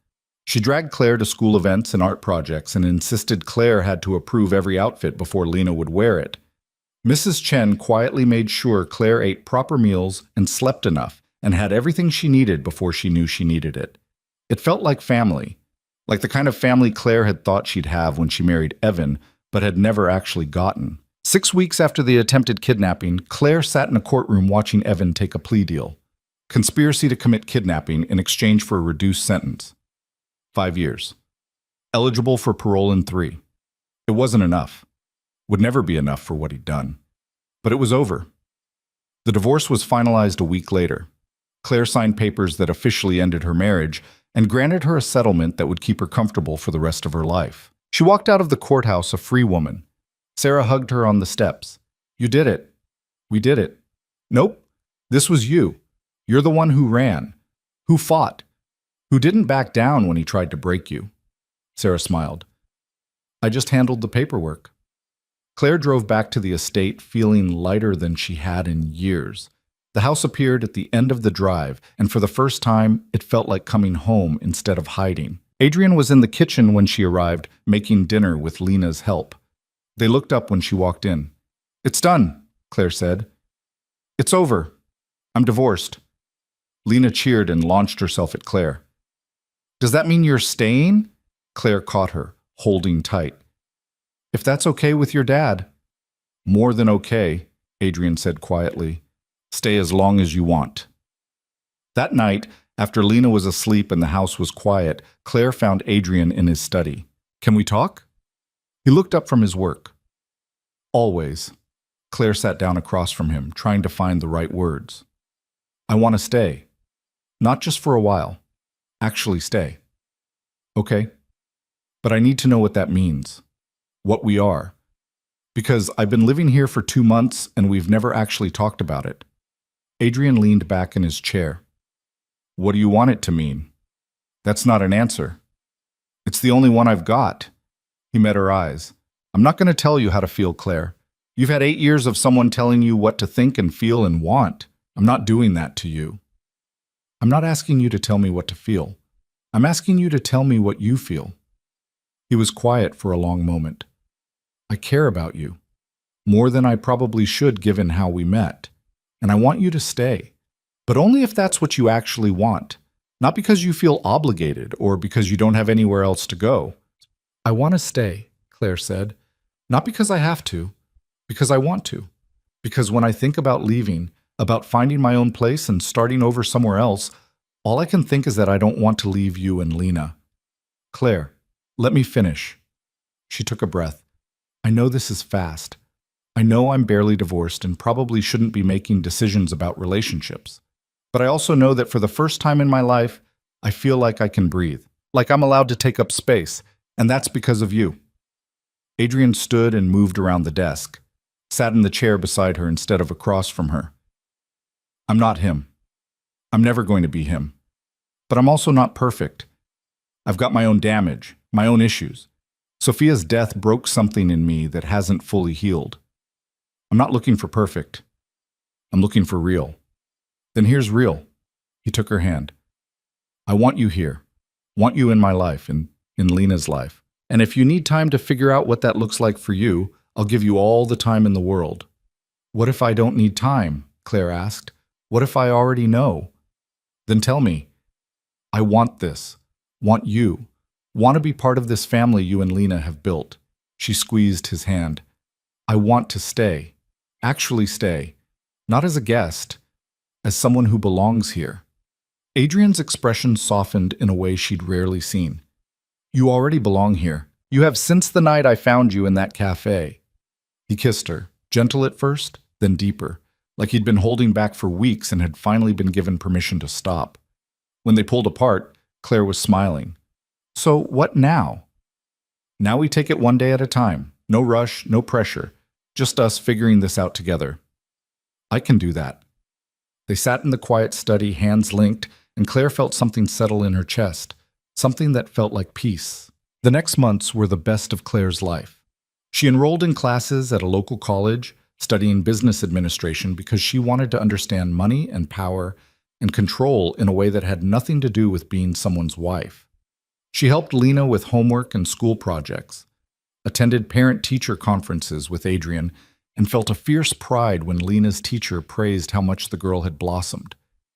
She dragged Claire to school events and art projects and insisted Claire had to approve every outfit before Lena would wear it. Mrs. Chen quietly made sure Claire ate proper meals and slept enough and had everything she needed before she knew she needed it. It felt like family, like the kind of family Claire had thought she'd have when she married Evan, but had never actually gotten. 6 weeks after the attempted kidnapping, Claire sat in a courtroom watching Evan take a plea deal. Conspiracy to commit kidnapping in exchange for a reduced sentence. 5 years. Eligible for parole in 3. It wasn't enough. Would never be enough for what he'd done. But it was over. The divorce was finalized a week later. Claire signed papers that officially ended her marriage and granted her a settlement that would keep her comfortable for the rest of her life. She walked out of the courthouse a free woman. Sarah hugged her on the steps. You did it. We did it. Nope. This was you. You're the one who ran, who fought, who didn't back down when he tried to break you. Sarah smiled. I just handled the paperwork. Claire drove back to the estate feeling lighter than she had in years. The house appeared at the end of the drive, and for the first time, it felt like coming home instead of hiding. Adrian was in the kitchen when she arrived, making dinner with Lena's help. They looked up when she walked in. It's done, Claire said. It's over. I'm divorced. Lena cheered and launched herself at Claire. Does that mean you're staying? Claire caught her, holding tight. If that's okay with your dad. More than okay, Adrian said quietly. Stay as long as you want. That night, after Lena was asleep and the house was quiet, Claire found Adrian in his study. Can we talk? He looked up from his work. Always. Claire sat down across from him, trying to find the right words. I want to stay. Not just for a while. Actually stay. Okay. But I need to know what that means. What we are. Because I've been living here for 2 months and we've never actually talked about it. Adrian leaned back in his chair. What do you want it to mean? That's not an answer. It's the only one I've got. He met her eyes. I'm not going to tell you how to feel, Claire. You've had 8 years of someone telling you what to think and feel and want. I'm not doing that to you. I'm not asking you to tell me what to feel. I'm asking you to tell me what you feel. He was quiet for a long moment. I care about you. More than I probably should given how we met. And I want you to stay. But only if that's what you actually want. Not because you feel obligated or because you don't have anywhere else to go. I want to stay, Claire said. Not because I have to. Because I want to. Because when I think about leaving, about finding my own place and starting over somewhere else, all I can think is that I don't want to leave you and Lena. Claire, let me finish. She took a breath. I know this is fast. I know I'm barely divorced and probably shouldn't be making decisions about relationships. But I also know that for the first time in my life, I feel like I can breathe, like I'm allowed to take up space, and that's because of you. Adrian stood and moved around the desk, sat in the chair beside her instead of across from her. I'm not him. I'm never going to be him. But I'm also not perfect. I've got my own damage, my own issues. Sophia's death broke something in me that hasn't fully healed. I'm not looking for perfect. I'm looking for real. Then here's real. He took her hand. I want you here. Want you in my life, in Lena's life. And if you need time to figure out what that looks like for you, I'll give you all the time in the world. What if I don't need time? Claire asked. What if I already know? Then tell me. I want this. Want you. Want to be part of this family you and Lena have built. She squeezed his hand. I want to stay. Actually stay. Not as a guest, as someone who belongs here. Adrian's expression softened in a way she'd rarely seen. You already belong here. You have since the night I found you in that cafe. He kissed her, gentle at first, then deeper, like he'd been holding back for weeks and had finally been given permission to stop. When they pulled apart, Claire was smiling. So what now? Now we take it one day at a time. No rush, no pressure. Just us figuring this out together. I can do that. They sat in the quiet study, hands linked, and Claire felt something settle in her chest, something that felt like peace. The next months were the best of Claire's life. She enrolled in classes at a local college, studying business administration because she wanted to understand money and power and control in a way that had nothing to do with being someone's wife. She helped Lena with homework and school projects, attended parent-teacher conferences with Adrian, and felt a fierce pride when Lena's teacher praised how much the girl had blossomed.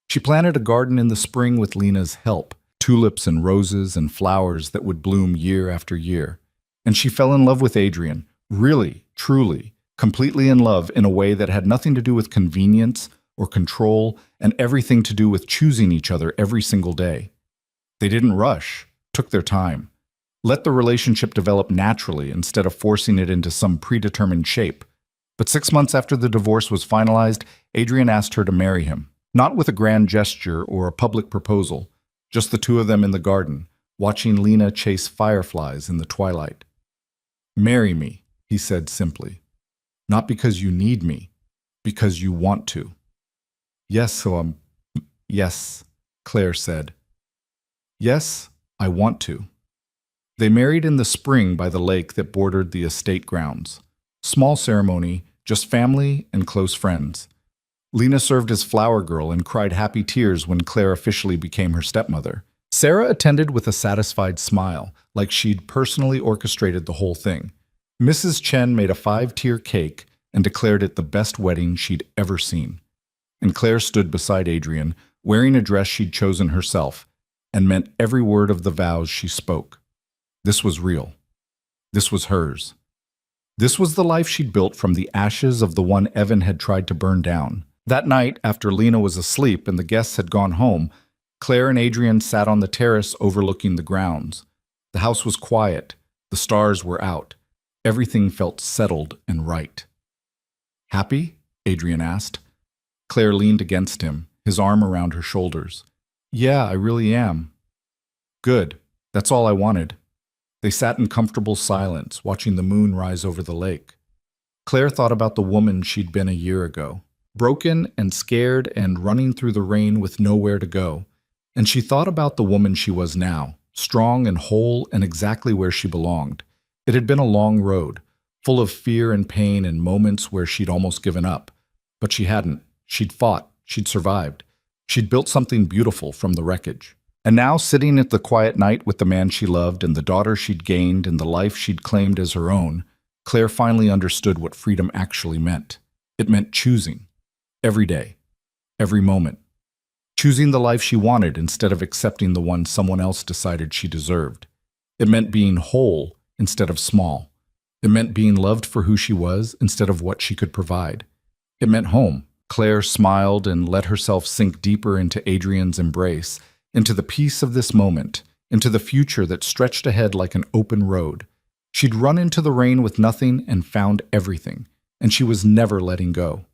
She planted a garden in the spring with Lena's help, tulips and roses and flowers that would bloom year after year. And she fell in love with Adrian, really, truly, completely in love in a way that had nothing to do with convenience or control and everything to do with choosing each other every single day. They didn't rush, took their time. Let the relationship develop naturally instead of forcing it into some predetermined shape. But 6 months after the divorce was finalized, Adrian asked her to marry him, not with a grand gesture or a public proposal, just the two of them in the garden, watching Lena chase fireflies in the twilight. Marry me, he said simply. Not because you need me, because you want to. Yes, Claire said. Yes, I want to. They married in the spring by the lake that bordered the estate grounds. Small ceremony, just family and close friends. Lena served as flower girl and cried happy tears when Claire officially became her stepmother. Sarah attended with a satisfied smile, like she'd personally orchestrated the whole thing. Mrs. Chen made a 5-tier cake and declared it the best wedding she'd ever seen. And Claire stood beside Adrian, wearing a dress she'd chosen herself, and meant every word of the vows she spoke. This was real. This was hers. This was the life she'd built from the ashes of the one Evan had tried to burn down. That night, after Lena was asleep and the guests had gone home, Claire and Adrian sat on the terrace overlooking the grounds. The house was quiet. The stars were out. Everything felt settled and right. Happy? Adrian asked. Claire leaned against him, his arm around her shoulders. Yeah, I really am. Good. That's all I wanted. They sat in comfortable silence, watching the moon rise over the lake. Claire thought about the woman she'd been a year ago, broken and scared and running through the rain with nowhere to go. And she thought about the woman she was now, strong and whole and exactly where she belonged. It had been a long road, full of fear and pain and moments where she'd almost given up. But she hadn't. She'd fought. She'd survived. She'd built something beautiful from the wreckage. And now, sitting at the quiet night with the man she loved and the daughter she'd gained and the life she'd claimed as her own, Claire finally understood what freedom actually meant. It meant choosing. Every day. Every moment. Choosing the life she wanted instead of accepting the one someone else decided she deserved. It meant being whole instead of small. It meant being loved for who she was instead of what she could provide. It meant home. Claire smiled and let herself sink deeper into Adrian's embrace, into the peace of this moment, into the future that stretched ahead like an open road. She'd run into the rain with nothing and found everything, and she was never letting go.